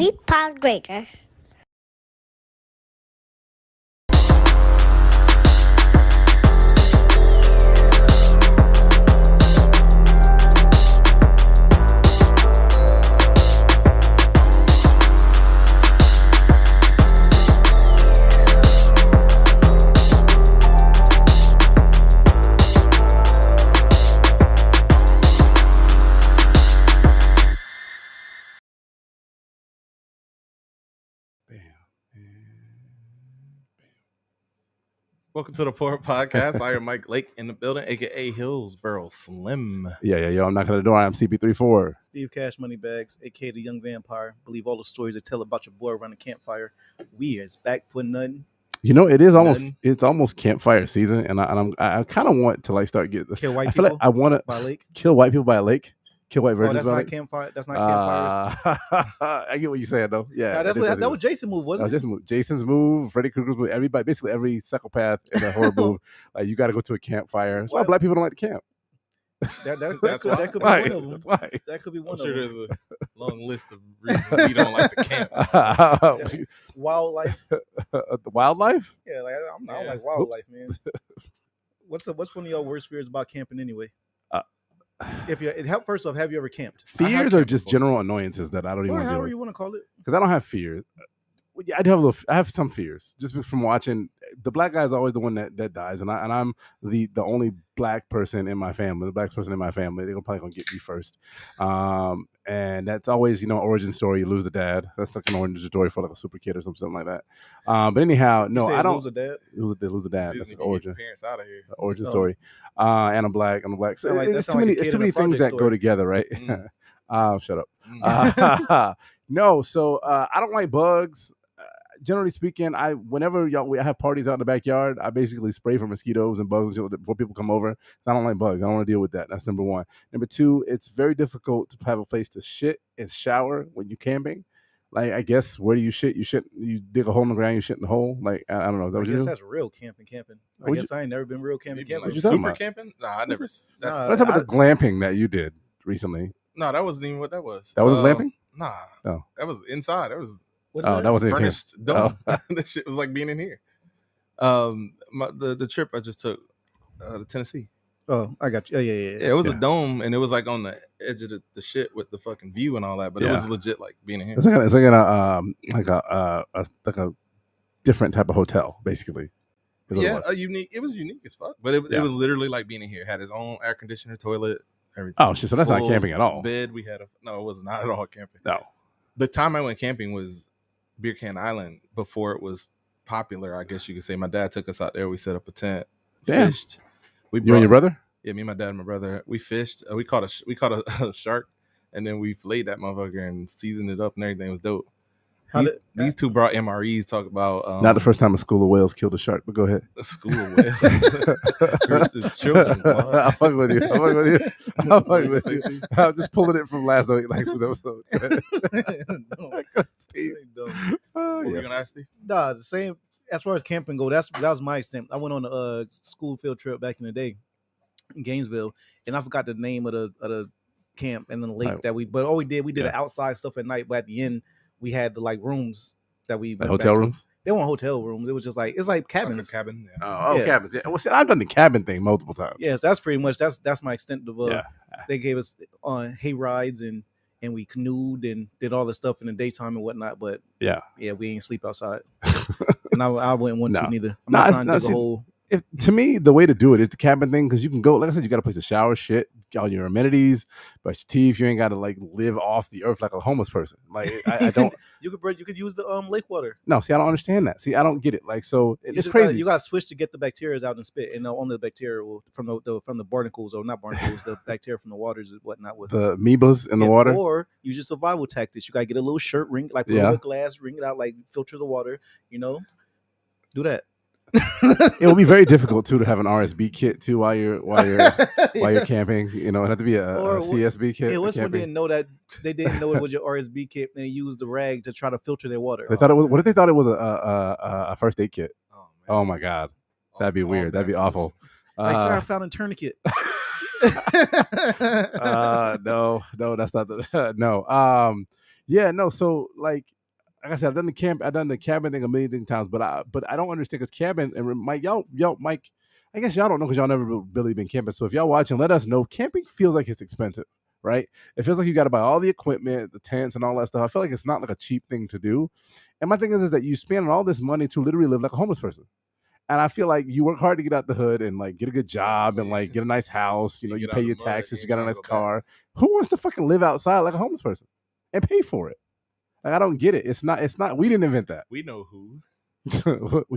3-pound grater. Welcome to the Poor Podcast. I am Mike Lake in the building, aka Hillsboro Slim. Yo, I'm knocking on the door. I'm CP34. Steve Cash Moneybags, aka the Young Vampire. Believe all the stories they tell about your boy around the campfire. We is back for nothing. You know, it is almost campfire season, and I kind of want to start getting. Kill white I feel people like I want to by a lake. Kill white people by a lake. Kill white virgins. That's by not a lake. campfire. That's not campfires. I get what you're saying, though. Yeah, that was Jason's move, wasn't it? Jason's move, Freddy Krueger's move. Everybody, basically every psychopath in a horror move, you got to go to a campfire. That's why black people don't like to camp. That could be one of them. That's why. That could be one I'm sure of them. there's a long list of reasons we don't like to camp. Wildlife. The wildlife? Yeah, I don't like wildlife, man. What's one of your worst fears about camping anyway? First off, have you ever camped? Fears are just general annoyances that I don't even want to do. However you want to call it. Because I don't have fears. Yeah, I have some fears just from watching. The black guy is always the one that dies, and I'm the only black person in my family. The blackest person in my family. They're probably gonna get me first. And that's always origin story. You lose a dad. That's like an origin story for like a super kid or something like that. But anyhow, no, I don't lose a dad. Lose a dad. Disney, that's like origin. Parents out of here. Origin story. And I'm black. So it's too many things that go together, right? Shut up. No, so I don't like bugs. Generally speaking, whenever I have parties out in the backyard, I basically spray for mosquitoes and bugs and shit before people come over. I don't like bugs. I don't want to deal with that. That's number one. Number two, it's very difficult to have a place to shit and shower when you're camping. Like, I guess, where do you shit? You dig a hole in the ground, you shit in the hole? Like, I don't know. Is that what you do? That's real camping. I guess I ain't never been real camping. Like you super camping? Nah, I never. Let's talk about the glamping that you did recently. No, that wasn't even what that was. That wasn't glamping? Nah. Oh. That was inside. That was... that wasn't furnished dome. That shit was like being in here. The trip I just took to Tennessee. Oh, I got you. Yeah. It was a dome, and it was like on the edge of the shit with the fucking view and all that. But it was legit like being in here. It's like a different type of hotel, basically. Yeah, unique. It was unique as fuck, but it was literally like being in here. It had its own air conditioner, toilet, everything. Oh shit! So that's not camping at all. Bed. We had no. It was not at all camping. No. The time I went camping was Beer Can Island before it was popular, I guess you could say. My dad took us out there. We set up a tent, fished. You and your brother? Yeah, me, my dad, and my brother. We fished. We caught a shark, and then we filleted that motherfucker and seasoned it up, and everything was dope. These two brought MREs. Talk about not the first time a school of whales killed a shark, but go ahead. A school of whales. Children. I'm fucking with you. I'm just pulling it from last episode. Steve. What were you gonna ask, Steve? Nah, the same. As far as camping go, that was my extent. I went on a school field trip back in the day in Gainesville, and I forgot the name of the camp and then the lake that we did an outside stuff at night, but at the end we had the rooms that we hotel rooms. They weren't hotel rooms. It was just it's like cabins. Like a cabin. Yeah. Cabins. Yeah. Well, see, I've done the cabin thing multiple times. Yes, that's pretty much that's my extent of. They gave us hay rides and we canoed and did all the stuff in the daytime and whatnot. But we ain't sleep outside. And I wouldn't want to neither. I'm not trying to dig a hole. To me, the way to do it is the cabin thing, because you can go, like I said, you got a place to shower, shit, all your amenities, brush your teeth. You ain't got to live off the earth like a homeless person. Like I don't. You could use the lake water. No, see, I don't understand that. See, I don't get it. It's crazy. You got to switch to get the bacteria out and spit, and only the bacteria from the barnacles, or not barnacles, the bacteria from the waters and whatnot with the amoebas in the water. Or use your survival tactics. You got to get a little shirt ring, put it in a glass, ring it out, filter the water. Do that. It will be very difficult too to have an RSB kit too while you're camping. It have to be a CSB kit. Yeah, what's when they didn't know it was your RSB kit and they used the rag to try to filter their water. They thought it was. What if they thought it was a first aid kit? Oh my god, that'd be weird. That'd be awful. Sir, I found a tourniquet. No, that's not the no. So like I said, I've done the cabin thing a million times, but I don't understand because cabin and Mike, Mike, I guess y'all don't know because y'all never really been camping. So if y'all watching, let us know. Camping feels like it's expensive, right? It feels like you got to buy all the equipment, the tents, and all that stuff. I feel like it's not like a cheap thing to do. And my thing is that you spend all this money to literally live like a homeless person. And I feel like you work hard to get out the hood and like get a good job and like get a nice house. You know, you pay your taxes, you got a nice car. Who wants to fucking live outside like a homeless person and pay for it? Like, I don't get it. It's not. We didn't invent that. We know who.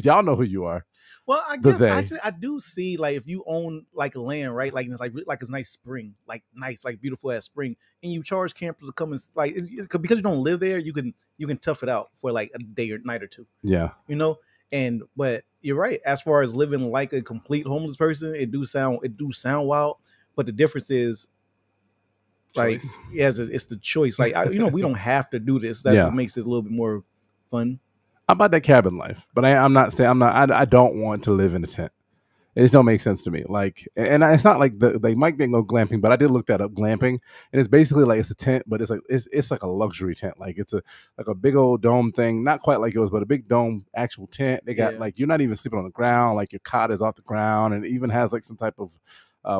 Y'all know who you are. Well, I guess actually I do see like if you own like land, right? Like it's like it's nice spring, like nice, like beautiful ass spring, and you charge campers to come and like because you don't live there, you can tough it out for like a day or night or two. Yeah, you know. But you're right. As far as living like a complete homeless person, it do sound wild. But the difference is, like, it's the choice. Like, we don't have to do this. That's what makes it a little bit more fun. I'm about that cabin life, but I don't want to live in a tent. It just don't make sense to me. Like, and it's not like Mike didn't go glamping, but I did look that up. Glamping, and it's basically like it's a tent, but it's like a luxury tent. Like it's a big old dome thing, not quite like yours, but a big dome actual tent. They got like you're not even sleeping on the ground. Like your cot is off the ground, and it even has like some type of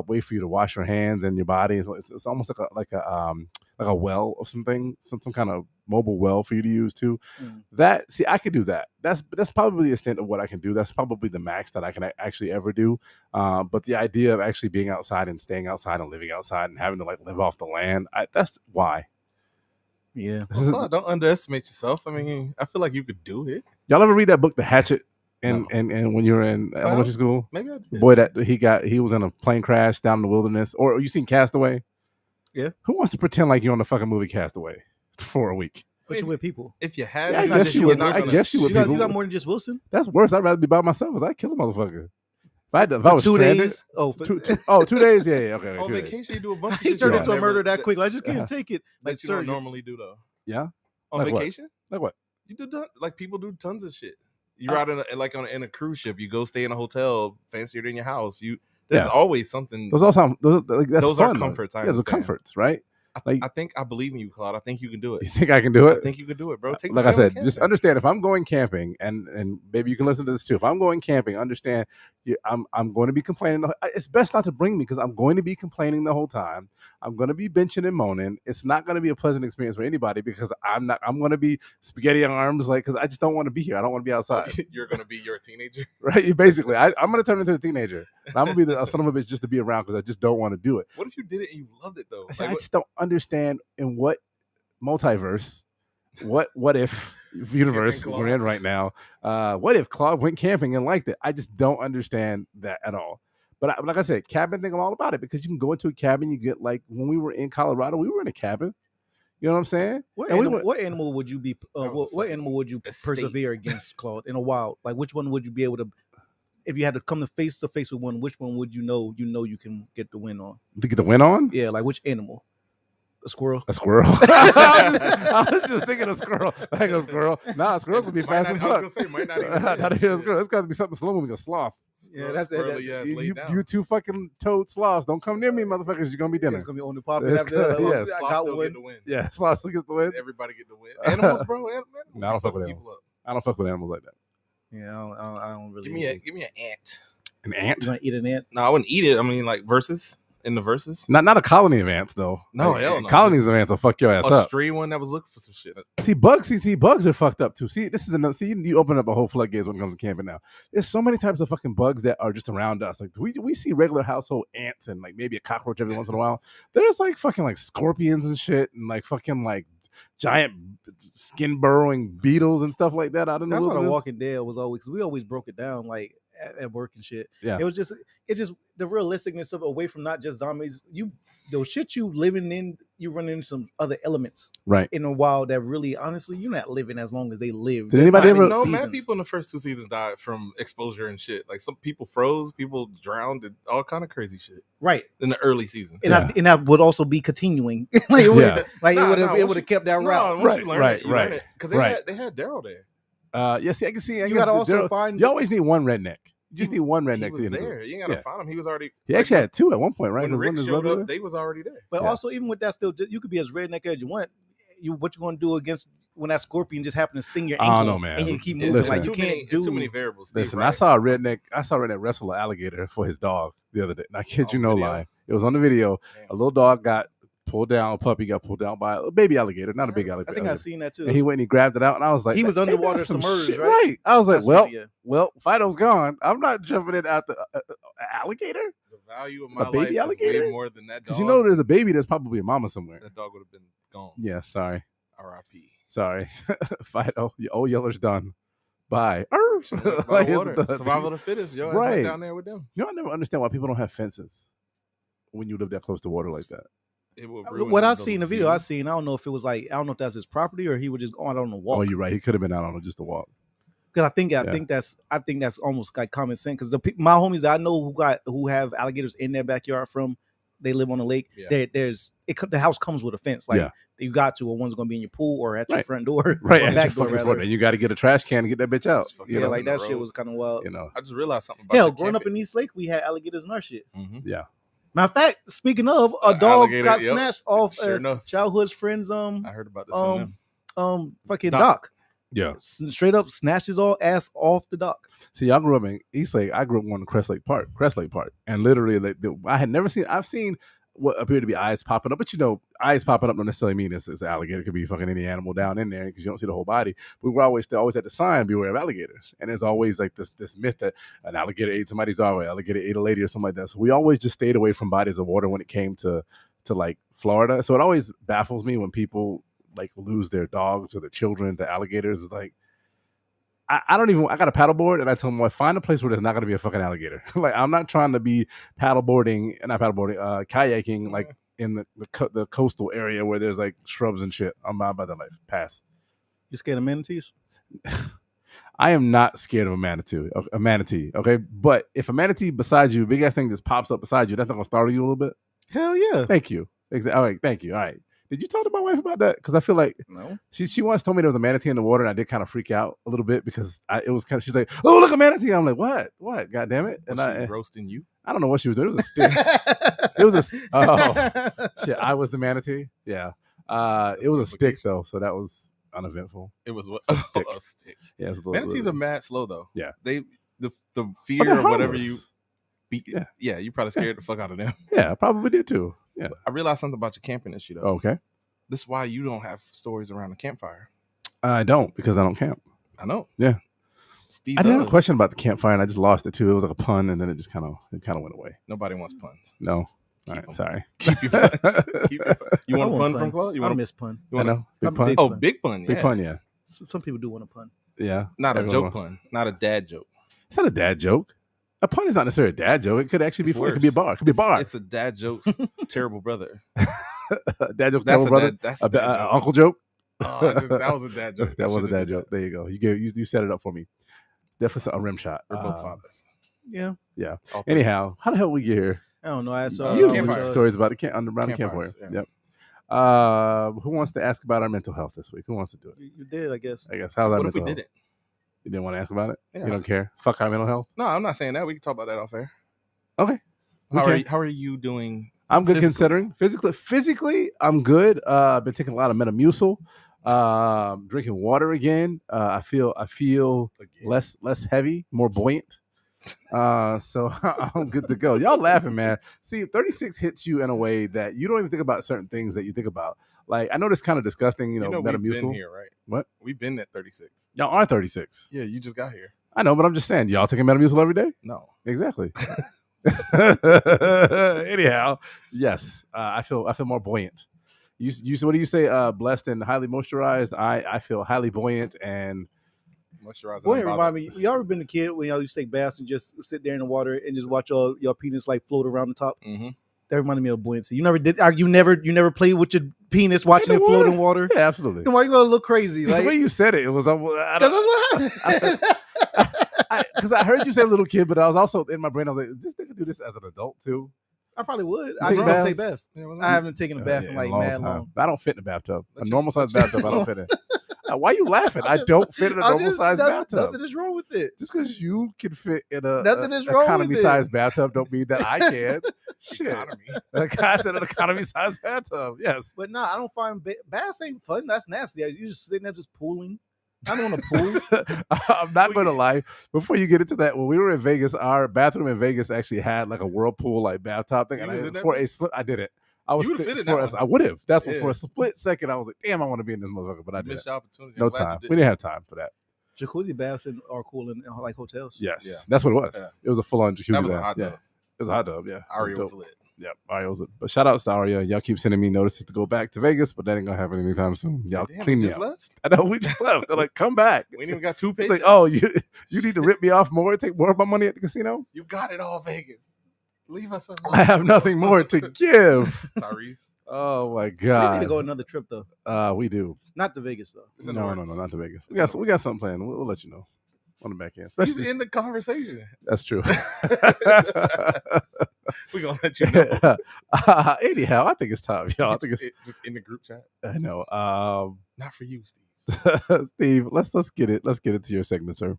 way for you to wash your hands and your body. It's almost like a well or something, some kind of mobile well for you to use too. I could do that. That's probably the extent of what I can do. That's probably the max that I can actually ever do. But the idea of actually being outside and staying outside and living outside and having to like live off the land, that's why. Yeah. Well, don't underestimate yourself. I mean, I feel like you could do it. Y'all ever read that book, The Hatchet? And when you were in elementary school, maybe I did. The boy that he was in a plane crash down in the wilderness. Or you seen Castaway? Yeah. Who wants to pretend like you're on the fucking movie Castaway for a week? But you're with people. If you had, I guess you would. I guess you would. You got more than just Wilson. That's worse. I'd rather be by myself. Cause I'd kill a motherfucker. If I was 2 stranded, days. 2 days. Yeah. Okay. On vacation, you do a bunch of shit. He turned into a murder that quick. I just can't take it. Like you don't normally do though. Yeah. On vacation, like what? You do like people do tons of shit. You're out in a cruise ship. You go stay in a hotel fancier than your house. There's always something. Those are fun, comforts. Those are comforts, right? I believe in you, Claude. I think you can do it. You think I can do it? I think you can do it, bro. Like I said, just understand if I'm going camping, and maybe you can listen to this too. If I'm going camping, understand I'm going to be complaining. It's best not to bring me because I'm going to be complaining the whole time. I'm going to be benching and moaning. It's not going to be a pleasant experience for anybody because I'm going to be spaghetti arms, like because I just don't want to be here. I don't want to be outside. You're going to be your teenager, right? Basically, I'm going to turn into a teenager. I'm going to be the son of a bitch just to be around because I just don't want to do it. What if you did it and you loved it though? I just don't understand in what multiverse, what if universe we're in right now. What if Claude went camping and liked it? I just don't understand that at all. But like I said, cabin thing, I'm all about it because you can go into a cabin. You get like when we were in Colorado, we were in a cabin. You know what I'm saying? What animal would you be? What animal would you persevere against, Claude, in a wild? Like which one would you be able to? If you had to come to face with one, which one would you know you can get the win on? To get the win on? Yeah, like which animal? A squirrel. A squirrel. I was just thinking a squirrel. Like a squirrel. Nah, squirrels would be fast as fuck. I was gonna say, might not even. A squirrel. It's got to be something slow moving, a sloth. Yeah, that's it. You two fucking toad sloths. Don't come near me, motherfuckers. You're gonna be dinner. It's gonna be on the pop. Yes, I got the win. Yeah, sloths still gets the win. Everybody get the win. Animals, bro. No, I don't fuck with animals. I don't fuck with animals like that. Yeah, I don't really. Give me an ant. An ant? You gonna eat an ant? No, I wouldn't eat it. I mean, like versus. In the verses? Not a colony of ants though. No, hell no. Colonies of ants will fuck your ass up. A stray one that was looking for some shit. See, bugs are fucked up too. See, this is another. See, you open up a whole floodgates when it comes to camping now. There's so many types of fucking bugs that are just around us. Like we see regular household ants and like maybe a cockroach every once in a while. There's like fucking like scorpions and shit and like fucking like giant skin burrowing beetles and stuff like that out in the wilderness. That's why The Walking Dead was always, because we always broke it down like at work and shit. Yeah, it's just the realisticness of away from not just zombies. The shit you living in, you run into some other elements right in a wild that really, honestly, you're not living as long as they live. Did anybody ever? No, man, people in the first 2 seasons died from exposure and shit. Like some people froze, people drowned, and all kind of crazy shit. Right in the early season, and that would also be continuing. Like it would have kept that route. Right. Because they had Daryl there. Yeah, see, I can see. You got to also find. You always need one redneck. You just need one redneck. He was there. You ain't gotta find him. He was already. He actually had 2 at one point, right? When Rick showed up, they was already there. But also, even with that, still, you could be as redneck as you want. What you gonna do against when that scorpion just happened to sting your ankle? I don't know, man. And you keep moving. Like you can't do too many variables. Steve, listen, right? I saw a redneck wrestle an alligator for his dog the other day. And I kid you no lie. It was on the video. Damn. A little dog got pulled down, a puppy got pulled down by a baby alligator, not a big alligator. I think I've seen that too. And he went and he grabbed it out, and I was like, he was underwater submerged, right? I was like, well, Fido's gone. I'm not jumping in out the alligator. The value of my baby life alligator is way more than that dog. Because you know there's a baby that's probably a mama somewhere. That dog would have been gone. Yeah, sorry. R.I.P. Sorry. Fido, your old yeller's done. Bye. Survival of the fittest, yo. Right down there with them. You know, I never understand why people don't have fences when you live that close to water like that. What I've seen in the video, I don't know if it was like, I don't know if that's his property or he would just go out on a walk. Oh, you're right. He could have been out on just a walk. Because I think that's almost like common sense. Because my homies that I know who have alligators in their backyard they live on the lake. Yeah. The house comes with a fence. Like you got to, or one's gonna be in your pool or at your front door, right? At back your door, front. And you got to get a trash can to get that bitch out. Yeah, like that shit was kind of wild. You know, I just realized something about growing up in East Lake, we had alligators in our shit. Mm-hmm. Yeah. Matter of fact, speaking of, a dog got snatched off childhood friends. I heard about this. Fucking Doc. Yeah, straight up snatched his ass off the dock. See, y'all grew up in East Lake. I grew up on Crest Lake Park, and literally, I had never seen. I've seen what appear to be eyes popping up, but you know, eyes popping up don't necessarily mean it's an alligator. It could be fucking any animal down in there because you don't see the whole body. But we were always had the sign, beware of alligators. And there's always like this myth that an alligator ate somebody's dog, or alligator ate a lady or something like that. So we always just stayed away from bodies of water when it came to like Florida. So it always baffles me when people like lose their dogs or their children to alligators. It's like, I got a paddleboard and I tell them, well, find a place where there's not going to be a fucking alligator. Like, I'm not trying to be kayaking like in the coastal area where there's like shrubs and shit. I'm not about that life. Pass. You scared of manatees? I am not scared of a manatee. Okay. But if a manatee beside you, big ass thing just pops up beside you, that's not going to startle you a little bit? Hell yeah. Thank you. Exactly. All right. Thank you. All right. Did you talk to my wife about that? Because I feel like no. She once told me there was a manatee in the water, and I did kind of freak out a little bit because it was kind of. She's like, "Oh, look, a manatee!" I'm like, "What? God damn it!" And I roasting you. I don't know what she was doing. It was a stick. It was shit. I was the manatee. Yeah. It was a stick though, so that was uneventful. It was what? A stick. A stick. Yeah. It was manatees are mad slow though. Yeah. The fear of whatever you. Yeah. You probably scared the fuck out of them. Yeah, I probably did too. Yeah. I realized something about your camping issue though. Okay. This is why you don't have stories around the campfire. I don't, because I don't camp. I know. Yeah. Steve I did have a question about the campfire, and I just lost it too. It was like a pun, and then it just kind of went away. Nobody wants puns. No. All right, sorry. Keep your pun. You want a pun from Claude? I miss pun. I know. Big pun. Oh, big pun. Big pun, yeah. Some people do want a pun. Yeah. Not a joke pun. Not a dad joke. It's not a dad joke. A pun is not necessarily a dad joke. It could actually be. It could be a bar. It could be a bar. It's a dad joke's terrible brother. Dad joke's terrible brother. That's a dad joke. Uncle joke. That was a dad joke. That was a dad joke. There you go. You set it up for me. Definitely a rim shot. We're both fathers. Yeah. Yeah. Anyhow, how the hell we get here? I don't know. I saw stories about the around the campfire. Yeah. Yep. Who wants to ask about our mental health this week? Who wants to do it? You did, I guess. How's our mental health? What if we didn't? You didn't want to ask about it? Yeah. You don't care? Fuck our mental health? No, I'm not saying that. We can talk about that off air. Okay. How are you doing? I'm good considering. Physically, I'm good. I've been taking a lot of Metamucil. Drinking water again. I feel less heavy, more buoyant. So I'm good to go. Y'all laughing, man. See, 36 hits you in a way that you don't even think about certain things that you think about. Like, I know this kind of disgusting, Metamucil. We've been here, right? What? We've been at 36. Y'all are 36. Yeah, you just got here. I know, but I'm just saying, y'all taking Metamucil every day? No. Exactly. Anyhow, yes, I feel more buoyant. You what do you say? Blessed and highly moisturized. I feel highly buoyant and moisturized. Boy, remind me. Y'all ever been a kid when y'all used to take baths and just sit there in the water and just watch your penis like float around the top? Mm-hmm. That reminded me of buoyancy. You never did. You never played with your penis watching it float in water. Yeah, absolutely. Then why you gonna look crazy? Like, the way you said it, it was. That's what happened. Because I heard you say little kid, but I was also in my brain. I was like, "This nigga do this as an adult too?" I probably would. I just don't take baths. I haven't taken a bath in like mad long. I don't fit in a bathtub. A normal sized bathtub, I don't fit in. Why are you laughing? I don't fit in a normal size bathtub. Nothing is wrong with it. Just because you can fit in a economy size bathtub don't mean that I can. Shit. Economy. The guy said an economy size bathtub. Yes. But I don't find baths ain't fun. That's nasty. You just sitting there just pooling. I don't want to pool. I'm not going to lie. Before you get into that, when we were in Vegas, our bathroom in Vegas actually had like a whirlpool like bathtub thing. And I did it. I was I would have. That's what for a split second I was like, damn, I want to be in this motherfucker, but I didn't. No time. We didn't have time for that. Jacuzzi baths are cool in like hotels. Yes, that's what it was. Yeah. It was a full-on jacuzzi bath. A hot tub. It was a hot tub. Yeah, Aria was lit. Yep, Aria was lit. But shout out to Aria. Y'all keep sending me notices to go back to Vegas, but that ain't gonna happen anytime soon. Y'all clean me up. I know we just left. They're like, come back. We ain't even got 2 pages. It's like, oh, you need to rip me off more, take more of my money at the casino. You got it all, Vegas. Leave us alone. I have nothing more to give. Tyrese. Oh my God. We need to go another trip though. We do. Not to Vegas though. No, not to Vegas. We got something planned. We'll let you know on the back end. He's in the conversation. That's true. We're gonna let you know. Anyhow, I think it's time, y'all. I think it's just in the group chat. I know. Not for you, Steve. Steve, let's get it. Let's get into your segment, sir.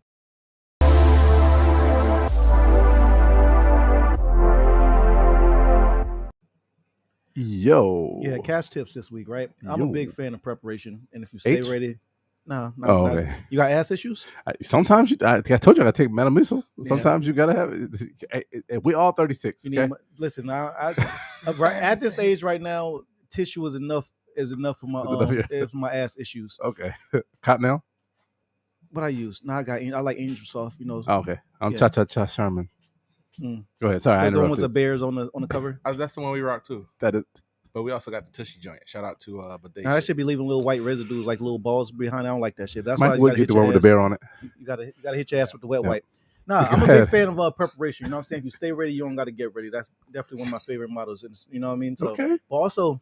Yo. Yeah, cash tips this week, right? I'm a big fan of preparation, and if you stay ready, okay. You got ass issues? Sometimes I told you I gotta take Metamucil. Sometimes you gotta have it. We all 36. Okay? Listen, I at this age right now, tissue is enough for my ass issues. Okay. Cottonelle? What I use? I like Angel Soft. Okay. I'm Cha Sherman. Go ahead. Sorry, I interrupted. The one with the bears on the cover. That's the one we rock too. That is. But we also got the Tushy joint. Shout out to I should be leaving little white residues, like little balls behind. I don't like that shit. That's why you gotta get the one with the bear on it. You gotta hit your ass with the wet wipe. I'm a big fan of preparation. You know what I'm saying? If you stay ready, you don't gotta get ready. That's definitely one of my favorite models. And you know what I mean? So, okay. But also,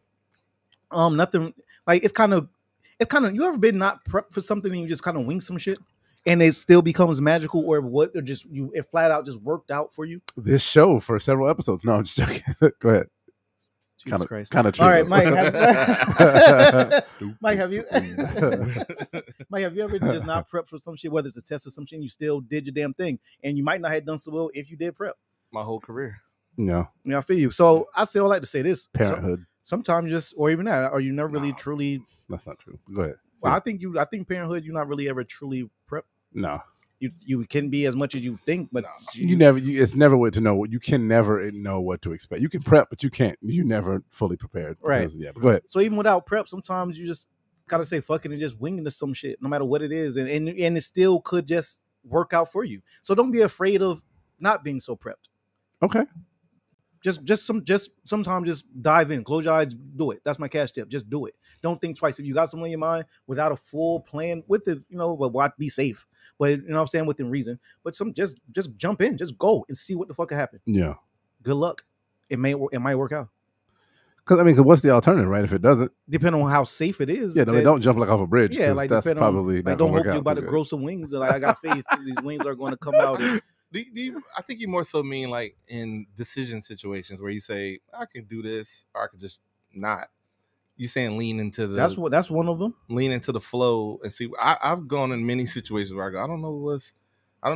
nothing like it's kind of. You ever been not prepped for something and you just kind of wing some shit? And it still becomes magical, or it flat out just worked out for you. This show for several episodes. No, I'm just joking. Go ahead. Jesus Christ. Kind of true. All right, Mike. Mike, have you ever just not prepped for some shit, whether it's a test or some shit, and you still did your damn thing, and you might not have done so well if you did prep? My whole career. No. Yeah, I feel you. So I still like to say this: parenthood. Sometimes or even that, or you never really truly. That's not true. Go ahead. Well, I think parenthood, you're not really ever truly prepped. No. You can be as much as you think, but it's never what to know. You can never know what to expect. You can prep, but you never fully prepared. Right. Yeah, but go ahead. So even without prep, sometimes you just gotta say fuck it and just wing into some shit, no matter what it is, and it still could just work out for you. So don't be afraid of not being so prepped. Okay. Sometimes just dive in, close your eyes, do it. That's my cash tip. Just do it. Don't think twice. If you got something in your mind without a full plan with it, but be safe. But you know what I'm saying, within reason. But just jump in, just go and see what the fuck can happen. Yeah. Good luck. It might work out. Because what's the alternative, right? If it doesn't, depending on how safe it is. Yeah, don't jump like off a bridge. Yeah, like that's probably not don't hope you're about to grow some wings. Like I got faith these wings are going to come out. I think you more so mean like in decision situations where you say I can do this or I could just not. You saying lean into the that's one of them. Lean into the flow and see. I've gone in many situations where I go, I don't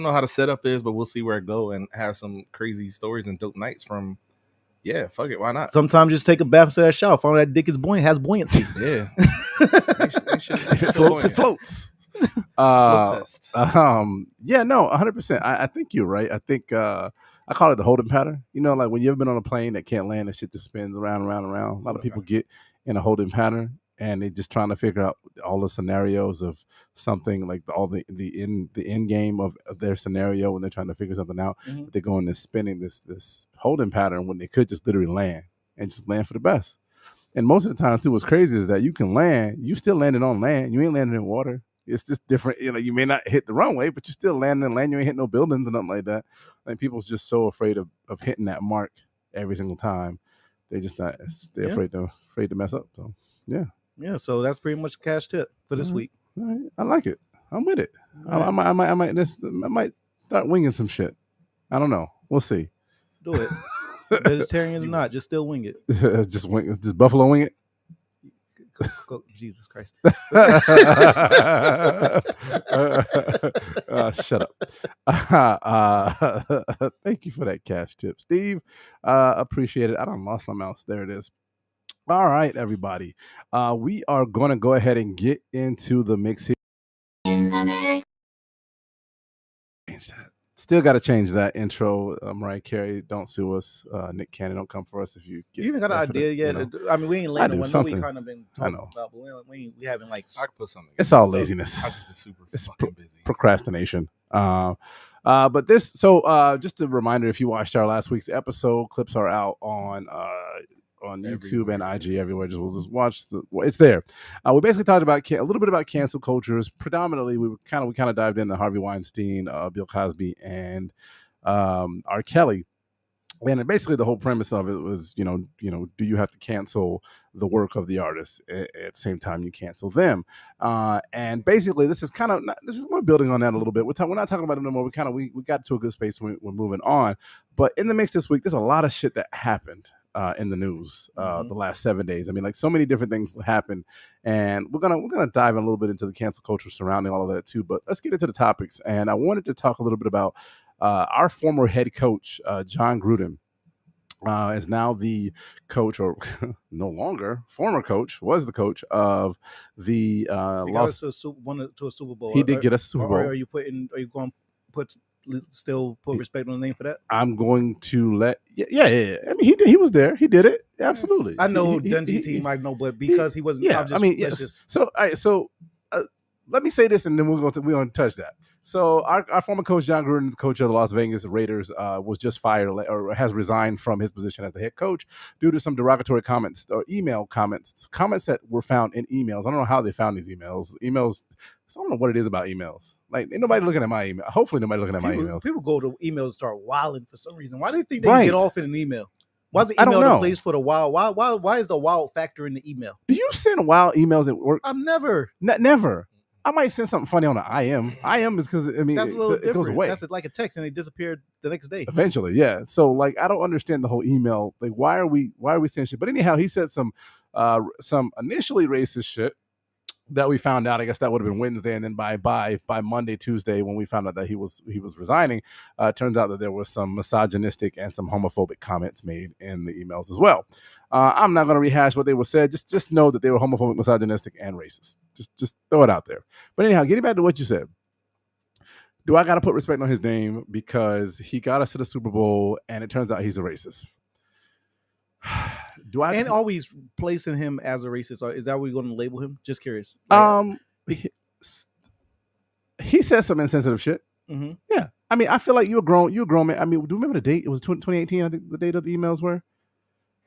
know how the setup is, but we'll see where it go and have some crazy stories and dope nights from. Yeah, fuck it, why not? Sometimes just take a bath instead of a shower. Find that dick has buoyancy. Yeah, if it floats, it floats. Float test. Yeah, no, 100%. I think you're right. I think I call it the holding pattern. Like when you ever been on a plane that can't land and shit just spins around. A lot of people get in a holding pattern and they're just trying to figure out all the scenarios of something, like the end game of their scenario when they're trying to figure something out. Mm-hmm. They're going and spinning this holding pattern when they could just literally land and just land for the best. And most of the time too, what's crazy is that you can land, you still landing on land, you ain't landing in water. It's just different. You may not hit the runway, but you're still landing in land. You ain't hit no buildings or nothing like that. Like people's just so afraid of hitting that mark every single time. They're just not. They're afraid to mess up. So yeah. So that's pretty much a cash tip for this week. All right. I like it. I'm with it. Right. I might start winging some shit. I don't know. We'll see. Do it. Vegetarian or not, just still wing it. Just buffalo wing it. Jesus Christ. Shut up. Thank you for that cash tip, Steve. Appreciate it. I done lost my mouse. There it is. All right, everybody. We are going to go ahead and get into the mix here. Still got to change that intro. Mariah Carey, don't sue us. Nick Cannon, don't come for us if you get. You even got an idea yet? You know? I mean, we ain't laying on one. We kind of been talking about, but we haven't like. I could put something. It's all laziness. I've just been super fucking busy. Procrastination. But this. So just a reminder: if you watched our last week's episode, clips are out on YouTube and IG everywhere. Just watch it's there. We basically talked about a little bit about cancel cultures. Predominantly, we kind of dived into Harvey Weinstein, Bill Cosby, and R. Kelly. And basically, the whole premise of it was, do you have to cancel the work of the artist at the same time you cancel them? And basically, we're building on that a little bit. We're not talking about it no more. We got to a good space. We're moving on. But in the mix this week, there's a lot of shit that happened in the news the last 7 days. I mean, like so many different things happened, and we're gonna dive in a little bit into the cancel culture surrounding all of that too. But let's get into the topics. And I wanted to talk a little bit about our former head coach, John Gruden, is now the coach, or no longer former coach, was the coach of the got us to a Super Bowl. He did get us a Super Bowl. Are you going to put respect on the name for that? I'm going to let yeah. I mean, he was there. He did it. Absolutely. I know Dundee team might know, but because he wasn't. Yeah. So all right. So let me say this, and then we're going to touch that. So our former coach, John Gruden, the coach of the Las Vegas Raiders, was just fired or has resigned from his position as the head coach due to some derogatory comments or email comments that were found in emails. I don't know how they found these emails. I don't know what it is about emails. Like, ain't nobody looking at my email. Hopefully nobody looking at my emails. People go to emails and start wilding for some reason. Why do you think they get off in an email? Why is the email the place for the wild? Why is the wild factor in the email? Do you send wild emails at work? I've never. Never. I might send something funny on the IM. IM is because, I mean, that's a little different. It goes away. That's like a text and it disappeared the next day. Eventually, yeah. So, like, I don't understand the whole email. Like, why are we saying shit? But anyhow, he said some initially racist shit that we found out. I guess that would have been Wednesday, and then by Monday, Tuesday, when we found out that he was resigning, turns out that there was some misogynistic and some homophobic comments made in the emails as well. I'm not going to rehash what they were said. Just know that they were homophobic, misogynistic, and racist. Just throw it out there. But anyhow, getting back to what you said. Do I got to put respect on his name because he got us to the Super Bowl, and it turns out he's a racist? And always placing him as a racist, or is that what you're going to label him? Just curious. He said some insensitive shit. Mm-hmm. Yeah, I mean, I feel like you're a grown man. I mean, do you remember the date? It was 2018. I think the date of the emails were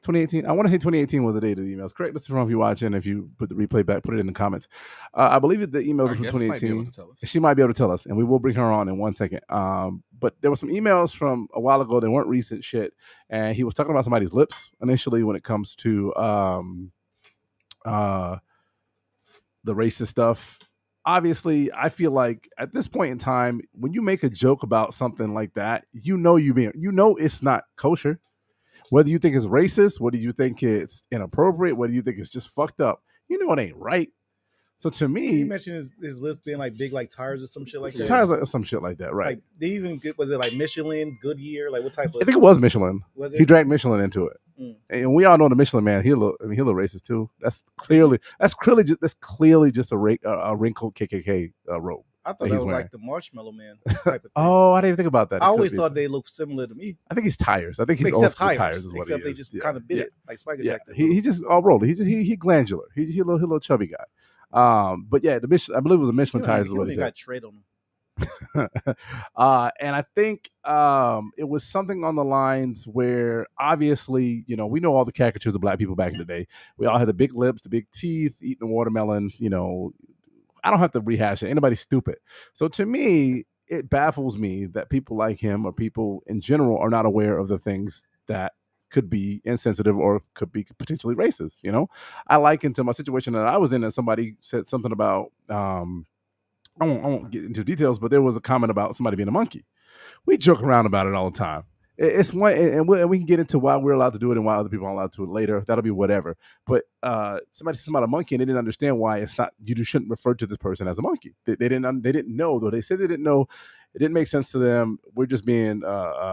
2018. I want to say 2018 was the date of the emails. Correct. Let's know if you're watching. If you put the replay back, put it in the comments. I believe that the emails are from 2018. She might be able to tell us, and we will bring her on in 1 second. But there were some emails from a while ago. They weren't recent shit, and he was talking about somebody's lips initially when it comes to the racist stuff. Obviously, I feel like at this point in time, when you make a joke about something like that, it's not kosher. Whether you think it's racist, whether you think it's inappropriate, whether you think it's just fucked up, it ain't right. So to me, you mentioned his list being like big, like tires or some shit like that. Tires, like some shit like that, right? Like they even was it like Michelin, Goodyear, like what type of? I think it was Michelin. Was it? He dragged Michelin into it, and we all know the Michelin man. He's a little racist too. That's clearly just a wrinkled KKK robe. I thought that was like the Marshmallow Man type of thing. Oh, I didn't even think about that. I always thought they looked similar to me. I think he's tires. I think he's old school tires. Is what except he they is. just kind of bit it like Spiker Jack. He just all rolled. He glandular. He a little chubby guy. But yeah, I believe it was a Michelin tires. Is what he said. Got trade on him. And I think it was something on the lines where obviously, we know all the caricatures of black people back in the day. We all had the big lips, the big teeth, eating a watermelon. I don't have to rehash it. Anybody's stupid. So to me, it baffles me that people like him or people in general are not aware of the things that could be insensitive or could be potentially racist. I liken to my situation that I was in, and somebody said something about, I won't get into details, but there was a comment about somebody being a monkey. We joke around about it all the time. It's one, and we can get into why we're allowed to do it and why other people aren't allowed to do it later. That'll be whatever. But somebody said something about a monkey, and they didn't understand why it's not. You just shouldn't refer to this person as a monkey. They didn't know, though. They said they didn't know. It didn't make sense to them. We're just being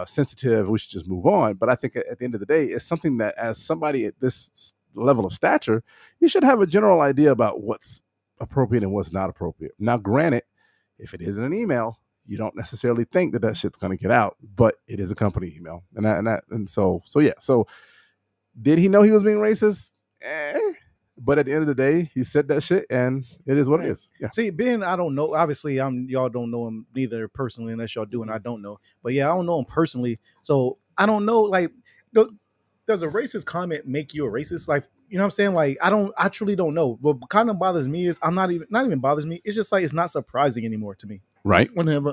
sensitive. We should just move on. But I think at the end of the day, it's something that as somebody at this level of stature, you should have a general idea about what's appropriate and what's not appropriate. Now, granted, if it isn't an email, you don't necessarily think that shit's going to get out, but it is a company email, and so yeah. So, did he know he was being racist? But at the end of the day, he said that shit, and it is what it is. Yeah. See, Ben, I don't know. Obviously, y'all don't know him neither personally, unless y'all do, and I don't know. But yeah, I don't know him personally, so I don't know. Like, does a racist comment make you a racist? Like, you know what I'm saying? Like, I truly don't know. What kind of bothers me is not even bothers me. It's just like it's not surprising anymore to me. Right. Whenever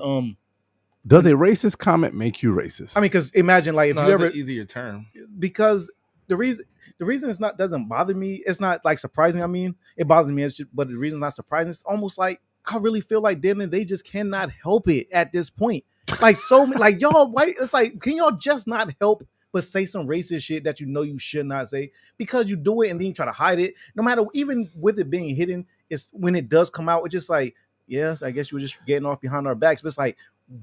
does a racist comment make you racist? I mean, because imagine like if you ever an easier term, because the reason it's not doesn't bother me. It's not like surprising. I mean, it bothers me, but the reason it's not surprising, it's almost like I really feel like they just cannot help it at this point. Like like y'all, why? It's like, can y'all just not help but say some racist shit that you know you should not say, because you do it and then you try to hide it. No matter, even with it being hidden, it's when it does come out, it's just like, yeah, I guess you were just getting off behind our backs. But it's like,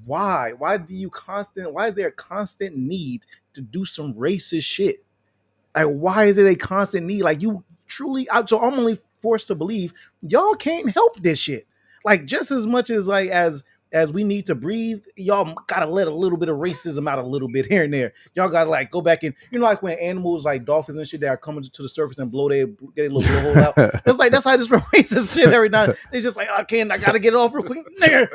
why? Why is there a constant need to do some racist shit? Like, why is it a constant need? Like, you truly, so I'm only forced to believe y'all can't help this shit. Like, just as much as like as we need to breathe, y'all gotta let a little bit of racism out a little bit here and there. Y'all gotta like go back in, like when animals like dolphins and shit that are coming to the surface and get a little blowhole out. It's like that's how I just racist shit every night. They just like, I gotta get it off real quick,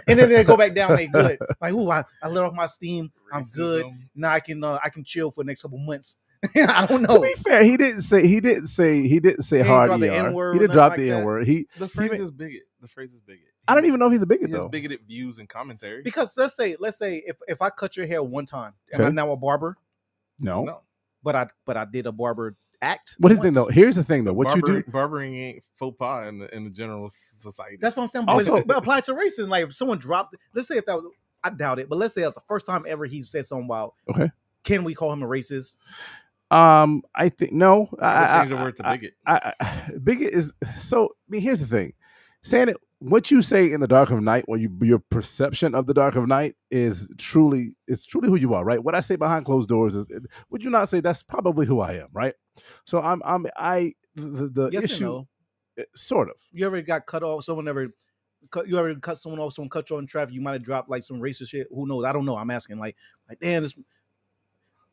and then they go back down. They good. Like, ooh, I let off my steam. Racism. I'm good. Now I can chill for the next couple months. I don't know. To be fair, he didn't say hard ER. He did drop the N-word. The phrase is bigot. I don't even know if he's a bigot though. Bigoted views and commentary. Because let's say if I cut your hair one time, am I now a barber? No. But I did a barber act. What is the thing though? Here's the thing though. What you do, barbering ain't faux pas in the general society. That's what I'm saying. Also, but apply to racism. Like if someone dropped, let's say if that was, I doubt it, but let's say that's the first time ever he said something wild. Okay. Can we call him a racist? I think no. Change the word to bigot. Bigot is so. I mean, here's the thing: saying it, what you say in the dark of night, or your perception of the dark of night is truly who you are, right? What I say behind closed doors is, would you not say that's probably who I am, right? So the yes issue, no. Sort of. You ever got cut off? You ever cut someone off? Someone cut you in traffic? You might have dropped like some racist shit. Who knows? I don't know. I'm asking. Like damn this.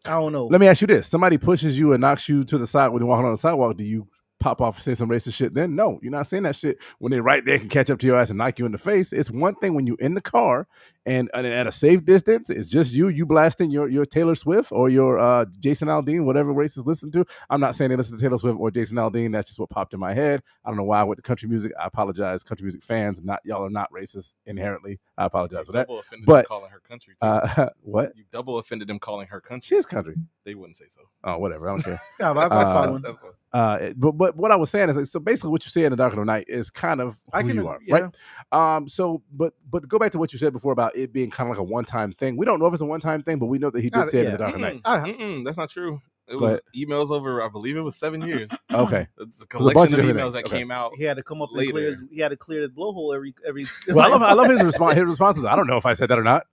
I don't know. Let me ask you this. Somebody pushes you and knocks you to the side when you're walking on the sidewalk. Do you pop off and say some racist shit? Then no, you're not saying that shit when they're right there, can catch up to your ass and knock you in the face. It's one thing when you're in the car and at a safe distance, it's just you blasting your Taylor Swift or your Jason Aldean, whatever racists listen to. I'm not saying they listen to Taylor Swift or Jason Aldean. That's just what popped in my head. I don't know why I went to country music. I apologize, country music fans. Y'all are not racist inherently. I apologize for that. But calling her country too. What? You double offended them calling her country. She is country. They wouldn't say so. Oh, whatever. I don't care. Yeah, but But what I was saying is like, so basically what you say in the dark of the night is kind of who you are, yeah. Right? So but go back to what you said before about it being kind of like a one-time thing. We don't know if it's a one-time thing, but we know that he did say it in the dark of the night. That's not true. It was emails over, I believe it was 7 years. Okay. It's a collection of emails that came out. He had to come up later. He had to clear his blowhole every. Well, I love his response. His response was, I don't know if I said that or not.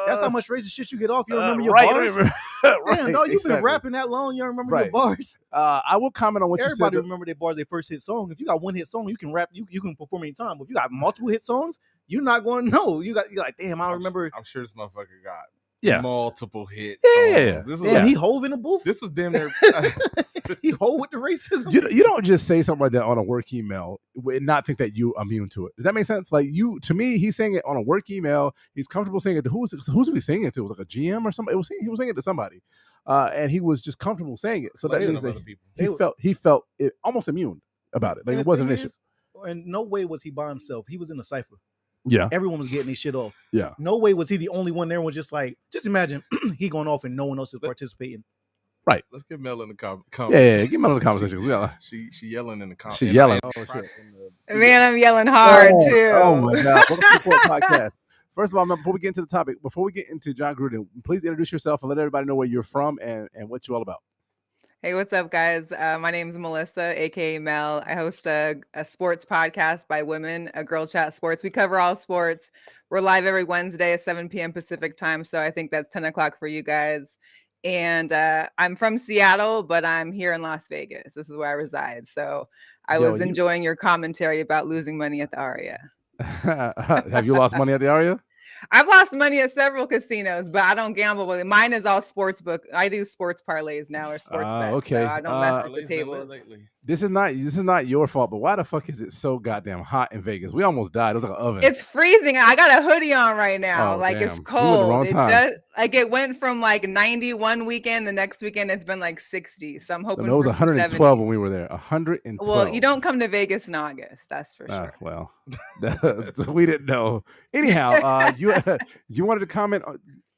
That's how much racist shit you get off. You don't remember your bars? Damn, no, you've been rapping that long. You don't remember your bars. I will comment on what you said. Everybody remember their bars, their first hit song. If you got one hit song, you can rap. You can perform anytime. But if you got multiple hit songs, you're not going to know. You're like, damn, I remember. I'm sure this motherfucker got multiple hits. Yeah. He hove in the booth. This was damn near. He hove with the racism. You don't just say something like that on a work email and not think that you immune to it. Does that make sense? Like to me, he's saying it on a work email. He's comfortable saying it to who's he saying it to? It was like a GM or somebody. He was saying it to somebody, and he was just comfortable saying it. So that is he felt it almost immune about it. Like it wasn't an issue. And no way was he by himself. He was in a cipher. Yeah. Everyone was getting their shit off. Yeah. No way was he the only one there. Was just like, just imagine he going off and no one else is participating. Right. Let's get Mel in the comments. Yeah, get Mel in the conversation. She yelling in the comments. She yelling. Oh, shit. Man, I'm yelling hard too. Oh my God. Welcome to the podcast. First of all, before we get into the topic, before we get into John Gruden, please introduce yourself and let everybody know where you're from and what you're all about. Hey, what's up, guys? My name is Melissa, aka Mel. I host a sports podcast by women, a Girl Chat Sports. We cover all sports. We're live every Wednesday at 7 p.m. Pacific time, so I think that's 10 o'clock for you guys. And I'm from Seattle, but I'm here in Las Vegas. This is where I reside. So I was enjoying your commentary about losing money at the Aria. Have you lost money at the Aria? I've lost money at several casinos, but I don't gamble with it. Mine is all sports book. I do sports parlays now or sports bets. Okay. So I don't mess with the tables. This is not your fault, but why the fuck is it so goddamn hot in Vegas? We almost died. It was like an oven. It's freezing. I got a hoodie on right now. Damn. It's cold. It went from like 90 one weekend. The next weekend it's been like 60. So I'm hoping it was 112 when we were there. 112. Well, you don't come to Vegas in August. That's for sure. Well, we didn't know. Anyhow, you wanted to comment.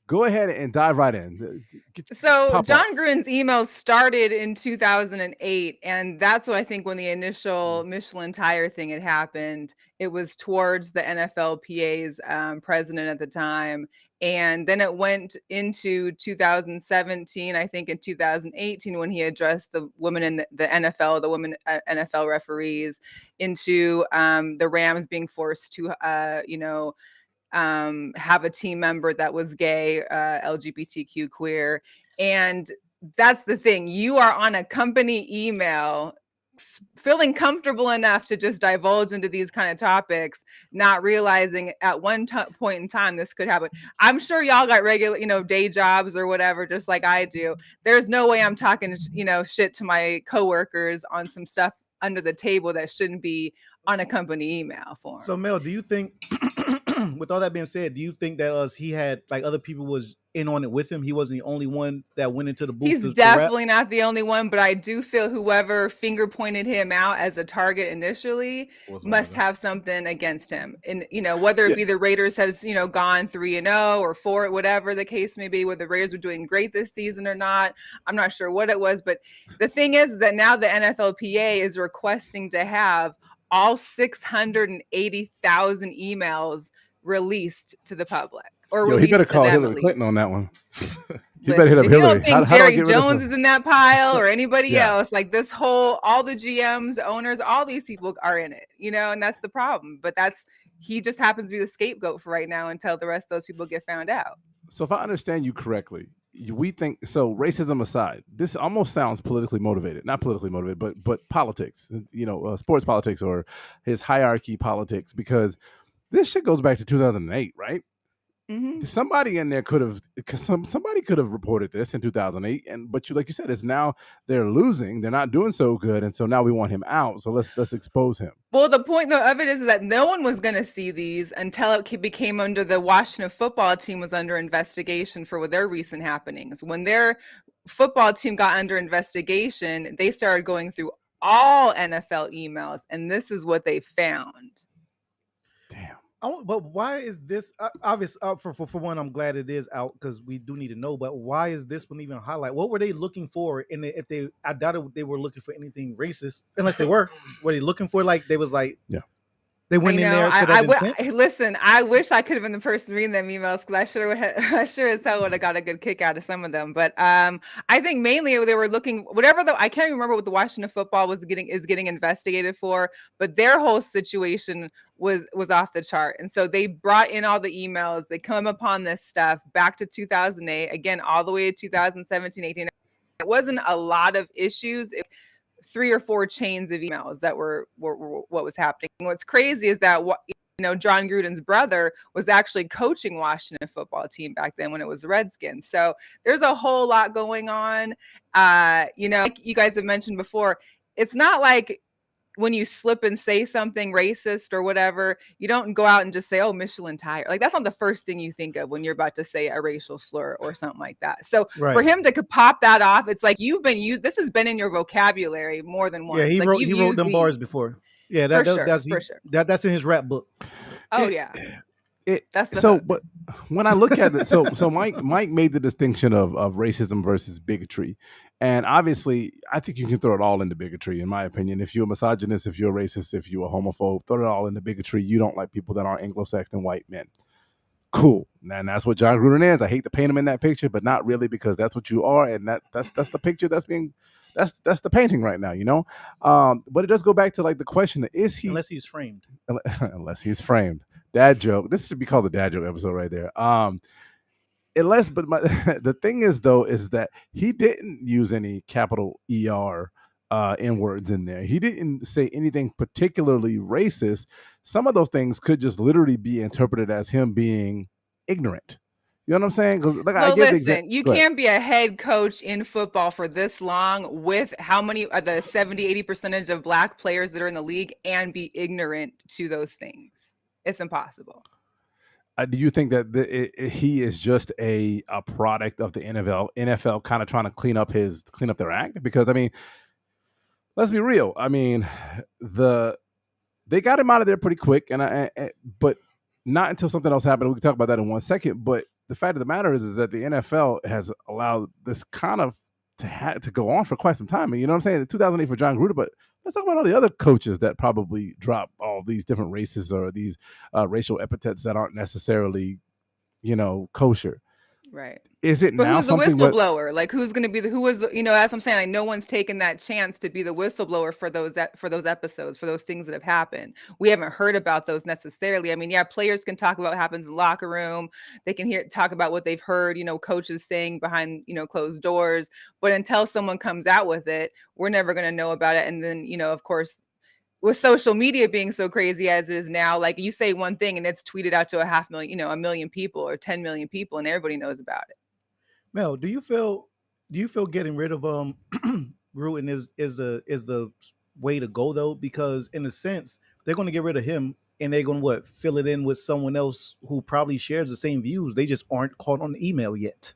Go ahead and dive right in. So John Gruden's emails started in 2008, and that's what I think when the initial Michelin tire thing had happened. It was towards the NFLPA's president at the time, and then it went into 2017. I think in 2018 when he addressed the women in the NFL, the women NFL referees, into the Rams being forced to have a team member that was gay, LGBTQ queer. And that's the thing. You are on a company email feeling comfortable enough to just divulge into these kind of topics, not realizing at one point in time this could happen. I'm sure y'all got regular, day jobs or whatever, just like I do. There's no way I'm talking, shit to my coworkers on some stuff under the table that shouldn't be on a company email form. So Mel, do you think with all that being said, do you think that he had like other people was in on it with him? He wasn't the only one that went into the booth. He's definitely not the only one, but I do feel whoever finger pointed him out as a target initially must have something against him. And whether it be the Raiders has gone 3-0 or 4, whatever the case may be, whether the Raiders were doing great this season or not, I'm not sure what it was. But the thing is that now the NFLPA is requesting to have all 680,000 emails released to the public. He better call Hillary Clinton on that one. He better hit up Hillary. You don't think Jerry Jones is in that pile or anybody else? Like all the GMs, owners, all these people are in it, and that's the problem. But he just happens to be the scapegoat for right now until the rest of those people get found out. So if I understand you correctly, we think, so racism aside, this almost sounds politically motivated, not politically motivated, but politics, sports politics or his hierarchy politics, because this shit goes back to 2008, right? Mm-hmm. Somebody in there could have reported this in 2008, but like you said, it's now they're losing, they're not doing so good, and so now we want him out. So let's expose him. Well, the point of it is that no one was going to see these until it became under the Washington football team was under investigation for their recent happenings. When their football team got under investigation, they started going through all NFL emails, and this is what they found. Damn. But why is this obvious? For one, I'm glad it is out because we do need to know. But why is this one even highlight? What were they looking for? And I doubt they were looking for anything racist, unless they were. Were they looking for they was like, yeah. They went in there. Listen, I wish I could have been the person reading them emails because I sure as hell would have got a good kick out of some of them. But I think mainly they were looking I can't remember what the Washington football is getting investigated for, but their whole situation was off the chart. And so they brought in all the emails. They come upon this stuff back to 2008, again, all the way to 2017, 18. It wasn't a lot of issues. 3 or 4 chains of emails that were what was happening. What's crazy is that John Gruden's brother was actually coaching Washington football team back then when it was the Redskins. So there's a whole lot going on. Like you guys have mentioned before, it's not like when you slip and say something racist or whatever, you don't go out and just say, oh, Michelin tire. Like that's not the first thing you think of when you're about to say a racial slur or something like that. So for him to pop that off, it's like this has been in your vocabulary more than once. Yeah, he wrote them bars before. Yeah, that's in his rap book. Oh yeah. But when I look at it, so Mike made the distinction of racism versus bigotry. And obviously, I think you can throw it all into bigotry, in my opinion. If you're a misogynist, if you're a racist, if you're a homophobe, throw it all into bigotry. You don't like people that aren't Anglo-Saxon white men. Cool. And that's what John Gruden is. I hate to paint him in that picture, but not really, because that's what you are, and that's the picture that's the painting right now, you know. But it does go back to like the question: is he, unless he's framed? Unless he's framed. Dad joke. This should be called the dad joke episode right there. Unless, but the thing is though, is that he didn't use any capital ER N words in there. He didn't say anything particularly racist. Some of those things could just literally be interpreted as him being ignorant. You know what I'm saying? Because well, listen, you can't be a head coach in football for this long with how many the 70-80% of black players that are in the league and be ignorant to those things. It's impossible. Do you think that he is just a product of the NFL kind of trying to clean up their act? Because I mean, let's be real. I mean, they got him out of there pretty quick, but not until something else happened. We can talk about that in 1 second. But the fact of the matter is that the NFL has allowed this kind of to go on for quite some time. And you know what I'm saying? In 2008 for John Gruden, but let's talk about all the other coaches that probably drop all these different races or these racial epithets that aren't necessarily, kosher. Right. Is it but now who's the something whistleblower? Like, who's going to be who was, as I'm saying, like, no one's taken that chance to be the whistleblower for those episodes, for those things that have happened. We haven't heard about those necessarily. I mean, yeah, players can talk about what happens in the locker room. They can talk about what they've heard, coaches saying behind, closed doors. But until someone comes out with it, we're never going to know about it. And then, of course, with social media being so crazy as it is now, like, you say one thing and it's tweeted out to 500,000, 1 million people or 10 million people, and everybody knows about it. Mel, do you feel getting rid of Gruden is the way to go though? Because in a sense, they're going to get rid of him and they're going to fill it in with someone else who probably shares the same views. They just aren't caught on the email yet.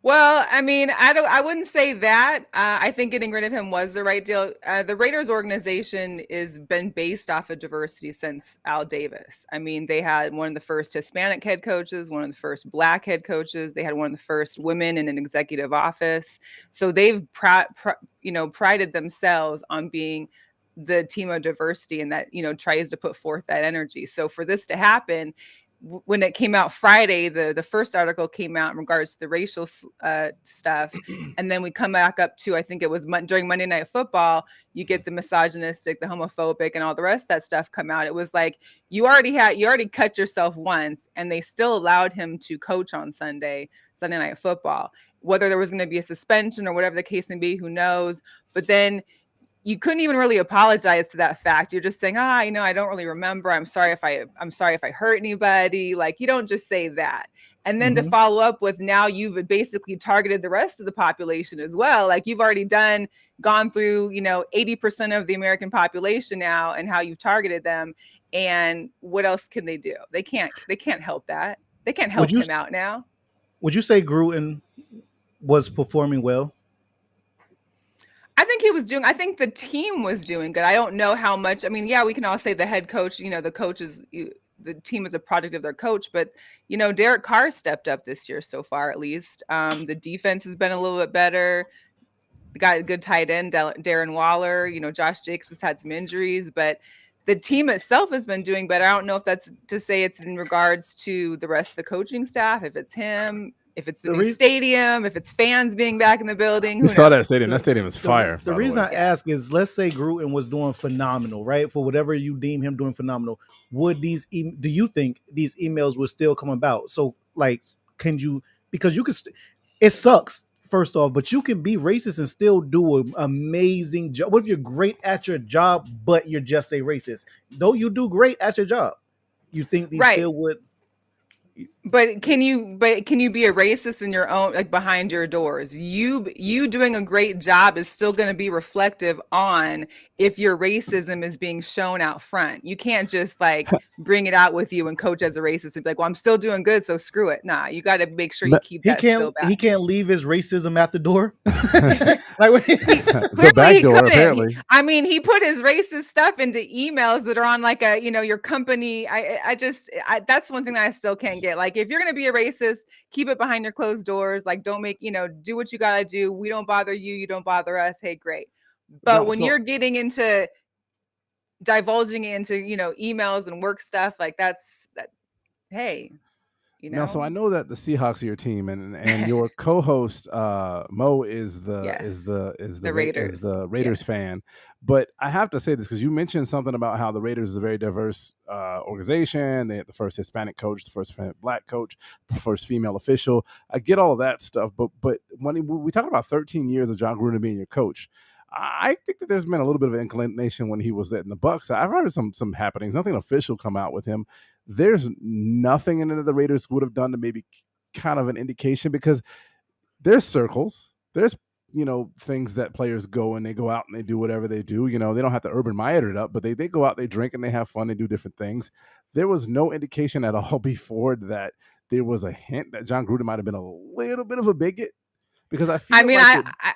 Well, I mean, I wouldn't say that. I think getting rid of him was the right deal. The Raiders organization has been based off of diversity since Al Davis. I mean, they had one of the first Hispanic head coaches, one of the first Black head coaches. They had one of the first women in an executive office. So they've prided themselves on being the team of diversity, and that, tries to put forth that energy. So for this to happen, when it came out Friday, the first article came out in regards to the racial stuff. And then we come back up to, I think it was during Monday Night Football, you get the misogynistic, the homophobic, and all the rest of that stuff come out. It was like, you already cut yourself once, and they still allowed him to coach on Sunday Night Football. Whether there was going to be a suspension or whatever the case may be, who knows? But then you couldn't even really apologize to that fact. You're just saying, I don't really remember. I'm sorry if I hurt anybody. Like, you don't just say that. And then to follow up with, now you've basically targeted the rest of the population as well. Like, you've already gone through, 80% of the American population now, and how you've targeted them. And what else can they do? They can't help that. They can't help him out now. Would you say Gruden was performing well? I think I think the team was doing good. I don't know how much. I mean, yeah, we can all say the head coach, the coaches, the team is a product of their coach, but, Derek Carr stepped up this year so far, at least. The defense has been a little bit better. We got a good tight end, Darren Waller. Josh Jacobs has had some injuries, but the team itself has been doing better. I don't know if that's to say it's in regards to the rest of the coaching staff, if it's him, if it's the new stadium, if it's fans being back in the building. We saw that stadium. That stadium is fire. The reason I ask is, let's say Gruden was doing phenomenal, right? For whatever you deem him doing phenomenal, do you think these emails would still come about? So, like, because you can, it sucks, first off, but you can be racist and still do an amazing job. What if you're great at your job, but you're just a racist? Though you do great at your job, you think these still would? But can you be a racist in your own, like, behind your doors? You doing a great job is still going to be reflective on if your racism is being shown out front. You can't just like bring it out with you and coach as a racist and be like, well, I'm still doing good, so screw it. Nah, you got to make sure you keep that still back. He can't leave his racism at the door. Like, the back door, apparently. I mean, he put his racist stuff into emails that are on, like, a, your company. I that's one thing that I still can't get. Like, if you're going to be a racist, keep it behind your closed doors. Like, don't make, do what you got to do. We don't bother you. You don't bother us. Hey, great. But when you're getting into divulging into, emails and work stuff, like, hey, You know. Now, so I know that the Seahawks are your team, and your co-host Mo is the Raiders fan. But I have to say this because you mentioned something about how the Raiders is a very diverse organization. They had the first Hispanic coach, the first Black coach, the first female official. I get all of that stuff, but when we talk about 13 years of John Gruden being your coach, I think that there's been a little bit of an inclination when he was in the Bucs. I've heard some happenings. Nothing official come out with him. There's nothing in it that the Raiders would have done to maybe kind of an indication, because there's circles. There's, things that players go and they go out and they do whatever they do. They don't have to Urban Meyer it up, but they go out, they drink and they have fun, they do different things. There was no indication at all before that there was a hint that John Gruden might have been a little bit of a bigot. Because I feel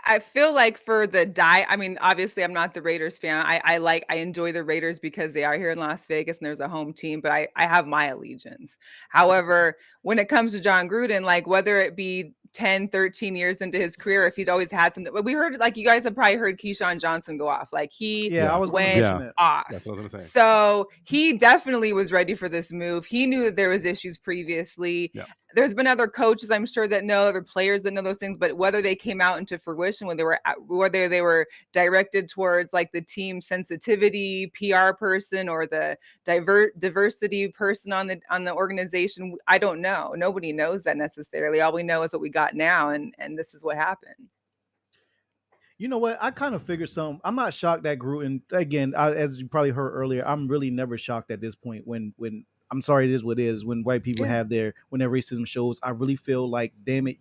I feel like for the obviously I'm not the Raiders fan. I enjoy the Raiders because they are here in Las Vegas and there's a home team, but I have my allegiance. However, when it comes to John Gruden, like whether it be 10, 13 years into his career, if he's always had something, we heard, like you guys have probably heard Keyshawn Johnson go off. Like I was went off. That's what I was going to say. So he definitely was ready for this move. He knew that there was issues previously. Yeah. There's been other coaches, I'm sure, that know, other players that know those things, but whether they came out into fruition, whether they were directed towards like the team sensitivity PR person or the diversity person on the organization, I don't know. Nobody knows that necessarily. All we know is what we got now, and this is what happened. You know what? I kind of figured some. I'm not shocked that Gruden, again, as you probably heard earlier, I'm really never shocked at this point when I'm sorry, it is what it is. When white people have their racism shows, I really feel like, damn it,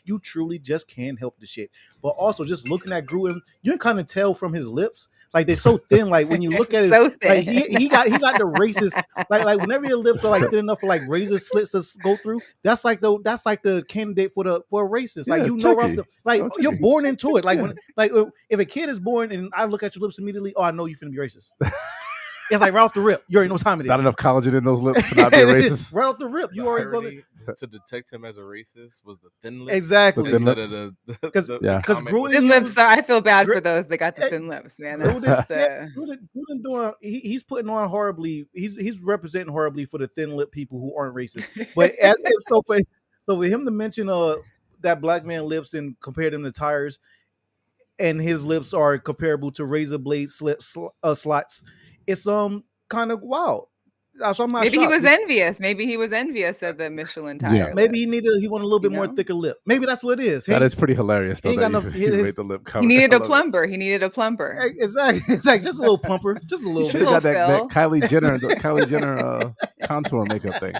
you truly just can't help the shit. But also, just looking at Gruden, you can kind of tell from his lips, like they're so thin. Like when you look at it, so like he got the racist, like whenever your lips are like thin enough for like razor slits to go through, that's like the candidate for a racist. Like you're born into it. Like if a kid is born and I look at your lips immediately, I know you're finna be racist. It's like right off the rip. You already know what time it is. Not enough collagen in those lips to not be racist. Right off the rip. You already to detect him as a racist was the thin lips. Exactly. Because Gruden thin lips. I feel bad for those that got the thin lips, man. Gruden doing. He's putting on horribly. He's representing horribly for the thin lip people who aren't racist. But for him to mention that black man lips and compare them to tires, and his lips are comparable to razor blade slots. It's kind of wild. So I'm not Maybe shocked. He was envious of the Michelin tire. Yeah. Maybe he wanted a little bit more thicker lip. Maybe that's what it is. That is pretty hilarious though. He made the lip cover. He needed a plumber. Exactly. It's like just a little plumper, just a little. He got that Kylie Jenner contour makeup thing.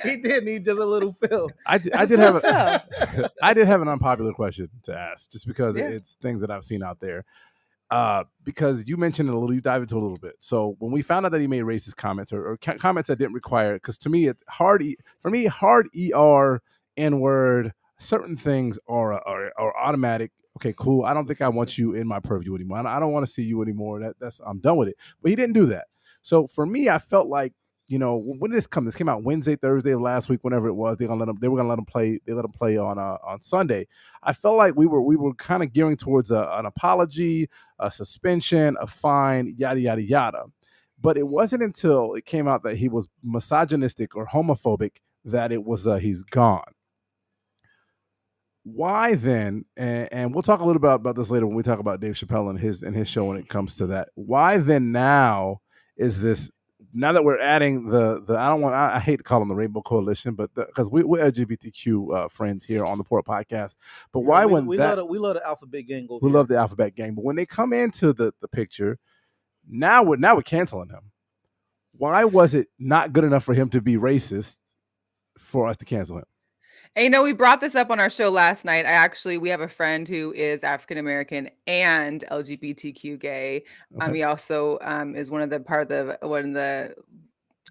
He did need just a little fill. I did have an unpopular question to ask, just because it's things that I've seen out there. Because you mentioned it a little, you dive into it a little bit. So when we found out that he made racist comments or comments that didn't require, because to me, it's hard ER, N-word, certain things are automatic. Okay, cool. I don't think I want you in my purview anymore. I don't want to see you anymore. I'm done with it. But he didn't do that. So for me, I felt like, when this came out Wednesday, Thursday of last week, whenever it was, they were gonna let him play. They let him play on Sunday. I felt like we were kind of gearing towards an apology, a suspension, a fine, yada yada yada. But it wasn't until it came out that he was misogynistic or homophobic that it was he's gone. Why then? And we'll talk a little bit about this later when we talk about Dave Chappelle and his show when it comes to that. Why then now is this? Now that we're adding I hate to call them the Rainbow Coalition, but because we're LGBTQ friends here on the Port Podcast. But why we love the Alphabet Gang. We love the Alphabet Gang. But when they come into the picture, now we're canceling him. Why was it not good enough for him to be racist for us to cancel him? And we brought this up on our show last night. We have a friend who is African American and LGBTQ gay. Okay. He also is one of the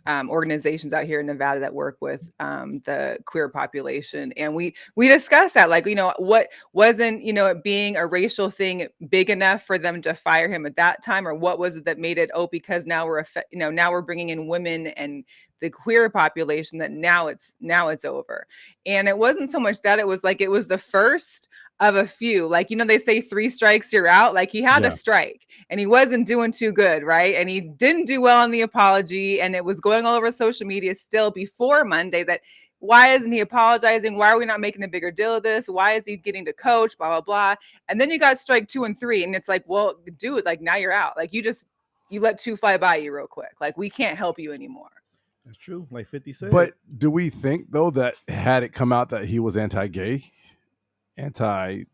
organizations out here in Nevada that work with the queer population, and we discussed that, like, what wasn't it being a racial thing big enough for them to fire him at that time, or what was it that made it because now we're bringing in women and the queer population that now it's over. And it wasn't so much that, it was the first of a few, they say 3 strikes, you're out. Like, he had a strike and he wasn't doing too good. Right. And he didn't do well on the apology. And it was going all over social media still before Monday that Why isn't he apologizing? Why are we not making a bigger deal of this? Why is he getting to coach? Blah, blah, blah. And then you got strike 2 and 3. And it's like, well, dude, like now you're out. Like you let 2 fly by you real quick. Like we can't help you anymore. That's true. Like 50 said. But do we think though that had it come out that he was anti-gay, homophobe?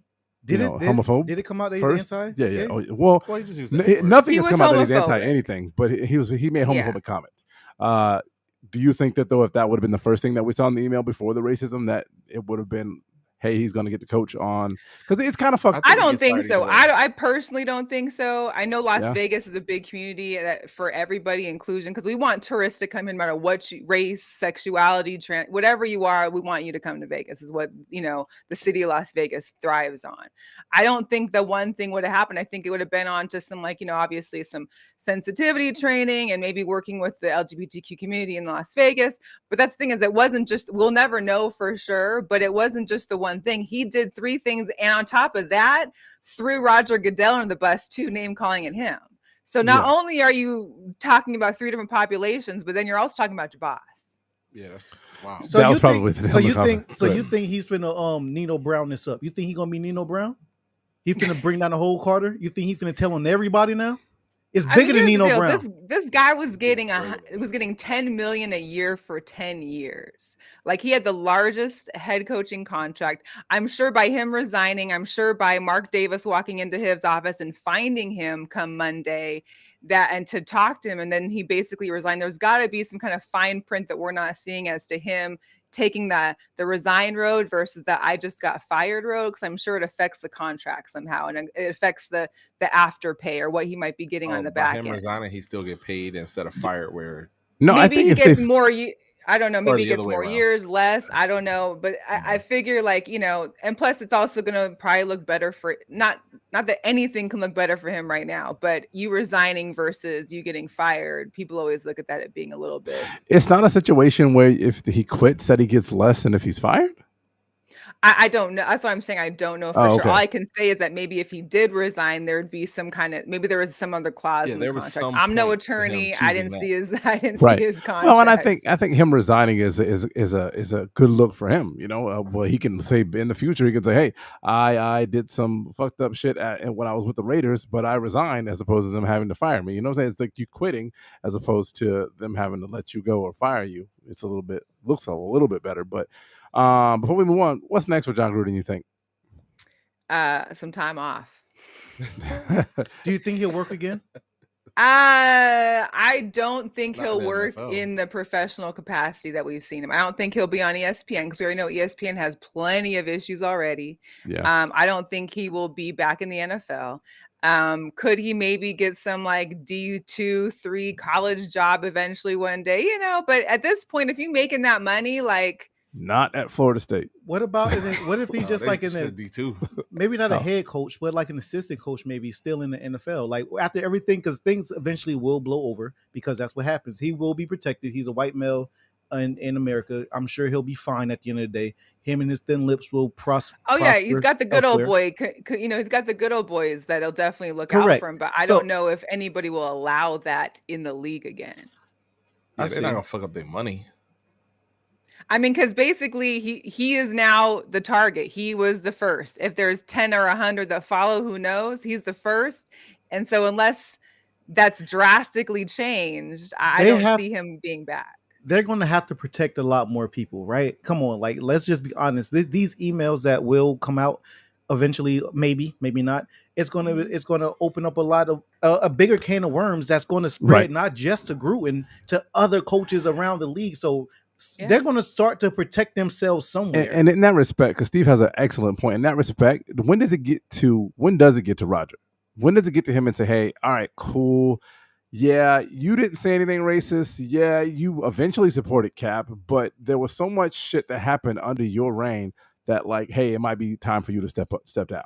Did it come out that he's first? anti? Yeah. Well, nothing has come out that he's anti-anything, but he made homophobic comments. Do you think that though, if that would have been the first thing that we saw in the email before the racism, that it would have been, hey, he's going to get the coach on? Because it's kind of fucked. I don't think so. I personally don't think so. I know Las Vegas is a big community for everybody, inclusion, because we want tourists to come in no matter what race, sexuality, whatever you are, we want you to come to Vegas is what, the city of Las Vegas thrives on. I don't think the one thing would have happened. I think it would have been on to some, obviously some sensitivity training and maybe working with the LGBTQ community in Las Vegas. But that's the thing is it wasn't just, we'll never know for sure, but it wasn't just the one thing. He did 3 things, and on top of that, threw Roger Goodell under the bus too, name calling it him. So not only are you talking about 3 different populations, but then you're also talking about your boss. Yeah, that's wow. So that was probably you think he's finna Nino Brown this up? You think he's gonna be Nino Brown? He finna bring down the whole Carter? You think he finna tell on everybody now? It's bigger than Nino Brown. This guy was getting $10 million a year for 10 years. Like he had the largest head coaching contract. I'm sure by him resigning, I'm sure by Mark Davis walking into his office and finding him come Monday and to talk to him, and then he basically resigned. There's got to be some kind of fine print that we're not seeing as to him taking the resign road versus the I just got fired road, because I'm sure it affects the contract somehow, and it affects the afterpay or what he might be getting on the back end. Him resigning, he still get paid instead of fired. Where maybe he gets more. I don't know. Maybe he gets more years, less. I don't know. But I figure and plus it's also going to probably look better for not that anything can look better for him right now, but you resigning versus you getting fired. People always look at that as being a little bit. It's not a situation where if he quits that he gets less than if he's fired. I don't know. That's what I'm saying. I don't know for sure. Okay. All I can say is that maybe if he did resign, there'd be some kind of, maybe there was some other clause in the contract. I'm no attorney. I didn't see his contract. Well, and I think him resigning is a good look for him. Well, he can say in the future, he can say, hey, I did some fucked up shit when I was with the Raiders, but I resigned, as opposed to them having to fire me. You know what I'm saying? It's like you quitting as opposed to them having to let you go or fire you. It's looks a little bit better, but before we move on, what's next for Jon Gruden, you think? Some time off. Do you think he'll work again? I don't think he'll work in the professional capacity that we've seen him. I don't think he'll be on ESPN, because we already know ESPN has plenty of issues already. Yeah. I don't think he will be back in the NFL. Could he maybe get some D2, 3 college job eventually one day, but at this point, if you're making that money, not at Florida State. What about what if he's just in the D2? Maybe not a head coach, but an assistant coach, maybe still in the NFL. After everything, because things eventually will blow over, because that's what happens. He will be protected. He's a white male in America. I'm sure he'll be fine at the end of the day. Him and his thin lips will prosper. Oh yeah, he's got the good old boy. He's got the good old boys that'll definitely look out for him. But I don't know if anybody will allow that in the league again. They're not gonna fuck up their money. I mean, because basically he is now the target. He was the first. If there's 10 or 100 that follow, who knows? He's the first. And so unless that's drastically changed, I don't see him being back. They're going to have to protect a lot more people, right? Come on, let's just be honest. These emails that will come out eventually, maybe not. It's going to open up a lot of a bigger can of worms that's going to spread not just to Gruden, to other coaches around the league. So they're going to start to protect themselves somewhere. And in that respect, because Steve has an excellent point. In that respect, when does it get to Roger? When does it get to him and say, hey, all right, cool. Yeah, you didn't say anything racist. Yeah, you eventually supported Cap, but there was so much shit that happened under your reign that hey, it might be time for you to step out.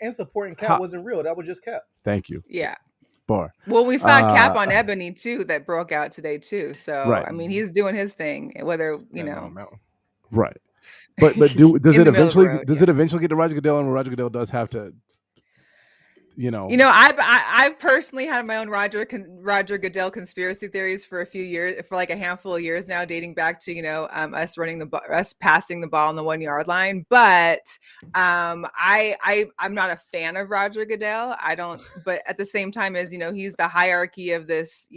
And supporting Cap wasn't real. That was just Cap. Thank you. Yeah. Bar. Well, we saw Cap on Ebony too, that broke out today too. So I mean, he's doing his thing. Whether right. But does it eventually get to Roger Goodell, and Roger Goodell does have to? I've personally had my own Roger Goodell conspiracy theories for a few years, for like a handful of years now, dating back to us passing the ball on the 1 yard line. But I'm not a fan of Roger Goodell. I don't. But at the same time, as he's the hierarchy of this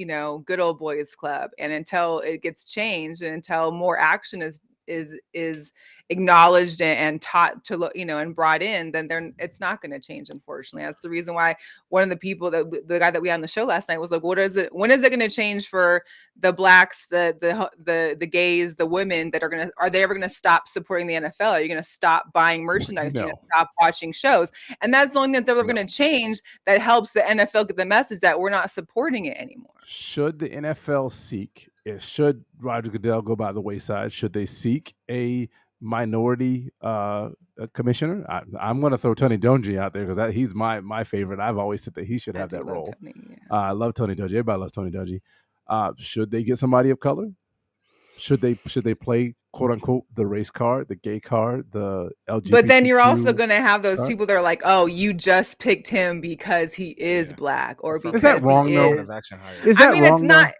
good old boys club, and until it gets changed, and until more action is acknowledged and taught to look, and brought in, then it's not going to change. Unfortunately, that's the reason why one of the people the guy that we had on the show last night was like, when is it going to change for the blacks, the gays, the women that are they ever going to stop supporting the NFL? Are you going to stop buying merchandise? No. Are you going to stop watching shows? And that's the only thing that's ever going to change that helps the NFL get the message that we're not supporting it anymore. Should the NFL should Roger Goodell go by the wayside? Should they seek a minority commissioner? I'm going to throw Tony Dungy out there because he's my favorite. I've always said that he should have that role. Tony, yeah. I love Tony Dungy. Everybody loves Tony Dungy. Should they get somebody of color? Should they play quote unquote the race card, the gay card, the LGBT? But then you're also going to have those people that are like, oh, you just picked him because he is black, or because is that wrong? Is that wrong? It's not. Though?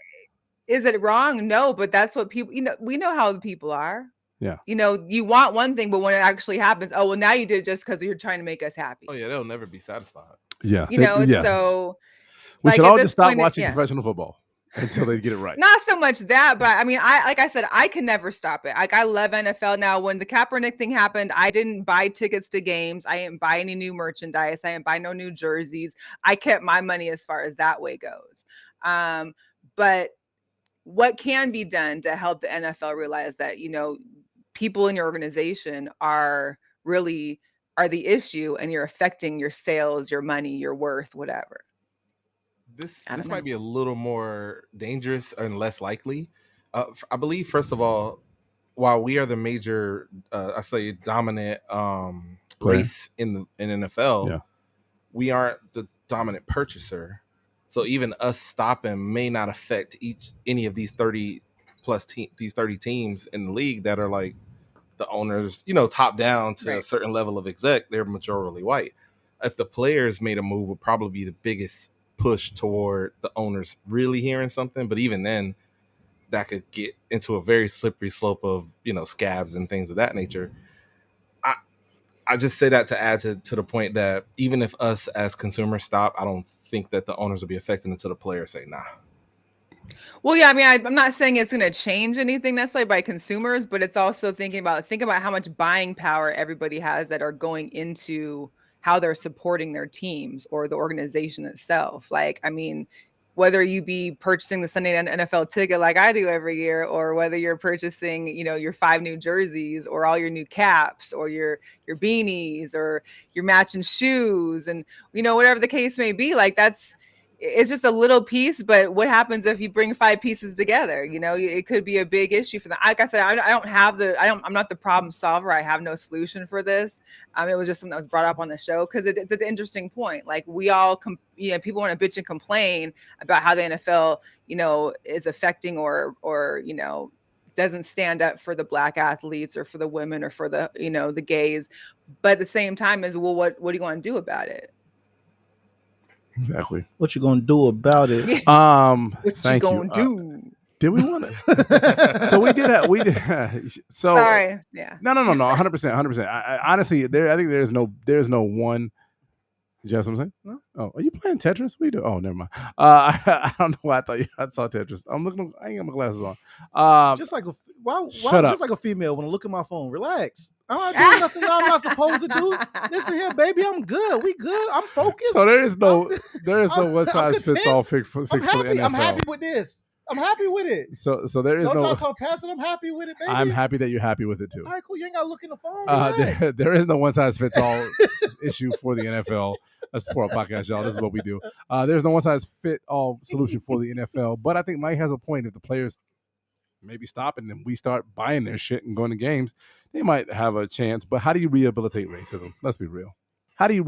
Is it wrong? No, but that's what people, we know how the people are. Yeah. You want one thing, but when it actually happens, oh, well, now you did it just because you're trying to make us happy. Oh, yeah. They'll never be satisfied. Yeah. So. We should all just stop watching professional football until they get it right. Not so much that, but I mean, like I said, I can never stop it. Like, I love NFL now. When the Kaepernick thing happened, I didn't buy tickets to games. I didn't buy any new merchandise. I didn't buy no new jerseys. I kept my money as far as that way goes. But what can be done to help the NFL realize that, people in your organization are the issue, and you're affecting your sales, your money, your worth, whatever. This might be a little more dangerous and less likely. I believe, first of all, while we are the major, I say dominant race in NFL, we aren't the dominant purchaser. So even us stopping may not affect any of these 30 teams in the league that are like the owners, top down to a certain level of exec. They're majority white. If the players made a move, would probably be the biggest push toward the owners really hearing something. But even then, that could get into a very slippery slope of, scabs and things of that nature. I just say that to add to the point that even if us as consumers stop, I don't think that the owners will be affected until the players say nah. Well, yeah, I mean, I'm not saying it's going to change anything necessarily by consumers, but it's also think about how much buying power everybody has that are going into how they're supporting their teams or the organization itself. Like, I mean, whether you be purchasing the Sunday NFL ticket like I do every year, or whether you're purchasing, your 5 new jerseys or all your new caps or your beanies or your matching shoes and, whatever the case may be, like it's just a little piece. But what happens if you bring 5 pieces together? It could be a big issue for them. Like I said, I'm not the problem solver. I have no solution for this. It was just something that was brought up on the show because it's an interesting point. Like, we all, people want to bitch and complain about how the NFL, is affecting or doesn't stand up for the black athletes or for the women or for the, the gays. But at the same time what do you want to do about it? Exactly. What you gonna do about it? What you gonna do? Did we want to? So we did. So sorry. Yeah. No. 100%. I honestly, I think there's no one. Did you have something? No. Oh, are you playing Tetris? What do you do? Oh, never mind. I don't know why I saw Tetris. I'm looking. I ain't got my glasses on. Just like why shut up. Just like a female when I look at my phone. Relax. I'm not doing nothing that I'm not supposed to do. Listen here, baby. I'm good. We good. I'm focused. So there is no one size fits all fix for the NFL. I'm happy with this. I'm happy with it. So there is no. Don't pass it. I'm happy with it, baby. I'm happy that you're happy with it too. All right, cool. You ain't got to look in the phone. There is no one size fits all issue for the NFL. Let's support our podcast, y'all. This is what we do. There's no one size fit all solution for the NFL. But I think Mike has a point. If the players maybe stop and then we start buying their shit and going to games, they might have a chance. But how do you rehabilitate racism? Let's be real. How do you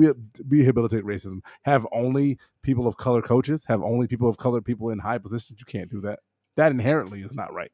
rehabilitate racism? Have only people of color coaches? Have only people of color people in high positions? You can't do that. That inherently is not right.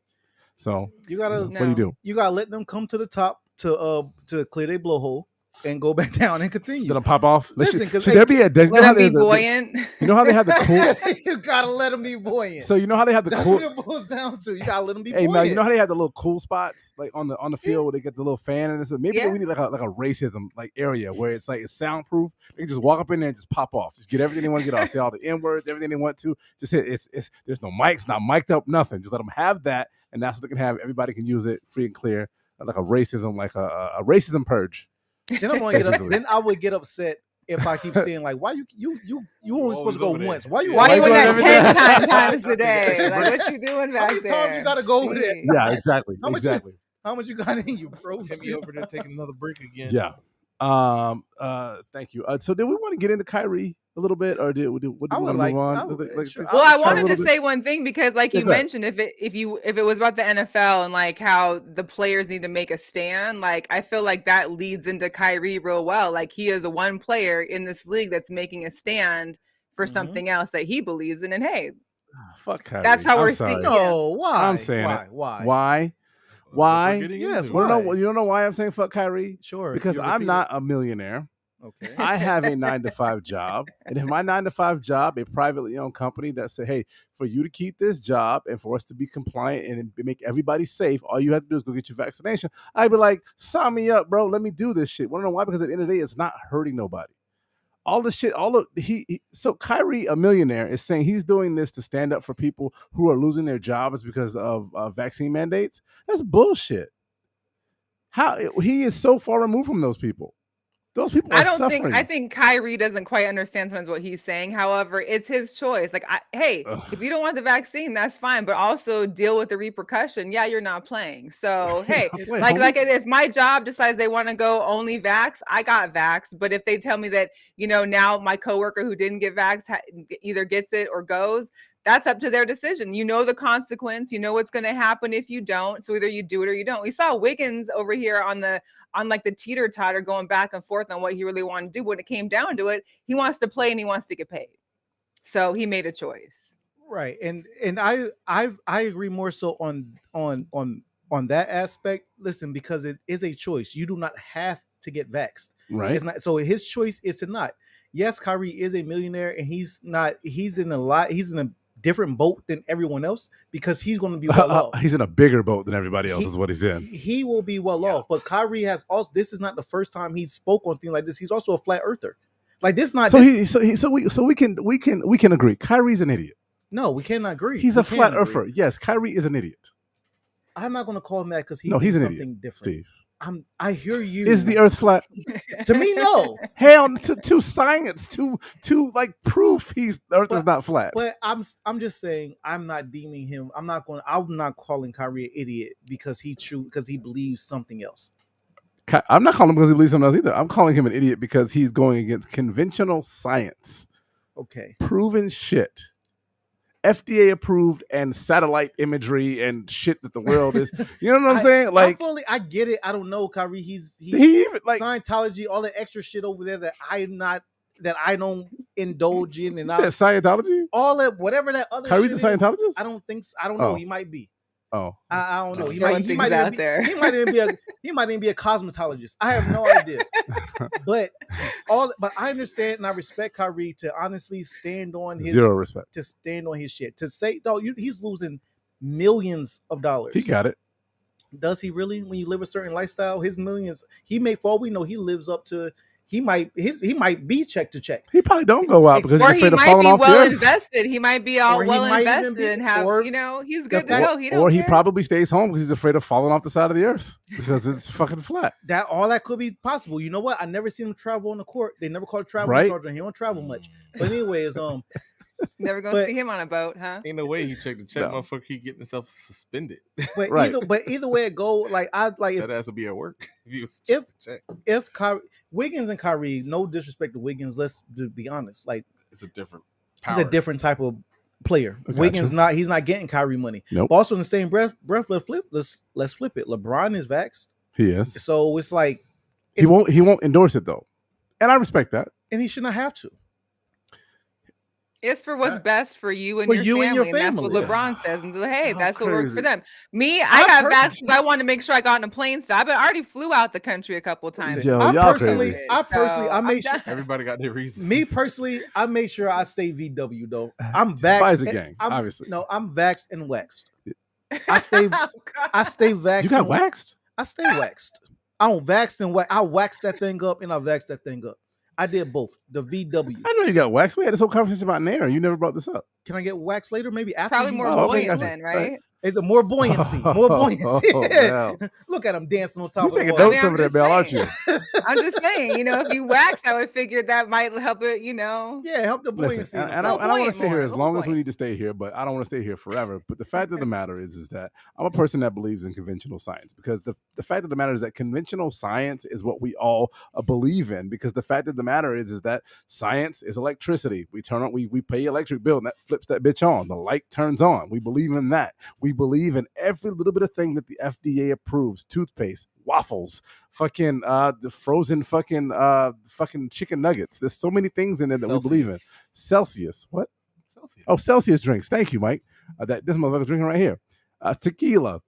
So you gotta. What do you do? You gotta let them come to the top to clear their blowhole. and go back down and continue. Then pop off. Listen, should there be a? Let them be buoyant. You know how they have the cool. You gotta let them be buoyant. So you know how they have the cool. That's what it boils down to. You gotta let them be Hey buoyant. man, you know how they have the little cool spots like on the field where they get the little fan and so maybe we need like a racism like area where it's like it's soundproof. They can just walk up in there and just pop off. Just get everything they want to get off. Say all the N words, everything they want to. Just hit. It's there's no mics, not mic'd up, nothing. Just let them have that, and that's what they can have. Everybody can use it free and clear, like a racism, like a racism purge. Then I would get upset if I keep saying like, why you only supposed to go once? Why you went there 10 times a day? Like, what you doing back there? How many times you gotta go over there? Yeah, exactly. How much you got in you, bro? Take me over there taking another break again. Yeah. Thank you. So did we want to get into Kyrie a little bit, or did what do we want to move on? Well, I wanted to say one thing because, like you mentioned, if it was about the NFL and like how the players need to make a stand, like I feel like that leads into Kyrie real well. Like he is one player in this league that's making a stand for something else that he believes in, and hey, fuck Kyrie. That's how we're seeing. No, why? I'm saying why? Why? Yes. You don't know why I'm saying fuck Kyrie? Sure. Because I'm not a millionaire. Okay. I have a 9-to-5 job, and if my 9-to-5 job, a privately owned company that say, hey, for you to keep this job and for us to be compliant and make everybody safe, all you have to do is go get your vaccination. I'd be like, sign me up, bro. Let me do this shit. Want to know why? Because at the end of the day, it's not hurting nobody. All the shit, so Kyrie, a millionaire, is saying he's doing this to stand up for people who are losing their jobs because of vaccine mandates. That's bullshit. How he is so far removed from those people. Those people are suffering. I think Kyrie doesn't quite understand sometimes what he's saying. However, it's his choice. Like, if you don't want the vaccine, that's fine. But also deal with the repercussion. Yeah, you're not playing. So, hey, like if my job decides they want to go only vax, I got vax. But if they tell me that, now my coworker who didn't get vax either gets it or goes, that's up to their decision. You know the consequence. You know what's going to happen if you don't. So either you do it or you don't. We saw Wiggins over here on the teeter-totter going back and forth on what he really wanted to do. When it came down to it, he wants to play and he wants to get paid. So he made a choice. Right. And I agree more so on that aspect. Listen, because it is a choice. You do not have to get vaxxed. Right. It's not, so his choice is to not. Yes, Kyrie is a millionaire and he's in a different boat than everyone else because he's going to be well off. He's in a bigger boat than everybody else is what he's in. He will be well off. But Kyrie has also, this is not the first time he spoke on things like this. He's also a flat earther. Like this not so we can agree. Kyrie's an idiot. No, we cannot agree. He's a flat earther. Yes, Kyrie is an idiot. I'm not going to call him that because he's an something idiot, different. Steve. I hear you. Is the earth flat? To me, no. Hell, to science, to like proof the earth is not flat. But I'm just saying I'm not deeming him. I'm not calling Kyrie an idiot because he believes something else. I'm not calling him because he believes something else either. I'm calling him an idiot because he's going against conventional science. Okay. Proven shit. FDA approved and satellite imagery and shit that the world is. You know what I'm saying? Like, I get it. I don't know, Kyrie. He even like Scientology, all the extra shit over there that I don't indulge in. And you said Scientology? All that, whatever that other. Kyrie's shit a Scientologist? I don't think so. I don't know. He might be. Oh, I don't know. He might even be a cosmetologist. I have no idea. But I understand and I respect Kyrie to honestly stand on his zero respect. To stand on his shit. To say he's losing millions of dollars. He got it. Does he really? When you live a certain lifestyle, his millions, for all we know, he lives up to. He might be check to check. He probably don't go out because he's afraid of falling off the earth. Or he might be well invested. He might be all well invested and have, he's good to go. He probably stays home because he's afraid of falling off the side of the earth because it's fucking flat. That could be possible. You know what? I never seen him travel on the court. They never called travel charge. He don't travel much. But anyways, never gonna see him on a boat, huh? Ain't no way he checked the check, motherfucker. He getting himself suspended. But either way it go, that has to be at work. If Wiggins and Kyrie, no disrespect to Wiggins, let's be honest, like it's a different type of player. Wiggins he's not getting Kyrie money. Nope. But also in the same breath, let's flip it. LeBron is vaxxed. He is. So it's like he won't endorse it though, and I respect that. And he should not have to. It's for what's best for you and For your you family, and your and that's what family. LeBron says. And hey, How that's what worked for crazy. them. Me, I got vaxxed because I wanted to make sure I got on a plane stop. I already flew out the country a couple times. Yo, I y'all personally, crazy. I made sure. Everybody got their reason. Me personally, I made sure I stay VW though. I'm vaxxed. Pfizer gang, obviously. No, I'm vaxxed and waxed. I stay vaxxed. You got waxed? I stay waxed. I don't vaxxed and wax. I waxed that thing up and I vaxxed that thing up. I did both. The VW. I know you got waxed. We had this whole conversation about Nair. You never brought this up. Can I get waxed later? Maybe after. Probably more buoyant then, right? Is it more buoyancy? More buoyancy. Look at him dancing on top of the taking water. notes over there, Mel, aren't you? I'm just saying, if you wax, I would figure that might help it, Yeah, help the buoyancy. Listen, and I want to stay here as long as we need to stay here, but I don't want to stay here forever. But the fact of the matter is that I'm a person that believes in conventional science, because the fact of the matter is that conventional science is what we all believe in, because the fact of the matter is that science is electricity. We turn on, we pay electric bill, and that flips that bitch on. The light turns on. We believe in that. We believe in every little bit of thing that the FDA approves: toothpaste, waffles, fucking the frozen fucking chicken nuggets. There's so many things in there that we believe in. Celsius. What? Celsius. Oh, Celsius drinks. Thank you, Mike. That this motherfucker's drinking right here. Tequila,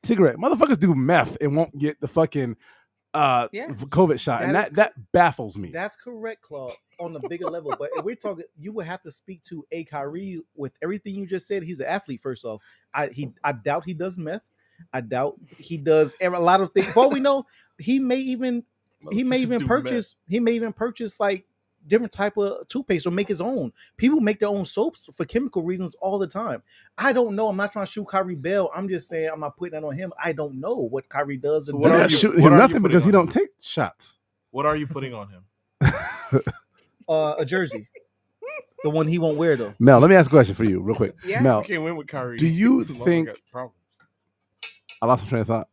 cigarette. Motherfuckers do meth and won't get the fucking COVID shot, and that baffles me. That's correct, Claude, on the bigger level. But if we're talking, you would have to speak to Kyrie with everything you just said. He's an athlete, first off. I doubt he does meth. I doubt he does a lot of things. For all we know, he may even purchase like different type of toothpaste or make his own. People make their own soaps for chemical reasons all the time. I don't know. I'm not trying to shoot Kyrie Bell. I'm just saying I'm not putting that on him. I don't know what Kyrie does. So what shooting him nothing because he don't take shots. What are you putting on him? A jersey. The one he won't wear though. Mel, let me ask a question for you real quick. Yeah. Mel, you can't win with Kyrie. Do you think I lost my train of thought?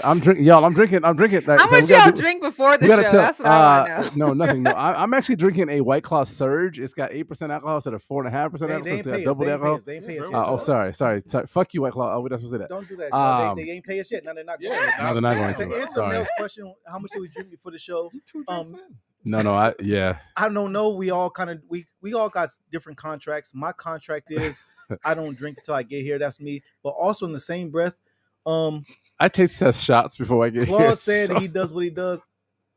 I'm drinking, y'all. I'm drinking. How much y'all drink before the show? That's what I want to know. No, nothing. No, I'm actually drinking a White Claw Surge. It's got 8% alcohol instead of 4.5% alcohol. Double the alcohol. They ain't pay us yet. Oh, sorry. Fuck you, White Claw. Oh, we're not supposed to say that. Don't do that. They ain't pay us yet. No, they're not. No, they're not going to. To answer Mel's question, how much did we drink before the show? No, I don't know. We all got different contracts. My contract is I don't drink until I get here. That's me. But also in the same breath, I taste test shots before I get Claude here. Said he does what he does.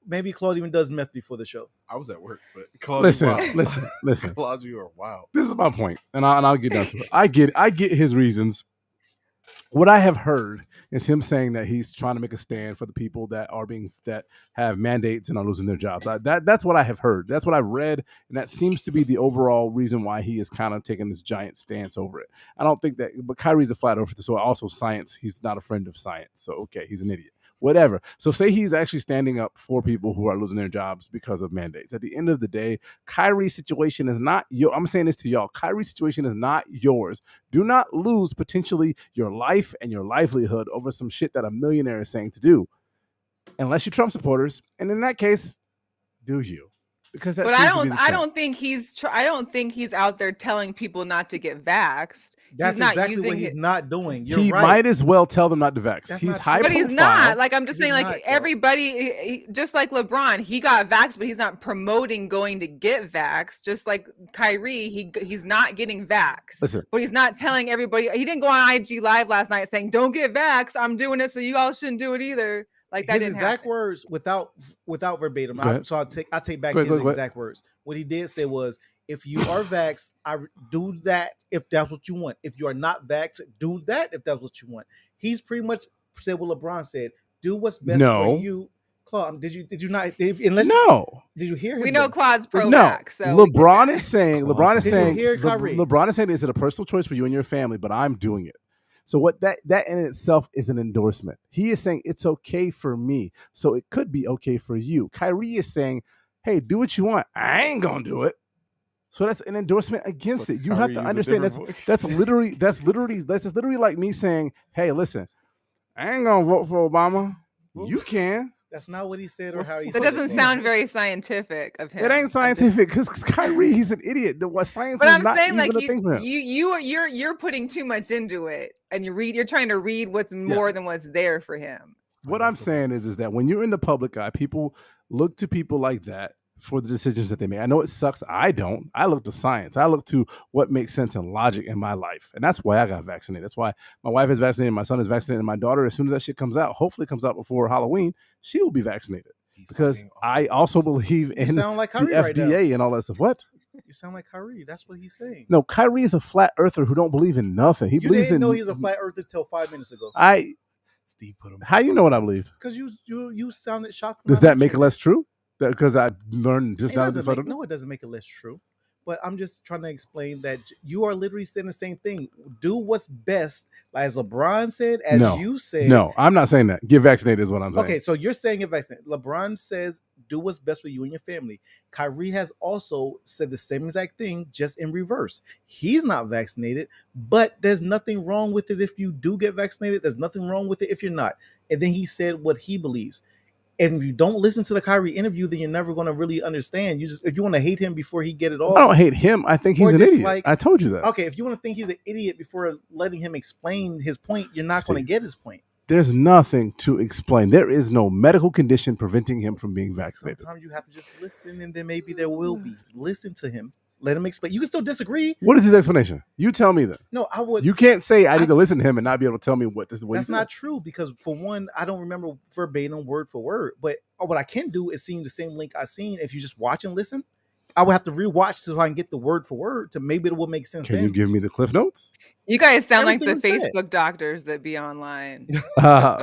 Maybe Claude even does meth before the show. I was at work, but Claude, listen. Claude, you are wild. This is my point, and I'll get down to it. I get his reasons. What I have heard is him saying that he's trying to make a stand for the people that have mandates and are losing their jobs. That's what I have heard. That's what I've read, and that seems to be the overall reason why he is kind of taking this giant stance over it. I don't think that, but Kyrie's a flat earther, so also science. He's not a friend of science, so okay, he's an idiot. Whatever. So say he's actually standing up for people who are losing their jobs because of mandates. At the end of the day, Kyrie's situation is not I'm saying this to y'all. Kyrie's situation is not yours. Do not lose potentially your life and your livelihood over some shit that a millionaire is saying to do. Unless you're Trump supporters. And in that case, do you. Because that I don't think he's out there telling people not to get vaxxed. That's exactly what he's not doing. He might as well tell them not to vax. He's high profile. But he's not. Like, I'm just saying, like, everybody, just like LeBron, he got vaxxed, but he's not promoting going to get vaxxed. Just like Kyrie, he's not getting vaxxed. Listen. But he's not telling everybody. He didn't go on IG Live last night saying, don't get vaxxed. I'm doing it, so you all shouldn't do it either. Like, that his didn't exact happen. Words without verbatim. So I take back his exact words. What he did say was, if you are vaxxed, I do that if that's what you want. If you are not vaxxed, do that if that's what you want. He's pretty much said what LeBron said. Do what's best for you. Claude, did you not? Did you hear him? We know Claude's pro-vax. So LeBron is saying. LeBron is saying, is it a personal choice for you and your family? But I'm doing it. So what that in itself is an endorsement. He is saying it's okay for me, so it could be okay for you. Kyrie is saying, hey, do what you want. I ain't gonna do it. So that's an endorsement against it. You have to understand that's literally like me saying, hey, listen, I ain't gonna vote for Obama. You can. That's not what he said or how he said it. That doesn't sound very scientific of him. It ain't scientific because Kyrie, he's an idiot. What science but is I'm not saying, even like, a thing for him. You're putting too much into it, and you're trying to read what's more than what's there for him. What I'm saying is that when you're in the public eye, people look to people like that for the decisions that they make. I know it sucks. I don't. I look to science. I look to what makes sense and logic in my life. And that's why I got vaccinated. That's why my wife is vaccinated, my son is vaccinated, and my daughter, as soon as that shit comes out, hopefully comes out before Halloween, she will be vaccinated. Because I also believe in the FDA and all that stuff. What? You sound like Kyrie. That's what he's saying. No, Kyrie is a flat earther who don't believe in nothing. He believes didn't know he's a flat earther till 5 minutes ago. Steve put him. How you know what I believe? Because you sounded shocked. Does that make it less true? Because I learned just now. No, it doesn't make it less true. But I'm just trying to explain that you are literally saying the same thing. Do what's best, as LeBron said, you said. No, I'm not saying that. Get vaccinated is what I'm saying. Okay, so you're saying get vaccinated. LeBron says do what's best for you and your family. Kyrie has also said the same exact thing, just in reverse. He's not vaccinated, but there's nothing wrong with it if you do get vaccinated. There's nothing wrong with it if you're not. And then he said what he believes. And if you don't listen to the Kyrie interview, then you're never going to really understand. If you want to hate him before he get it off. I don't hate him. I think he's an idiot. I told you that. Okay, if you want to think he's an idiot before letting him explain his point, you're not going to get his point. There's nothing to explain. There is no medical condition preventing him from being vaccinated. Sometimes you have to just listen, and then maybe there will be. Listen to him. Let him explain. You can still disagree. What is his explanation? You tell me then. No, I would. You can't say I need to listen to him and not be able to tell me what this is. That's not true because for one, I don't remember verbatim word for word. But what I can do is seeing the same link I seen. If you just watch and listen, I would have to rewatch so I can get the word for word to maybe it will make sense. Can you give me the Cliff Notes? You guys sound like the Facebook doctors that be online.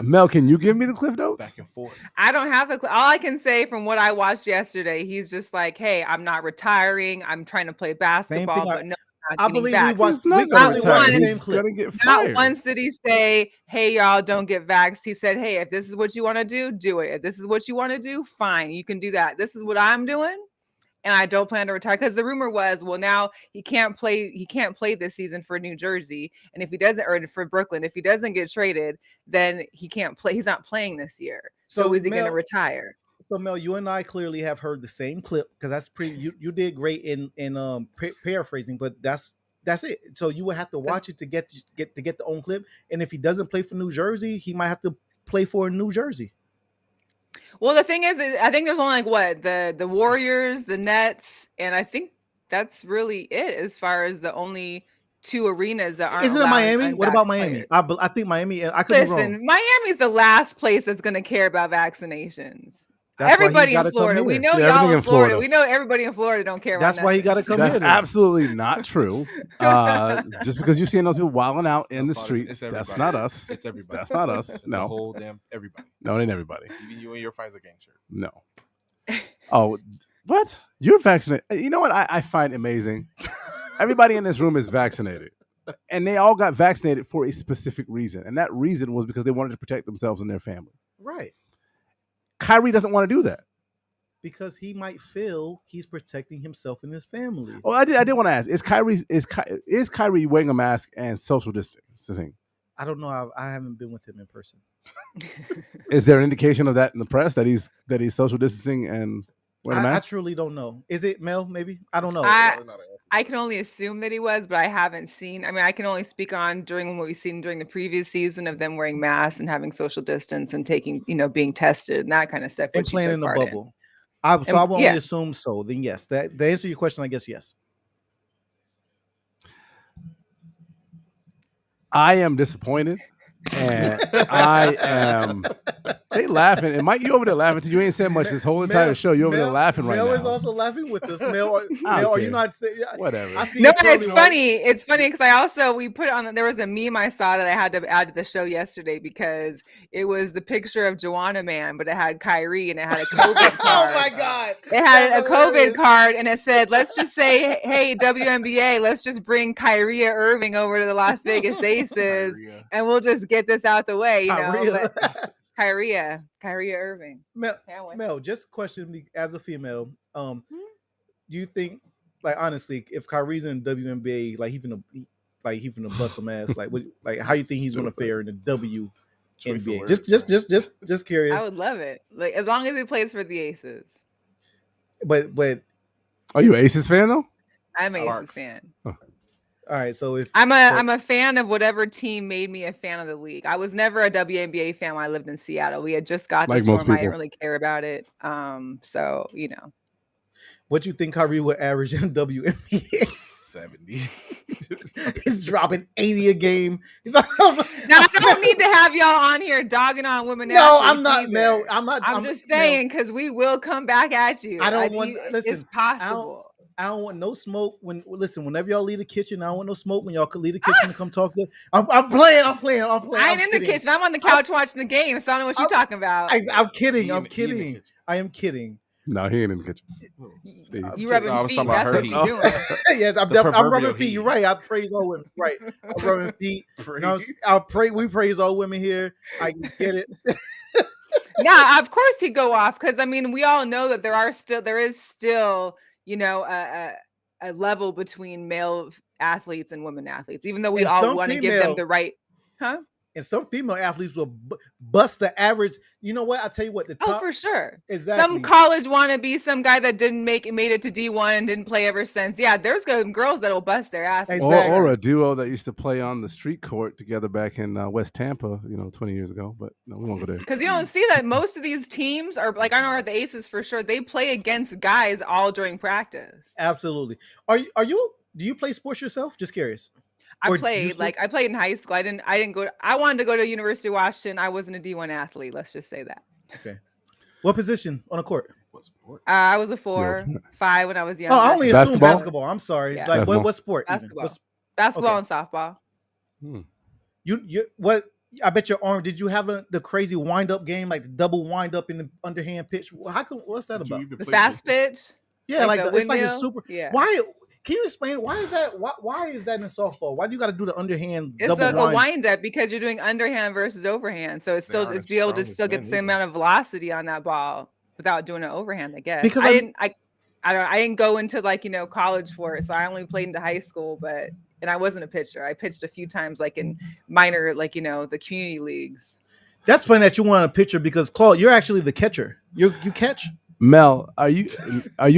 Mel, can you give me the Cliff Notes? Back and forth. I don't have all I can say from what I watched yesterday. He's just like, "Hey, I'm not retiring. I'm trying to play basketball, but no." I believe we watched. Not once did he say, "Hey, y'all, don't get vaxxed." He said, "Hey, if this is what you want to do it. If this is what you want to do, fine, you can do that. This is what I'm doing." And I don't plan to retire because the rumor was, well, now he can't play this season for New Jersey. And if he doesn't, or for Brooklyn, if he doesn't get traded, then he can't play. He's not playing this year. So is he going to retire? So Mel, you and I clearly have heard the same clip because that's you did great in paraphrasing, but that's it. So you would have to watch it to get the own clip. And if he doesn't play for New Jersey, he might have to play for New Jersey. Well, the thing is, I think there's only like the Warriors, the Nets, and I think that's really it as far as the only two arenas that aren't. Isn't it Miami? What about Miami? I think Miami. I could be wrong. Miami's the last place that's going to care about vaccinations. Everybody in Florida. We know y'all in Florida. We know everybody in Florida don't care. That's why he got to come here. That's absolutely not true. Just because you've seen those people wilding out in the streets, that's not us. It's everybody. That's not us. It's no. The whole damn everybody. No, it ain't everybody. Even you and your Pfizer gang shirt. No. Oh, what? You're vaccinated. You know what I find amazing? Everybody in this room is vaccinated. And they all got vaccinated for a specific reason. And that reason was because they wanted to protect themselves and their family. Right. Kyrie doesn't want to do that. Because he might feel he's protecting himself and his family. Oh, I did want to ask: Is Kyrie wearing a mask and social distancing? I don't know. I haven't been with him in person. Is there an indication of that in the press that he's social distancing and wearing a mask? I truly don't know. Is it Mel? Maybe I don't know. I can only assume that he was, but I haven't seen. I mean, I can only speak on during what we've seen during the previous season of them wearing masks and having social distance and taking, being tested and that kind of stuff. And playing in a bubble. I will only assume so. Then yes, the answer to your question, I guess yes. I am disappointed, and I am. They laughing, and Mike, you over there laughing too. You ain't said much this whole entire show. You over there laughing right now. Mel is also laughing with us. Mel, are you not saying whatever? No, it's funny. It's funny because we put it on. There was a meme I saw that I had to add to the show yesterday because it was the picture of Joanna Man, but it had Kyrie and it had a COVID card. Oh my God! It had a COVID card and it said, "Let's just say, hey WNBA, let's just bring Kyrie Irving over to the Las Vegas Aces, and we'll just get this out the way." Kyrie Irving. Mel, just question me as a female. Do you think, honestly, if Kyrie's in the WNBA, he finna bust some ass, how you think he's gonna fare in the WNBA? Just curious. I would love it, as long as he plays for the Aces. But are you an Aces fan though? I'm an Aces fan. Huh. All right, so if I'm a fan of whatever team made me a fan of the league. I was never a WNBA fan when I lived in Seattle. We had just got this form. I didn't really care about it. So. What you think Kyrie would average in WNBA? 70. He's dropping 80 a game. Now I don't need to have y'all on here dogging on women. No, I'm not, Mel. I'm just saying because we will come back at you. I don't want. Listen, it's possible. I don't want no smoke. Whenever y'all leave the kitchen, I don't want no smoke. When y'all could leave the kitchen and come talk to. I'm playing. I ain't in the kitchen. I'm on the couch watching the game, so I don't know what you're talking about. I'm kidding. I am kidding. No, he ain't in the kitchen. You rubbing feet. That's what you're doing. Yes, I'm rubbing feet. You're right. I praise all women. Right. I'm rubbing feet. We praise all women here. I get it. Yeah, of course he'd go off because I mean we all know that there is still a level between male athletes and women athletes, even though we all want to give them the right, And some female athletes will bust the average. You know what? I tell you what, the top for sure. Exactly. Some college wannabe, some guy that made it to D1 and didn't play ever since. Yeah, there's girls that will bust their asses. Exactly. Or a duo that used to play on the street court together back in West Tampa, 20 years ago. But no, we won't go there. Because you don't see that most of these teams are like, I know the Aces for sure. They play against guys all during practice. Absolutely. Do you play sports yourself? Just curious. I played in high school. I didn't go. I wanted to go to University of Washington. I wasn't a D1 athlete. Let's just say that. Okay. What position on the court? What sport? I was a 4-5 when I was young. Oh, I only assumed basketball. I'm sorry. Yeah. Like what sport? Basketball. Basketball and softball. You what? I bet your arm. Did you have the crazy wind up game, like the double wind up in the underhand pitch? What's that about? The fast pitch. Yeah, like it's like a super. Yeah. Why? Can you explain why is that? Why is that in softball? Why do you got to do the underhand? It's like a wind up because you're doing underhand versus overhand, so it's be able to still get the same amount of velocity on that ball without doing an overhand. I guess because I didn't go into college for it, so I only played into high school. And I wasn't a pitcher. I pitched a few times, like in minor, the community leagues. That's funny that you want a pitcher because Claude, you're actually the catcher. You catch. Mel, are you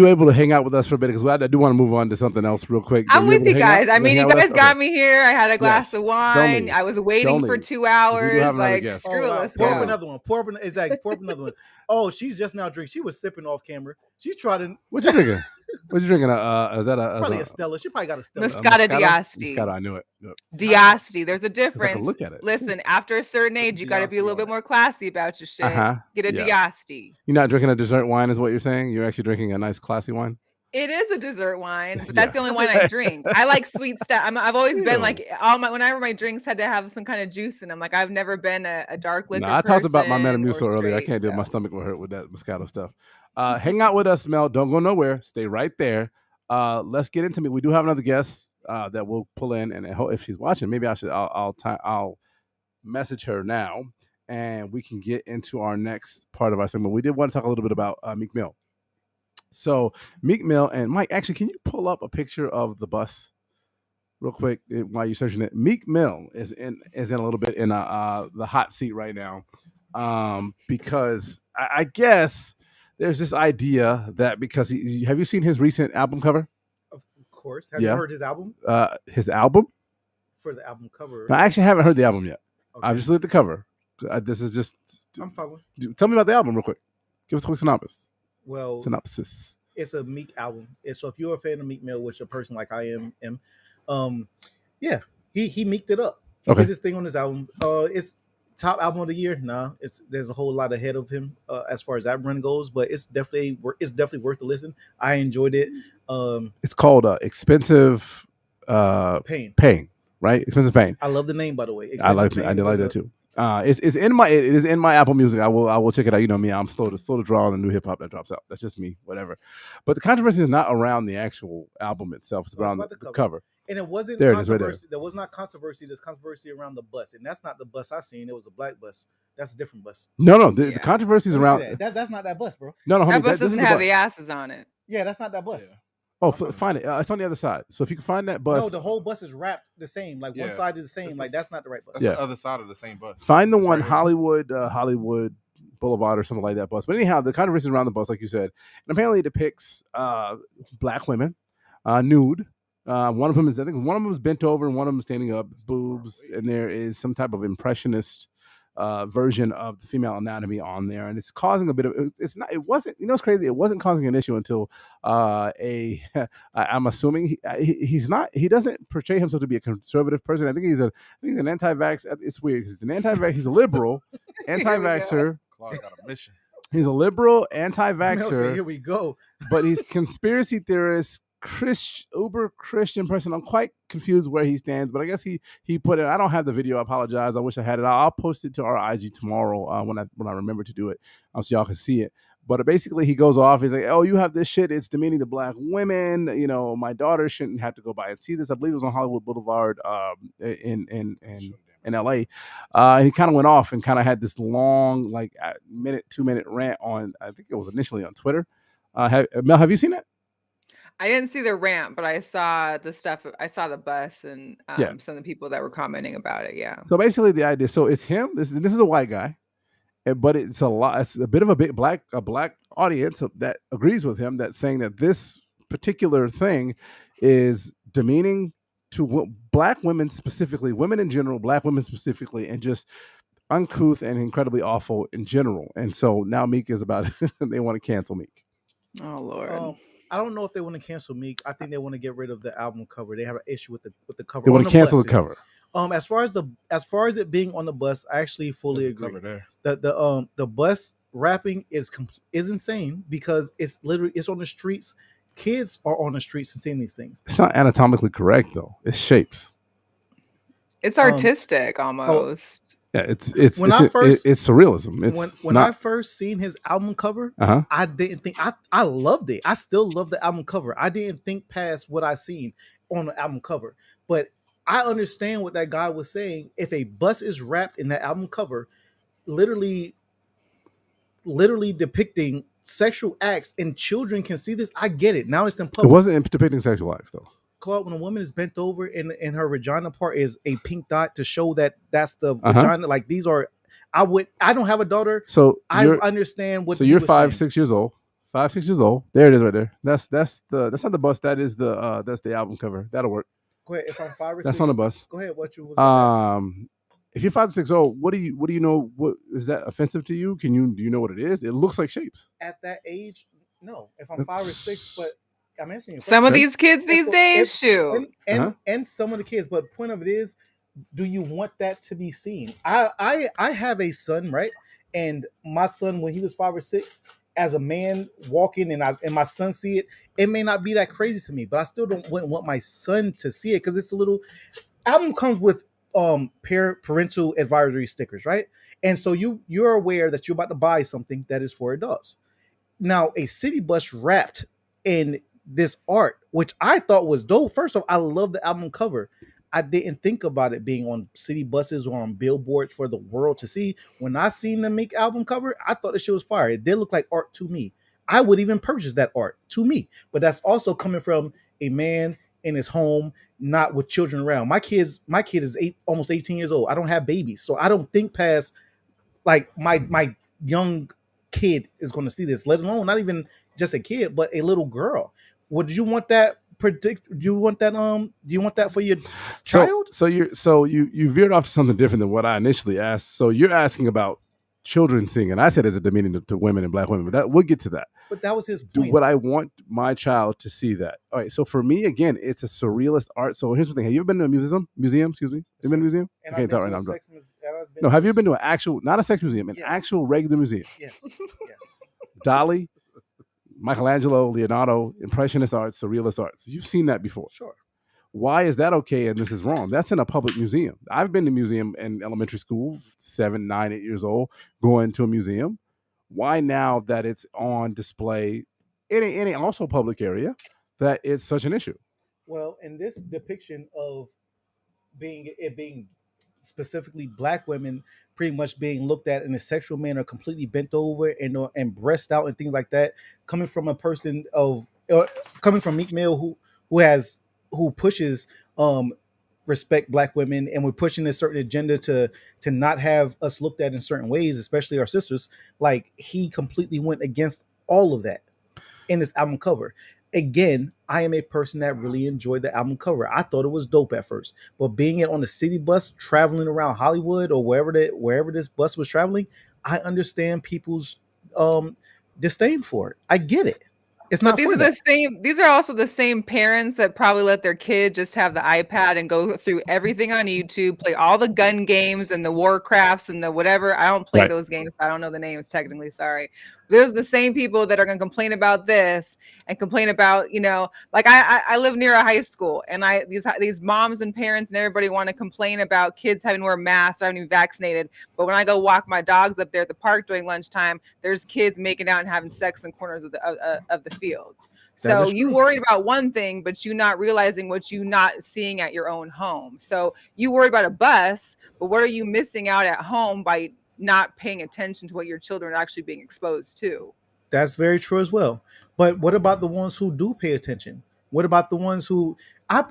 able to hang out with us for a bit? Because I do want to move on to something else real quick. I'm with you guys. I mean, you guys got me here. I had a glass of wine. I was waiting for 2 hours. Like, screw it. Let's go. Pour up another one. Pour up another one. Oh, she's just now drinking. She was sipping off camera. She tried to. What you drinking? What you drinking? Is that probably a Stella? She probably got a Stella. Moscato d'Asti. Moscato, I knew it. D'Asti. There's a difference. Look at it. Listen, after a certain age, you got to be a little bit more classy about your shit. Get a D'Asti. You're not drinking a dessert wine, is what you're saying? You're actually drinking a nice, classy wine. It is a dessert wine, but that's the only wine I drink. I like sweet stuff. I've always been like whenever my drinks had to have some kind of juice in them. Like I've never been a dark liquor. I talked about my Metamucil earlier. I can't do it. My stomach will hurt with that Moscato stuff. Hang out with us, Mel. Don't go nowhere. Stay right there. Let's get into it. We do have another guest that we'll pull in, and if she's watching, maybe I'll message her now, and we can get into our next part of our segment. We did want to talk a little bit about Meek Mill. So Meek Mill and Mike, actually, can you pull up a picture of the bus real quick while you're searching it? Meek Mill is in a little bit in the hot seat right now because I guess there's this idea that because have you seen his recent album cover? Of course. Have you heard his album? His album? For the album cover. No, I actually haven't heard the album yet. Okay. I've just looked at the cover. This is just. I'm following. Tell me about the album real quick. Give us a quick synopsis. Well, synopsis. It's a Meek album. So if you're a fan of Meek Mill, which a person like I am, he meeked it up. He did his thing on his album. It's top album of the year. Nah, there's a whole lot ahead of him as far as that run goes, but it's definitely worth the listen. I enjoyed it. It's called Expensive Pain, right? Expensive Pain. I love the name, by the way. I did like that too. It is in my Apple Music. I will check it out. You know me, I'm slow to draw on the new hip hop that drops out. That's just me, whatever. But the controversy is not around the actual album itself. It's around the cover. And it wasn't there. Controversy. It is right there. There was not controversy. There's controversy around the bus, and that's not the bus I seen. It was a black bus. That's a different bus. No. The controversy is around. That's not that bus, bro. No, homie, that bus doesn't have the asses on it. Yeah, that's not that bus. Yeah. Oh, find it. It's on the other side. So if you can find that bus. No, the whole bus is wrapped the same. Like one side is the same. Like that's not the right bus. That's the other side of the same bus. Find the one right Hollywood Boulevard or something like that bus. But anyhow, the controversy is around the bus, like you said, and apparently it depicts black women nude. One of them is bent over and one of them is standing up, boobs, and there is some type of impressionist version of the female anatomy on there, and it's causing a bit of it wasn't, it's crazy, it wasn't causing an issue until I'm assuming he doesn't portray himself to be a conservative person. I think he's an anti-vax. It's weird, he's an anti-vax, he's a liberal anti-vaxxer. Claude got a mission. He's a liberal anti-vaxxer. Here we go. But he's conspiracy theorist, uber Christian person. I'm quite confused where he stands, but I guess he put it. I don't have the video. I apologize. I wish I had it. I'll post it to our IG tomorrow when I remember to do it, so y'all can see it. But basically, he goes off. He's like, "Oh, you have this shit. It's demeaning to black women. My daughter shouldn't have to go by and see this." I believe it was on Hollywood Boulevard in LA. And he kind of went off and kind of had this long, like 2-minute rant on, I think it was initially on Twitter. Mel, have you seen it? I didn't see the rant, but I saw the stuff. I saw the bus and some of the people that were commenting about it. Yeah. So basically the idea, so it's him. This is a white guy, but it's a bit of a black audience that agrees with him, that's saying that this particular thing is demeaning to black women specifically, women in general, black women specifically, and just uncouth and incredibly awful in general. And so now Meek is about it. They want to cancel Meek. Oh Lord. I don't know if they want to cancel Meek. I think they want to get rid of the album cover. They have an issue with the cover. They want to cancel the cover. As far as it being on the bus, I actually fully agree. The bus rapping is insane, because it's on the streets. Kids are on the streets and seeing these things. It's not anatomically correct though. It's shapes. It's artistic almost. Yeah, it's surrealism. When I first seen his album cover, I didn't think I loved it. I still love the album cover. I didn't think past what I seen on the album cover, but I understand what that guy was saying. If a bus is wrapped in that album cover, literally depicting sexual acts, and children can see this, I get it. Now it's in public. It wasn't depicting sexual acts though. Claude, when a woman is bent over and her vagina part is a pink dot to show that that's the vagina, like these are. I don't have a daughter, so I understand what. So you're 5-6 years old. 5-6 years old. There it is, right there. That's not the bus. That is that's the album cover. That'll work. Go ahead. If I'm 5 or 6, that's on the bus. Go ahead. What you was if you're 5 to 6 old, what do you know? What is that offensive to you? Do you know what it is? It looks like shapes. At that age, no. If I'm 5 or 6, but I'm answering you. Some of these kids these days, shoot. And some of the kids, but point of it is, do you want that to be seen? I have a son, right? And my son, when he was 5 or 6, as a man walking and my son see it, it may not be that crazy to me, but I still wouldn't want my son to see it, because it's a little. Album comes with parental advisory stickers, right? And so you're aware that you're about to buy something that is for adults. Now, a city bus wrapped in this art, which I thought was dope. First off, I love the album cover. I didn't think about it being on city buses or on billboards for the world to see. When I seen the Meek album cover, I thought the shit was fire. It did look like art to me. I would even purchase that art to me. But that's also coming from a man in his home, not with children around. My kid is almost 18 years old. I don't have babies, so I don't think past like my young kid is going to see this, let alone not even just a kid, but a little girl. Would you want that? Do you want that for your child? So you veered off to something different than what I initially asked. So you're asking about children singing. I said it's a demeaning to women and black women, but we'll get to that. But that was his point. Would I want my child to see that? All right. So for me, again, it's a surrealist art. So here's the thing: have you ever been to a museum? Excuse me. Have you been to a museum? And I can't talk right now. No. Have you been to an actual, not a sex museum, an actual regular museum? Yes. Dali, Michelangelo, Leonardo, Impressionist arts, surrealist arts. You've seen that before. Sure. Why is that okay and this is wrong? That's in a public museum. I've been to a museum in elementary school, 7, 9, 8 years old, going to a museum. Why now that it's on display in a also public area that it's such an issue? Well, in this depiction of being specifically black women pretty much being looked at in a sexual manner, completely bent over and breast out and things like that, coming from a person coming from Meek Mill who pushes respect black women, and we're pushing a certain agenda to not have us looked at in certain ways, especially our sisters. Like, he completely went against all of that in this album cover. again, I am a person that really enjoyed the album cover. I thought it was dope at first, but being it on the city bus traveling around Hollywood or wherever this bus was traveling, I understand people's disdain for it. I get it. It's But not these for are that. the same, these are also the same parents that probably let their kid just have the iPad and go through everything on YouTube, play all the gun games and the Warcrafts and the whatever. I don't play Right. those games. I don't know the names technically, sorry. There's the same people that are going to complain about this and complain about, you know, like I live near a high school, and these moms and parents and everybody want to complain about kids having to wear masks or having to be vaccinated. But when I go walk my dogs up there at the park during lunchtime, there's kids making out and having sex in corners of the fields. That So is you true. worried about one thing, but you not realizing what you not seeing at your own home. So you worried about a bus, but what are you missing out at home by not paying attention to what your children are actually being exposed to? That's very true as well. But what about the ones who do pay attention? What about the ones who I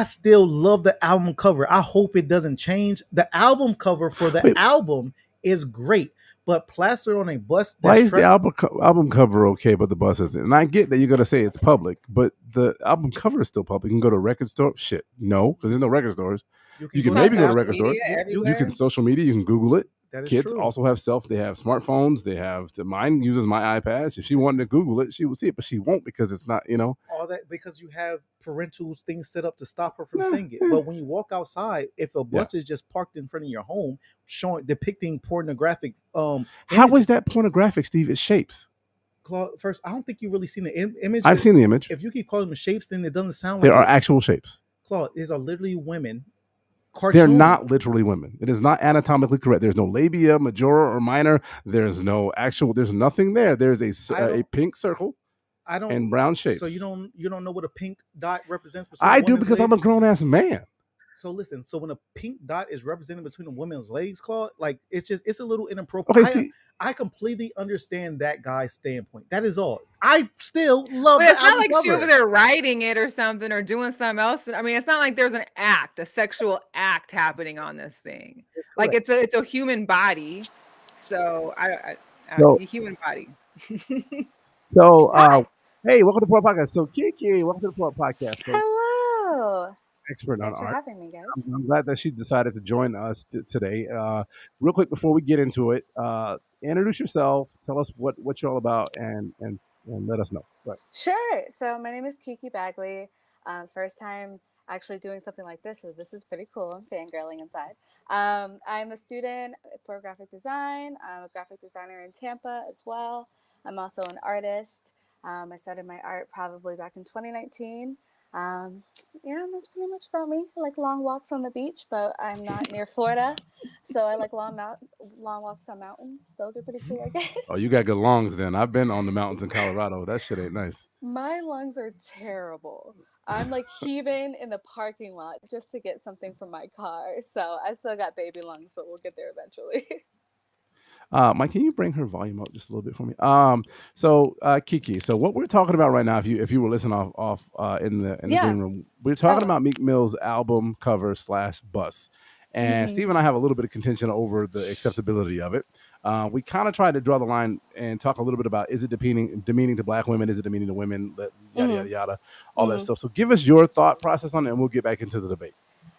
still love the album cover. I hope it doesn't change. The album cover for the Wait, album is great, but plastered on a bus why that's is the album cover okay, but the bus isn't? And I get that you're gonna say it's public, but the album cover is still public. You can go to a record store. Shit, no, because there's no record stores. You can It's on maybe go to a social record store. media You can everywhere. social media. You can Google it. that is Kids true. also have they have smartphones. They have mine uses my iPad. If she wanted to Google it, she would see it, but she won't because it's not. All that because you have parental things set up to stop her from saying it. But when you walk outside, if a bus is just parked in front of your home, depicting pornographic How images, is that pornographic, Steve? It's shapes. Claude, first, I don't think you've really seen the image. I've seen the image. If you keep calling them shapes, then it doesn't sound like There are actual shapes. Claude, these are literally women. They're not literally women. It is not anatomically correct. There's no labia majora or minor. There's nothing there. There's a pink circle and brown shapes. So you don't know what a pink dot represents? I do because I'm a grown ass man. So listen, so when a pink dot is represented between a woman's legs, Claude, like it's a little inappropriate. Okay, Steve, I completely understand that guy's standpoint. That is all. I still love But the it's not album like cover. she over there writing it or something or doing something else. I mean, it's not like there's a sexual act happening on this thing. Like it's a human body. So human body. So hey, welcome to Port Podcast. So Kiki, welcome to the Port Podcast. So, hello. Expert Thanks on for art. having me, guys. I'm glad that she decided to join us today. Real quick before we get into it, introduce yourself. Tell us what you're all about, and let us know. Right. Sure. So my name is Kiki Bagley. First time actually doing something like this, so this is pretty cool. I'm fangirling inside. I'm a student for graphic design. I'm a graphic designer in Tampa as well. I'm also an artist. I started my art probably back in 2019. Yeah, that's pretty much about me. I like long walks on the beach, but I'm not near Florida, so I like long walks on mountains. Those are pretty cool, I guess. Oh, you got good lungs then. I've been on the mountains in Colorado. That shit ain't nice. My lungs are terrible. I'm like heaving in the parking lot just to get something from my car. So I still got baby lungs, but we'll get there eventually. Mike, can you bring her volume up just a little bit for me? So Kiki, so what we're talking about right now, if you were listening off in the green room, we're talking about Meek Mill's album cover / bus. And Steve and I have a little bit of contention over the acceptability of it. We kind of tried to draw the line and talk a little bit about, is it demeaning to Black women? Is it demeaning to women? Yada, yada, yada, all that stuff. So give us your thought process on it and we'll get back into the debate.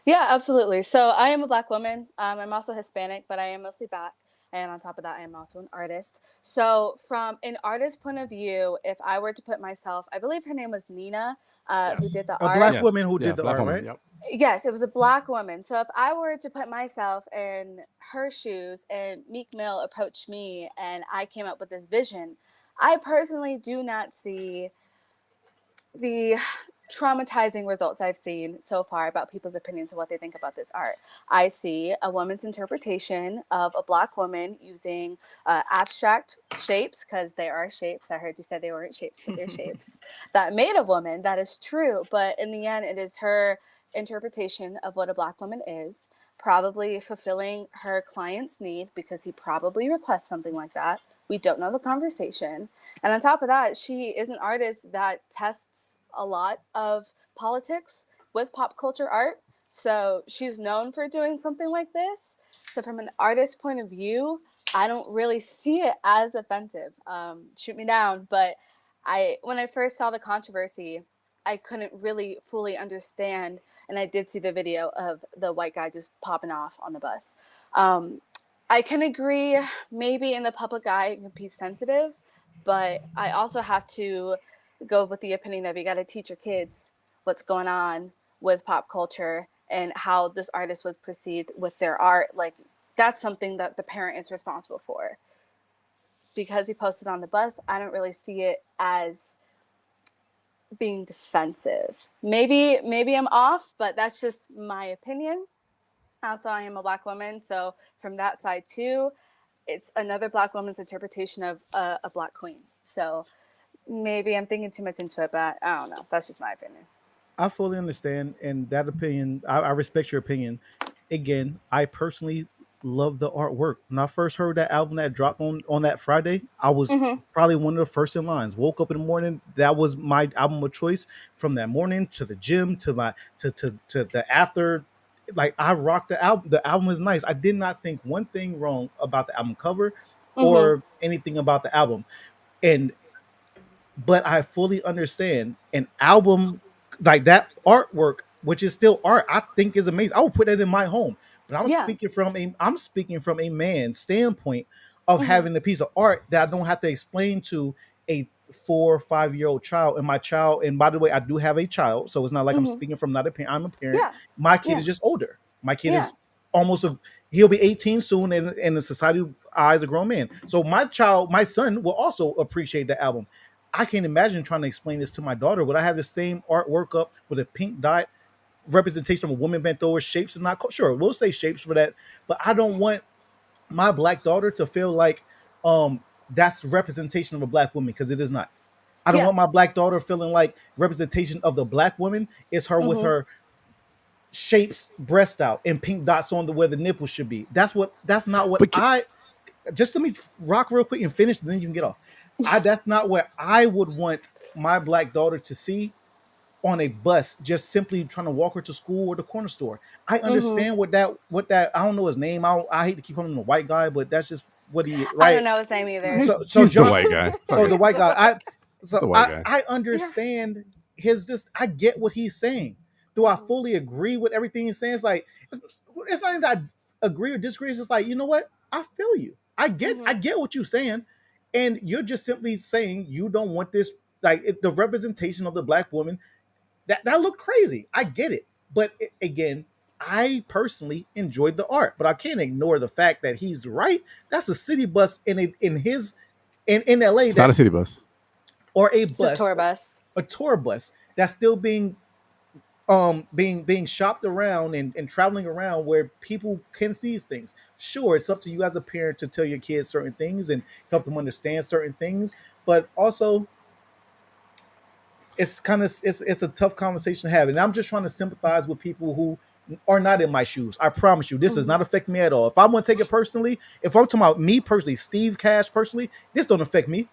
Yeah, absolutely. So I am a Black woman. I'm also Hispanic, but I am mostly Black. And on top of that, I am also an artist. So from an artist point of view, if I were to put myself, I believe her name was Nina, who did the art. A Black woman who did the art, right? Yep. Yes, it was a Black woman. So if I were to put myself in her shoes and Meek Mill approached me and I came up with this vision, I personally do not see the traumatizing results I've seen so far about people's opinions of what they think about this art. I see a woman's interpretation of a Black woman using abstract shapes, because they are shapes. I heard you said they weren't shapes, but they're shapes that made a woman. That is true. But in the end, it is her interpretation of what a Black woman is, probably fulfilling her client's need because he probably requests something like that. We don't know the conversation. And on top of that, she is an artist that tests a lot of politics with pop culture art. So she's known for doing something like this. So from an artist point of view, I don't really see it as offensive. Shoot me down, but when I first saw the controversy, I couldn't really fully understand, and I did see the video of the white guy just popping off on the bus. I can agree, maybe in the public eye it can be sensitive, but I also have to go with the opinion of you got to teach your kids what's going on with pop culture and how this artist was perceived with their art. Like, that's something that the parent is responsible for. Because he posted on the bus, I don't really see it as being defensive. Maybe I'm off, but that's just my opinion. Also, I am a Black woman, so from that side too, it's another Black woman's interpretation of a Black queen. So maybe I'm thinking too much into it, but I don't know. That's just my opinion. I fully understand, and that opinion, I respect your opinion. Again, I personally love the artwork. When I first heard that album that dropped on that Friday, I was probably one of the first in lines. Woke up in the morning, that was my album of choice. From that morning to the gym to my to the after, like I rocked the album. The album is nice. I did not think one thing wrong about the album cover or anything about the album, and but I fully understand an album like that artwork, which is still art, I think is amazing. I would put that in my home. But I'm speaking from a man's standpoint of having a piece of art that I don't have to explain to a 4 or 5 year old child. And my child, and by the way, I do have a child, so it's not like I'm speaking from not a parent. I'm a parent. Yeah. My kid is just older. My kid is almost he'll be 18 soon, and in the society eyes a grown man. So my son will also appreciate the album. I can't imagine trying to explain this to my daughter. Would I have the same artwork up with a pink dot representation of a woman bent over, shapes and not sure. We'll say shapes for that, but I don't want my Black daughter to feel like that's the representation of a Black woman, because it is not. I don't want my Black daughter feeling like representation of the Black woman is her with her shapes breast out and pink dots on where the nipples should be. That's not what just let me rock real quick and finish, and then you can get off. That's not what I would want my Black daughter to see on a bus, just simply trying to walk her to school or the corner store. I understand what that I don't know his name. I hate to keep calling him a white guy, but that's just what he right. I don't know his name either. So He's John, the white guy. So the white guy. The white guy. I understand I get what he's saying. Do I fully agree with everything he's saying? It's like it's not even that I agree or disagree. It's just like, you know what? I feel you. I get what you're saying. And you're just simply saying you don't want this, like the representation of the Black woman. That looked crazy. I get it. But again, I personally enjoyed the art, but I can't ignore the fact that he's right. That's a city bus in LA. It's not a city bus. Or it's a tour bus. A tour bus that's still being shopped around and traveling around where people can see these things. Sure, it's up to you as a parent to tell your kids certain things and help them understand certain things, but also it's a tough conversation to have. And I'm just trying to sympathize with people who are not in my shoes. I promise you, this does not affect me at all. If I want to take it personally, if I'm talking about me personally, Steve Cash personally, this don't affect me.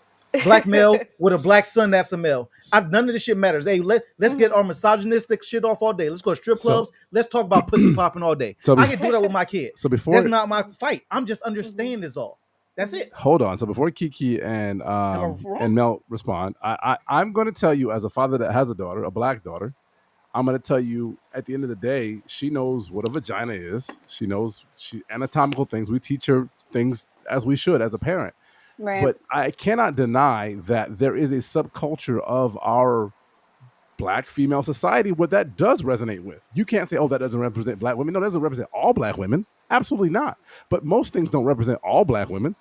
Black male with a Black son, that's a male. None of this shit matters. Hey, let's get our misogynistic shit off all day. Let's go to strip clubs. Let's talk about pussy popping all day. I can do that with my kids. That's not my fight. I'm just understanding this all. That's it. Hold on. So before Kiki and Mel respond, I'm going to tell you, as a father that has a daughter, a Black daughter, I'm going to tell you, at the end of the day, she knows what a vagina is. She knows anatomical things. We teach her things as we should as a parent. Right. But I cannot deny that there is a subculture of our Black female society where that does resonate with. You can't say, oh, that doesn't represent Black women. No, that doesn't represent all Black women. Absolutely not. But most things don't represent all Black women.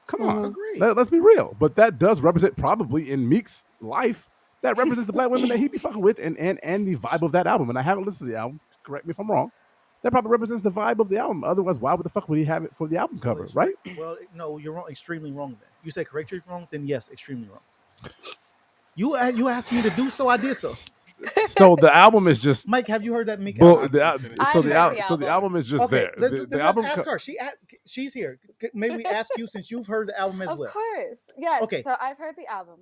Come on. Let's be real. But that does represent, probably in Meek's life, that represents the Black women that he be fucking with and the vibe of that album. And I haven't listened to the album. Correct me if I'm wrong. That probably represents the vibe of the album. Otherwise, why would the fuck would he have it for the album cover, right? Well, no, you're wrong. Extremely wrong. Then you said correct you wrong. Then yes, extremely wrong. You asked me to do so. I did so. So the album is just Mike. Have you heard that Meek? Well, the album is just okay, there. The album. Ask her. She's here. May we ask you, since you've heard the album as well? Of course, yes. Okay. So I've heard the album.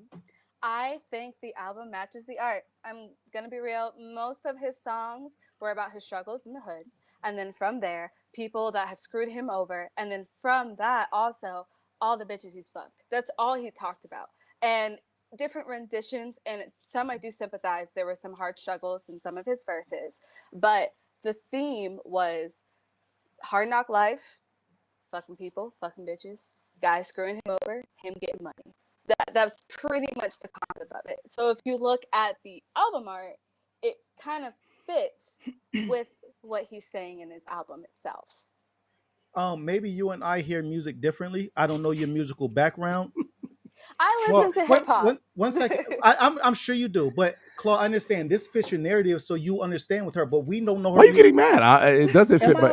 I think the album matches the art. I'm gonna be real. Most of his songs were about his struggles in the hood. And then from there, people that have screwed him over. And then from that, also, all the bitches he's fucked. That's all he talked about. And different renditions, and some I do sympathize. There were some hard struggles in some of his verses, but the theme was hard knock life, fucking people, fucking bitches, guys screwing him over, him getting money. That's pretty much the concept of it. So if you look at the album art, it kind of fits with what he's saying in his album itself. Maybe you and I hear music differently. I don't know your musical background. I listen to hip hop. One second, I'm sure you do, but Claude, I understand this fits your narrative, so you understand with her. But we don't know her. Why are you getting mad? It doesn't fit, but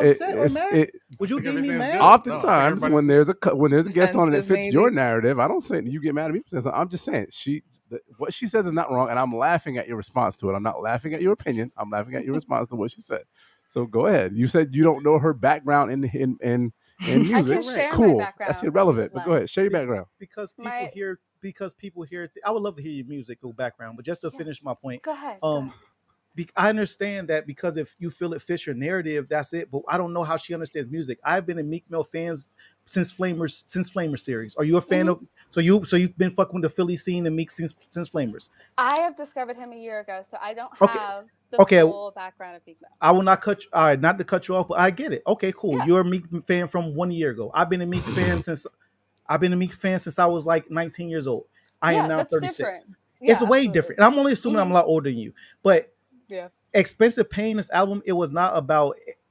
would you deem me mad? Oftentimes, when there's a guest on and it fits your narrative, I don't say you get mad at me for saying something. I'm just saying what she says is not wrong, and I'm laughing at your response to it. I'm not laughing at your opinion. I'm laughing at your response to what she said. So go ahead. You said you don't know her background in music. I can share cool. my background. That's irrelevant. But go ahead, share your background. Because people hear. I would love to hear your musical background, but just to finish my point, go ahead. I understand that because if you feel it fits your narrative, that's it. But I don't know how she understands music. I've been a Meek Mill fans since Flamers series. Are you a fan of? So you've been fucking with the Philly scene and Meek since Flamers. I have discovered him a year ago, so I don't have the full background of Meek Mill. I will not cut you. All right, not to cut you off, but I get it. Okay, cool. Yeah. You're a Meek fan from 1 year ago. I've been a Meek fan since I was like 19 years old. I am now 36. Yeah, it's way different. And I'm only assuming I'm a lot older than you. But Expensive Pain, this album, it was not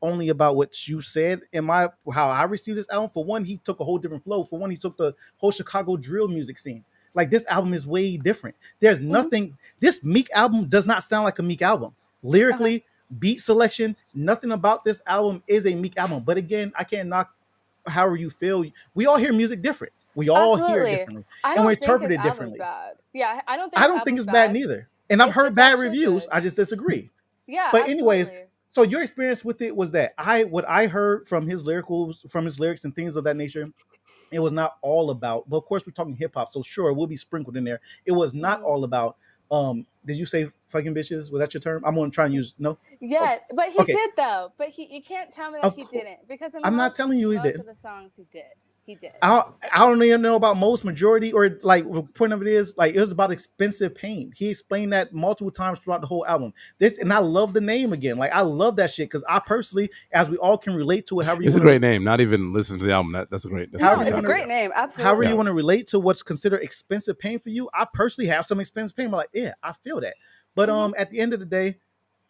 only about what you said. How I received this album. For one, he took a whole different flow. For one, he took the whole Chicago drill music scene. Like, this album is way different. There's nothing. This Meek album does not sound like a Meek album. Lyrically, beat selection, nothing about this album is a Meek album. But again, I can't knock however you feel. We all hear music different. We all hear it differently. And we interpret it differently. Bad. Yeah, I don't think it's bad neither. And I've heard bad reviews. Good. I just disagree. Yeah. But anyways, so your experience with it was that what I heard from his lyrics and things of that nature, it was not all about, but of course we're talking hip hop, so sure, it will be sprinkled in there. It was not all about did you say fucking bitches? Was that your term? I'm gonna try and use no. Yeah, but he did though. But you can't tell me that he didn't, because I'm not telling you he did. Most of the songs he did. He did. I don't even know about most, majority, or like the point of it is like it was about Expensive Pain. He explained that multiple times throughout the whole album. And I love the name again. Like, I love that shit because I personally, as we all can relate to it, it's a great name. Not even listen to the album. That's a great. It's a great name. Absolutely. However you want to relate to what's considered expensive pain for you. I personally have some expensive pain. I'm like, yeah, I feel that. But at the end of the day,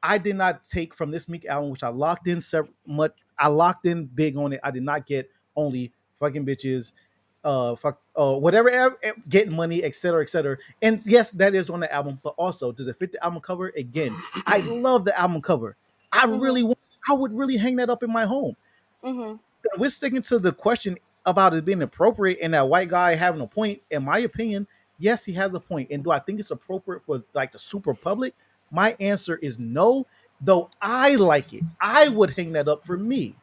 I did not take from this Meek album, which I locked in I locked in big on it. I did not get only fucking bitches, whatever, getting money, etc., etc. And yes, that is on the album, but also, does it fit the album cover? Again, I love the album cover. I would really hang that up in my home. We're sticking to the question about it being appropriate and that white guy having a point. In my opinion, yes, he has a point. And do I think it's appropriate for like the super public? My answer is no, though I like it. I would hang that up for me,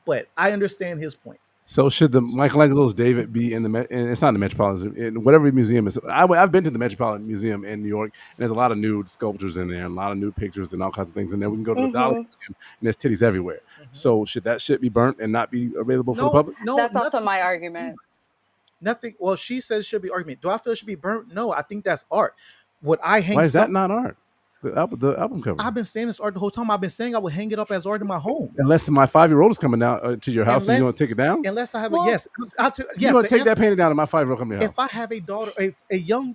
but I understand his point. So should the Michelangelo's David be in the? And it's not in the Metropolitan, in whatever museum is. I've been to the Metropolitan Museum in New York, and there's a lot of nude sculptures in there, and a lot of nude pictures and all kinds of things in there. We can go to the Dollar Museum, and there's titties everywhere. So should that shit be burnt and not be available for the public? No, that's also my argument. Nothing. Well, she says it should be argument. Do I feel it should be burnt? No, I think that's art. Why is that not art? The album cover. I've been saying it's art the whole time. I've been saying I would hang it up as art in my home. Unless my 5-year-old is coming down to your house, and you want to take it down. Unless I have yes, you want to take that painting down, and my 5-year-old coming to your house. If I have a daughter, a young,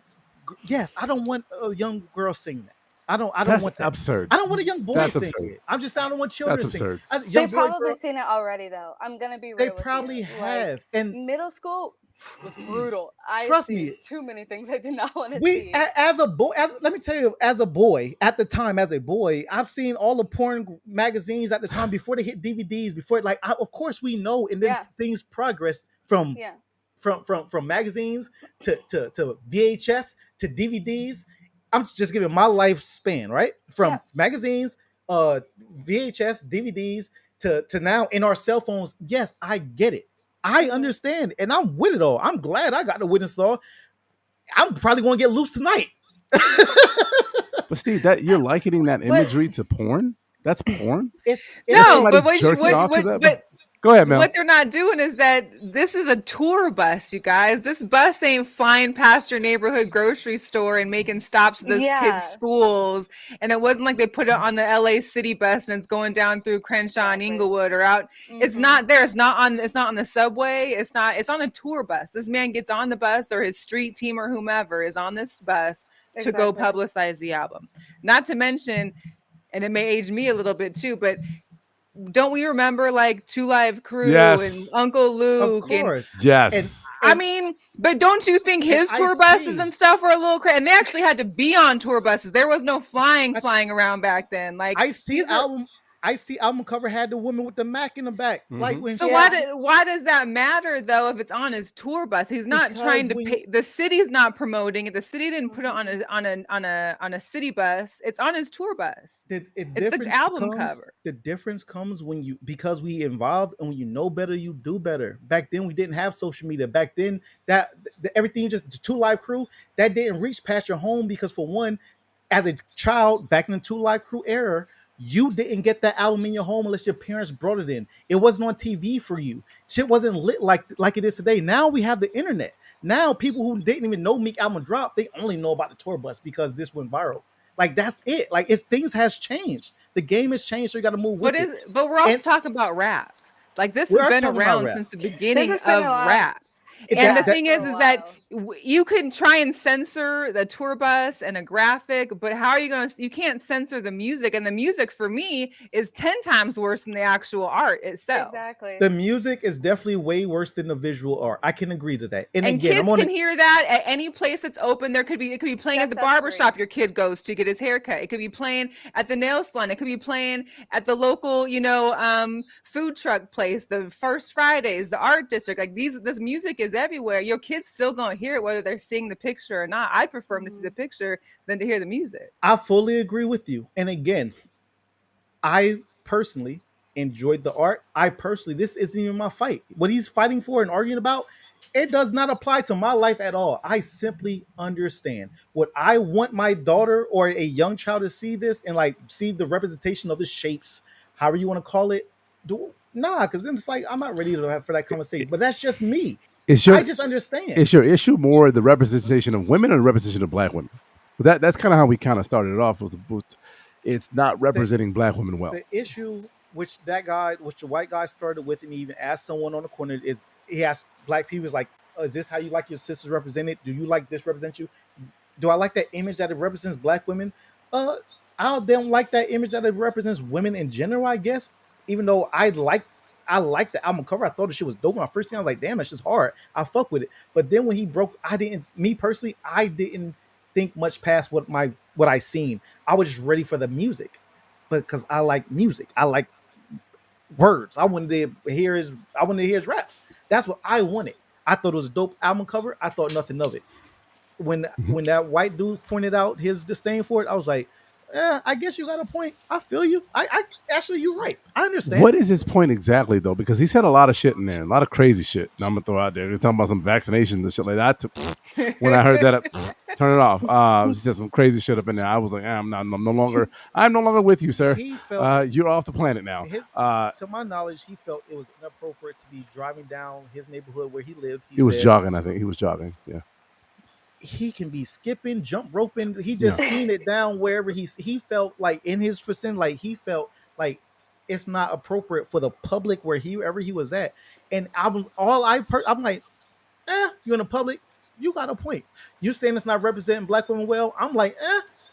yes, I don't want a young girl singing that. I don't want that. Absurd. I don't want a young boy singing it. I don't want children singing it. They've probably seen it already, though. I'm gonna be real. They probably have. Like, and middle school was brutal. Trust me, too many things I did not want to see. As a boy, let me tell you, as a boy, at the time, I've seen all the porn magazines at the time before they hit DVDs. Of course we know, and then things progress from magazines to VHS to DVDs. I'm just giving my lifespan, right? From magazines, VHS, DVDs to now in our cell phones. Yes, I get it. I understand, and I'm with it all. I'm glad I got to witness it all. I'm probably going to get loose tonight. But Steve, you're likening that imagery to porn? That's porn? But Go ahead, Mel. What they're not doing is that this is a tour bus, you guys. This bus ain't flying past your neighborhood grocery store and making stops at those kids' schools. And it wasn't like they put it on the LA City bus and it's going down through Crenshaw and Inglewood or out. It's not there. It's not on the subway. It's on a tour bus. This man gets on the bus, or his street team or whomever is on this bus to go publicize the album. Not to mention, and it may age me a little bit too, but don't we remember like Two Live Crew and Uncle Luke? Of course. Yes. I mean, but don't you think his tour buses and stuff were a little crazy? And they actually had to be on tour buses. There was no flying around back then. Like Ice-T album cover had the woman with the Mac in the back. Like when why does that matter though if it's on his tour bus? He's not trying to pay. The city's not promoting it. The city didn't put it on a city bus. It's on his tour bus. It's the album cover. The difference comes because we involved, and when you know better, you do better. Back then we didn't have social media. Back then everything just the Two Live Crew that didn't reach past your home, because for one, as a child back in the Two Live Crew era, you didn't get that album in your home unless your parents brought it in. It wasn't on TV for you. Shit wasn't lit like it is today. Now we have the internet. Now people who didn't even know Meek album dropped, they only know about the tour bus because this went viral. Like that's it. Like things has changed. The game has changed, so you got to move with it. But we're also talking about rap. Like this has been around since the beginning of rap. And the thing is that you can try and censor the tour bus and a graphic, but how are you can't censor the music. And the music for me is 10 times worse than the actual art itself. Exactly. The music is definitely way worse than the visual art. I can agree to that. And again, kids can hear that at any place that's open. It could be playing at the barbershop your kid goes to get his haircut. It could be playing at the nail salon. It could be playing at the local, food truck place, the First Fridays, the art district. Like this music is everywhere. Your kids still gonna hear it whether they're seeing the picture or not. I prefer them to see the picture than to hear the music. I fully agree with you. And again, I personally enjoyed the art. This isn't even my fight. What he's fighting for and arguing about, it does not apply to my life at all. I simply understand. What I want my daughter or a young child to see this and like see the representation of the shapes, however you want to call it. Because then it's like I'm not ready to have for that conversation. But that's just me. I just understand. Is your issue more the representation of women or the representation of black women? That's kind of how we kind of started it off. It's not representing black women well. The issue which the white guy started with, and he even asked someone on the corner, is he asked black people, is like, is this how you like your sisters represented? Do you like this represent you? Do I like that image that it represents black women? I don't like that image that it represents women in general, I guess. Even though I like the album cover. I thought the shit was dope. When I first seen it, I was like, damn, that's just hard. I fuck with it. But then when he broke, I didn't think much past what I seen. I was just ready for the music. But because I like music. I like words. I wanted to hear his raps. That's what I wanted. I thought it was a dope album cover. I thought nothing of it. When that white dude pointed out his disdain for it, I was like, I guess you got a point. I feel you. I actually, you're right. I understand. What is his point exactly, though? Because he said a lot of shit in there, a lot of crazy shit. And I'm gonna throw out there. He's talking about some vaccinations and shit like that. When I heard that, turn it off. He said some crazy shit up in there. I was like, I'm no longer with you, sir. He felt, you're off the planet now. To my knowledge, he felt it was inappropriate to be driving down his neighborhood where he lived. He was jogging. I think he was jogging. Yeah. He can be skipping, jump roping. He just seen it down wherever he felt like in his vicinity, like he felt like it's not appropriate for the public wherever he was at. And I'm like, you're in the public, you got a point. You saying it's not representing black women well? I'm like,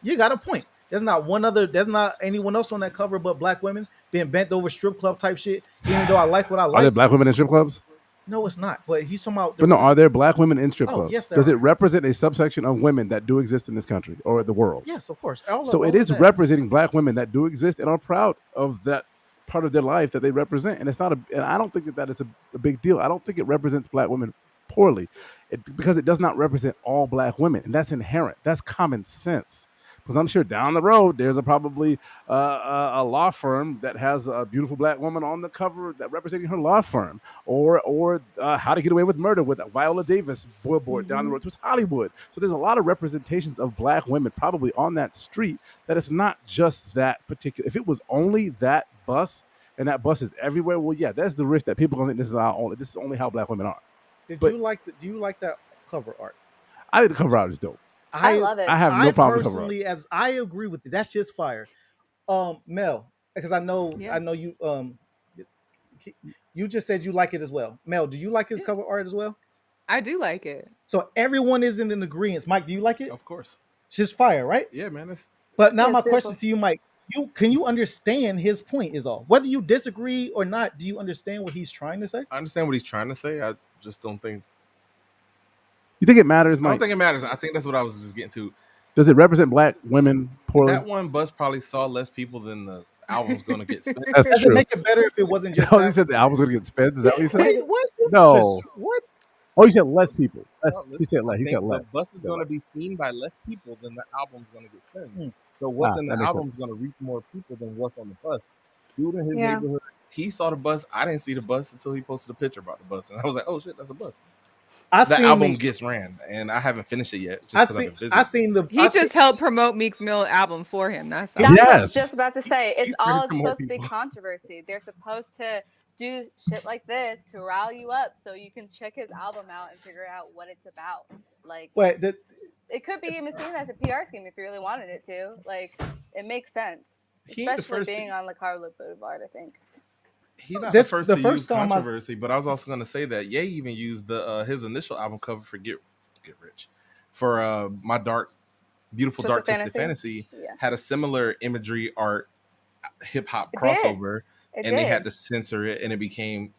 you got a point. There's not anyone else on that cover but black women being bent over strip club type shit. Even though I like what I like. Are there black women in strip clubs? No, it's not. But he's talking about. But no, are there black women in strip clubs? Yes, does it represent a subsection of women that do exist in this country or the world? Yes, of course. So it is representing black women that do exist and are proud of that part of their life that they represent. And it's not and I don't think that is a big deal. I don't think it represents black women poorly, because it does not represent all black women, and that's inherent. That's common sense. Because I'm sure down the road there's probably a law firm that has a beautiful black woman on the cover that representing her law firm, or How to Get Away with Murder with Viola Davis billboard down the road. It was Hollywood. So there's a lot of representations of black women probably on that street, that it's not just that particular. If it was only that bus and that bus is everywhere. Well, yeah, that's the risk that people gonna think this is only how black women are. Do you like that cover art? I think the cover art is dope. I love it. I have no problem with cover art. Personally, as I agree with it, that's just fire. Mel, because I know you you just said you like it as well. Mel, do you like his cover art as well? I do like it. So everyone isn't in agreement. Mike, do you like it? Of course. It's just fire, right? Yeah, man. But now my question to you, Mike, can you understand his point is all? Whether you disagree or not, do you understand what he's trying to say? I understand what he's trying to say. I just don't think. You think it matters, Mike? I don't think it matters. I think that's what I was just getting to. Does it represent black women poorly? That one bus probably saw less people than the album's going to get spent. That's Does true. it make it better if it wasn't just? Oh, you said the album's going to get spent. Is that what you said? Wait, what? No. What? Oh, you said less people. He said less. He said less. The bus is going to be seen by less people than the album's going to get spent. So what's in the album is going to reach more people than what's on the bus. Dude in his neighborhood, he saw the bus. I didn't see the bus until he posted a picture about the bus, and I was like, "Oh shit, that's a bus." The album gets ran, and I haven't finished it yet. He just helped promote Meek's Mill album for him. That's what I was just about to say. It's all supposed to be controversy. They're supposed to do shit like this to rile you up, so you can check his album out and figure out what it's about. Like, it could be even seen as a PR scheme if you really wanted it to. Like, it makes sense, especially being on the Carlo Boulevard. I think. He's not the first to use controversy, but I was also going to say that Ye even used his initial album cover for Get Rich for My Beautiful Dark Twisted Fantasy had a similar imagery art hip hop crossover, and they had to censor it, and it became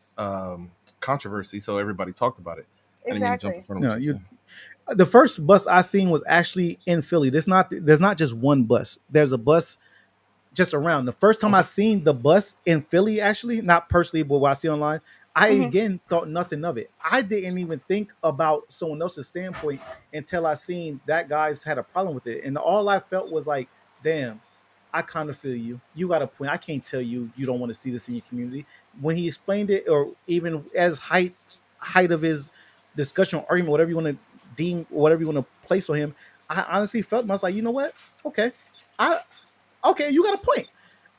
controversy, so everybody talked about it. Exactly. The first bus I seen was actually in Philly. There's not just one bus. There's a bus just around. The first time I seen the bus in Philly, actually, not personally, but what I see online, I again thought nothing of it. I didn't even think about someone else's standpoint until I seen that guys had a problem with it. And all I felt was like, damn, I kind of feel you. You got a point. I can't tell you don't want to see this in your community. When he explained it, or even as height of his discussion or argument, whatever you want to deem, whatever you want to place on him, I honestly felt, I was like, you know what? Okay, you got a point.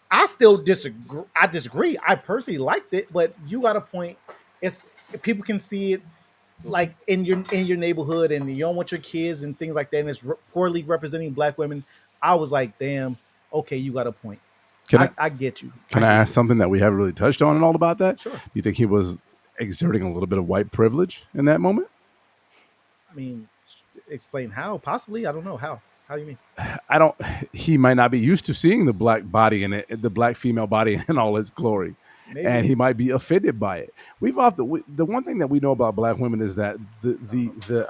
I still disagree. I disagree. I personally liked it, but you got a point. It's people can see it like in your neighborhood, and you don't want your kids and things like that, and it's poorly representing black women. I was like, damn, okay, you got a point. I get you. Can I ask something that we haven't really touched on and all about that? Sure. Do you think he was exerting a little bit of white privilege in that moment? I mean, explain how. Possibly. I don't know how. How do you mean? He might not be used to seeing the black body and the black female body in all its glory. Maybe. And he might be offended by it. The one thing that we know about black women is that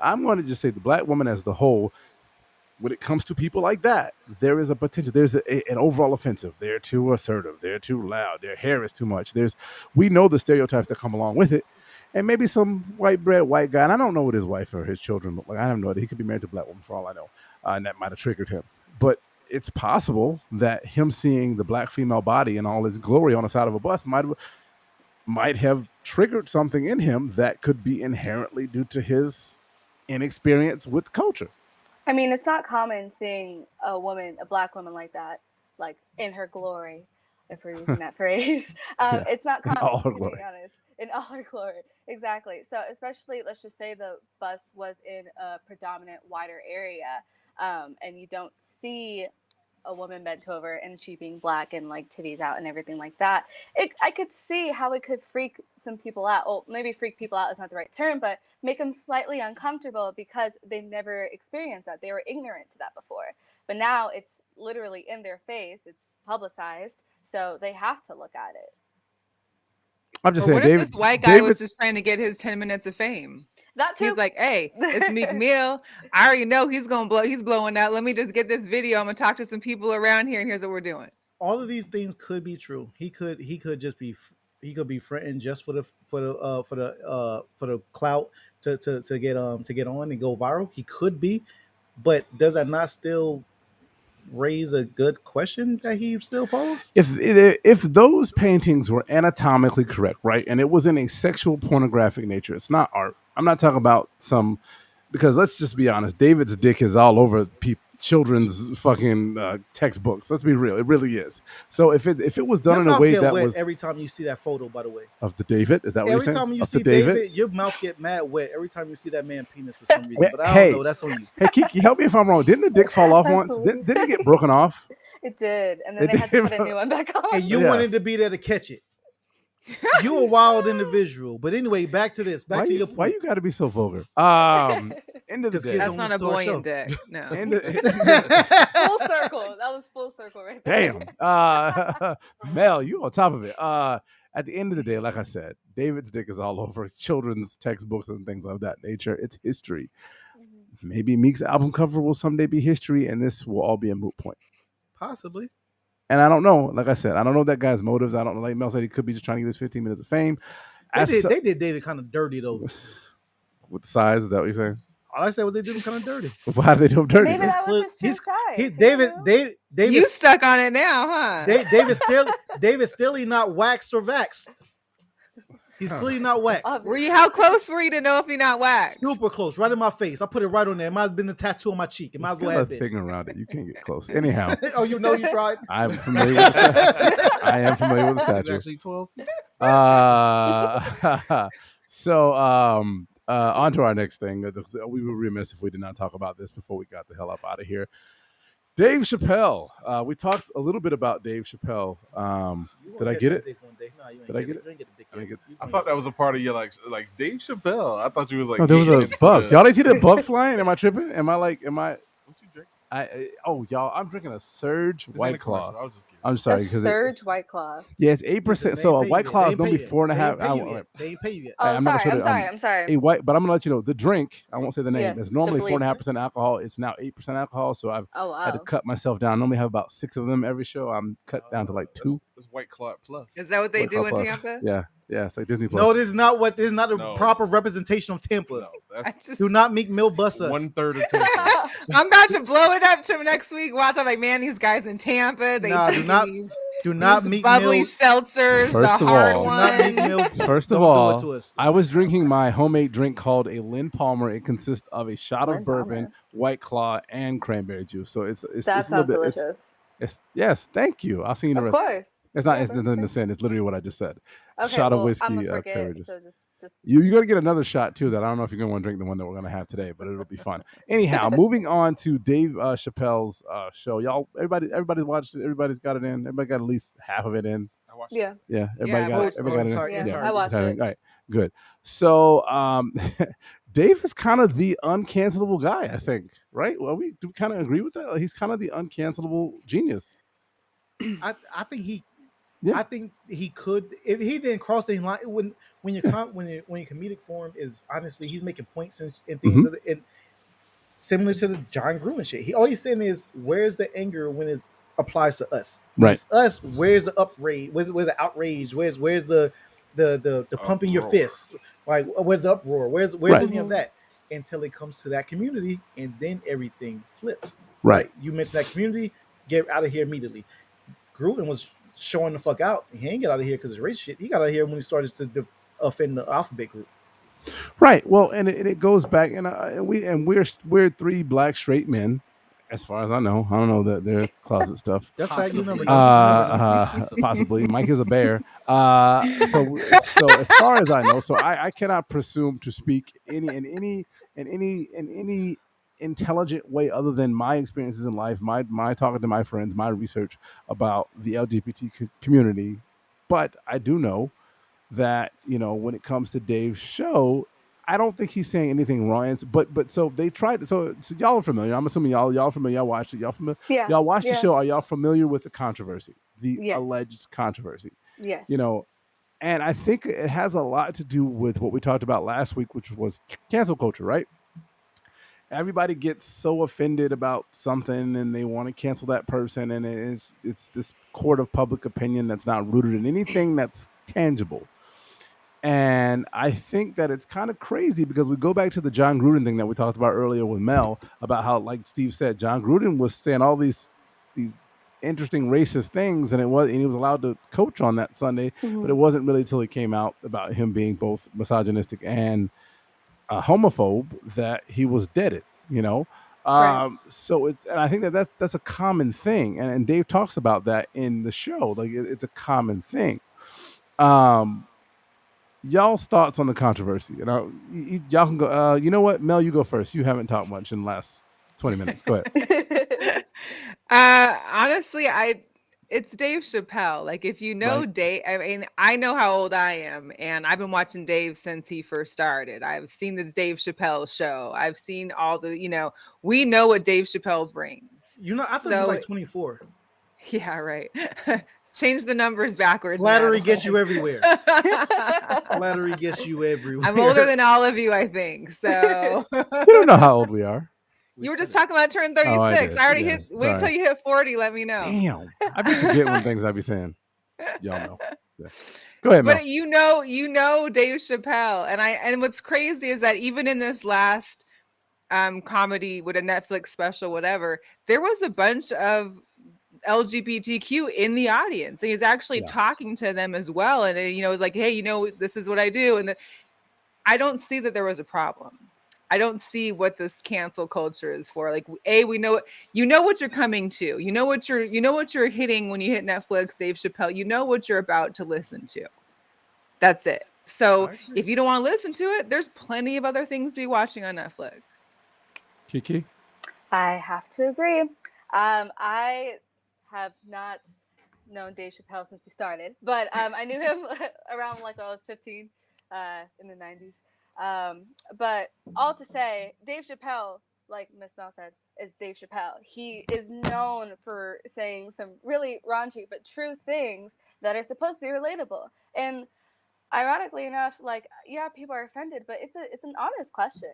I'm going to just say the black woman as the whole, when it comes to people like that, there is a potential. There's an overall offensive. They're too assertive. They're too loud. Their hair is too much. We know the stereotypes that come along with it. And maybe some white guy, and I don't know what his wife or his children look like. I have no idea. He could be married to a black woman for all I know. And that might have triggered him. But it's possible that him seeing the black female body in all its glory on the side of a bus might have triggered something in him that could be inherently due to his inexperience with culture. I mean, it's not common seeing a black woman like that, like in her glory, if we're using that phrase. It's not common, to be honest. In all her glory. Exactly. So especially, let's just say the bus was in a predominant wider area, and you don't see a woman bent over and she being black and like titties out and everything like that. I could see how it could freak some people out. Well, maybe freak people out is not the right term, but make them slightly uncomfortable because they've never experienced that. They were ignorant to that before. But now it's literally in their face. It's publicized. So they have to look at it. I'm just saying, what if this white guy was just trying to get his 10 minutes of fame? That too. He's like, hey, it's Meek Mill. I already know he's blowing out. Let me just get this video. I'm gonna talk to some people around here, and here's what we're doing. All of these things could be true. He could just be fronting just for the clout to get on and go viral. He could be, but does that not still raise a good question that he still posed? If those paintings were anatomically correct, right, and it was in a sexual pornographic nature, it's not art. I'm not talking about because let's just be honest, David's dick is all over children's fucking textbooks. Let's be real, it really is. So if it was done in a way that was every time you see that photo, by the way, of the David, is that what you're saying? Every time you see David, your mouth get mad wet every time you see that man penis for some reason. But I don't know, that's on you. Hey Kiki, help me if I'm wrong. Didn't the dick fall off once? Didn't it get broken off? It did, and then they had to put a new one back on. And you wanted to be there to catch it. You a wild indivial. But anyway, back to this. Back to your point. Why you got to be so vulgar? End of the day. That's not a buoyant dick. No. Full circle. That was full circle right there. Damn. Mel, you on top of it. At the end of the day, like I said, David's dick is all over children's textbooks and things of that nature. It's history. Maybe Meek's album cover will someday be history, and this will all be a moot point. Possibly. And I don't know. Like I said, I don't know that guy's motives. I don't know. Like Mel said, he could be just trying to get his 15 minutes of fame. They did David kind of dirty, though. With size, is that what you're saying? All I said was they did him kind of dirty. Why did they do him dirty? Maybe that was his true size. David. You stuck on it now, huh? David still not waxed or vaxxed. He's clearly not waxed. How close were you to know if you're not waxed? Super close, right in my face. I put it right on there. It might have been a tattoo on my cheek. It might as well have been. Thing around it. You can't get close. Anyhow. Oh, you tried? I'm familiar with the I am familiar with the statue. Actually 12. So on to our next thing. We were remiss if we did not talk about this before we got the hell up out of here. Dave Chappelle. We talked a little bit about Dave Chappelle. Did I get it? Did I get it? I thought that was a part of your like Dave Chappelle. I thought you was like. No, there was a bug. Y'all didn't see the bug flying? Am I tripping? Am I? What you drink? Y'all, I'm drinking a Surge White Claw. I was just kidding. I'm sorry. A Surge White Claw. Yeah, it's 8%. So a White Claw is going to be 4.5. They ain't pay you yet. Oh, I'm sorry. But I'm going to let you know, the drink, I won't say the name, it's normally 4.5% alcohol. It's now 8% alcohol. So I've had to cut myself down. I normally have about 6 of them every show. I'm cut down to like 2. It's White Claw Plus. Is that what they do in Tampa? Yeah. Yeah, it's like Disney Plus. No, this is not the proper representation of Tampa. No, do not Meek Mill bust us. 1/3 of Tampa. I'm about to blow it up to next week. Watch, I'm like, man, these guys in Tampa. They do not Meek bubbly Mill seltzers, the hard one. First of all, I was drinking my homemade drink called a Lynn Palmer. It consists of a shot of bourbon, White Claw, and cranberry juice. So it's that sounds delicious. Yes, thank you. I'll see you in the rest. Of course. It's not. It's nothing to send. It's literally what I just said. Okay, shot of whiskey. I'm gonna forget, so just you got to get another shot too. That I don't know if you're gonna want to drink the one that we're gonna have today, but it'll be fun. Anyhow, moving on to Dave Chappelle's show. Y'all, everybody's watched it. Everybody's got it in. Everybody got at least half of it in. I watched it. Yeah. Everybody got it. Everybody got it. Yeah, I watched it. All right, good. So Dave is kind of the uncancelable guy, I think. Right? Well, we kind of agree with that. He's kind of the uncancelable genius. I think he. Yeah. I think he could if he didn't cross any line when your comedic form is honestly he's making points and things and similar to the John Gruden shit. He always saying is where's the anger when it applies to us? Right. It's us. Where's the outrage? Where's the outrage? Where's the pumping your fists? Like where's the uproar? Where's any of that? Until it comes to that community and then everything flips. Right. You mentioned that community, get out of here immediately. Gruden was showing the fuck out. He ain't get out of here because it's racist shit. He got out of here when he started to offend the alphabet group. Right. Well, and it goes back, and we're 3 black straight men, as far as I know. I don't know that they're closet stuff. That's fact. You remember? Possibly. Mike is a bear. So as far as I know, so I cannot presume to speak in any intelligent way other than my experiences in life, my talking to my friends, my research about the LGBT community. But I do know that, when it comes to Dave's show, I don't think he's saying anything wrong. But so they tried. So y'all are familiar. I'm assuming y'all familiar. Y'all watched it. Y'all familiar? Yeah. Y'all watched the show. Are y'all familiar with the controversy, the alleged controversy? Yes. And I think it has a lot to do with what we talked about last week, which was cancel culture, right? Everybody gets so offended about something and they want to cancel that person, and it's this court of public opinion that's not rooted in anything that's tangible. And I think that it's kind of crazy because we go back to the John Gruden thing that we talked about earlier with Mel about how, like Steve said, John Gruden was saying all these interesting racist things, and he was allowed to coach on that Sunday, but it wasn't really until it came out about him being both misogynistic and homophobe that he was deaded, So and I think that's a common thing, and Dave talks about that in the show. Like it's a common thing. Y'all's thoughts on the controversy? Y'all can go. You know what, Mel, you go first. You haven't talked much in the last 20 minutes. Go ahead. Honestly, it's Dave Chappelle. Like, if you know Dave, I mean, I know how old I am, and I've been watching Dave since he first started. I've seen the Dave Chappelle show. I've seen all the, we know what Dave Chappelle brings. I thought you were like 24. Yeah, right. Change the numbers backwards. Flattery gets you everywhere. Flattery gets you everywhere. I'm older than all of you, I think. So you don't know how old we are. You were just talking about turning 36. I already hit. Wait till you hit 40. Let me know. Damn, I be forgetting when things I be saying. Y'all know. Yeah. Go ahead, Mel. But you know Dave Chappelle, and what's crazy is that even in this last comedy with a Netflix special, whatever, there was a bunch of LGBTQ in the audience. He's actually talking to them as well, and it's like, hey, this is what I do, and I don't see that there was a problem. I don't see what this cancel culture is for. Like, we know what you're coming to. You know what you're hitting when you hit Netflix, Dave Chappelle. You know what you're about to listen to. That's it. So if you don't want to listen to it, there's plenty of other things to be watching on Netflix. Kiki? I have to agree. I have not known Dave Chappelle since we started, but I knew him around like when I was 15 in the 90s. But all to say, Dave Chappelle, like Miss Mel said, is Dave Chappelle. He is known for saying some really raunchy but true things that are supposed to be relatable. And ironically enough, like, yeah, people are offended, but it's an honest question.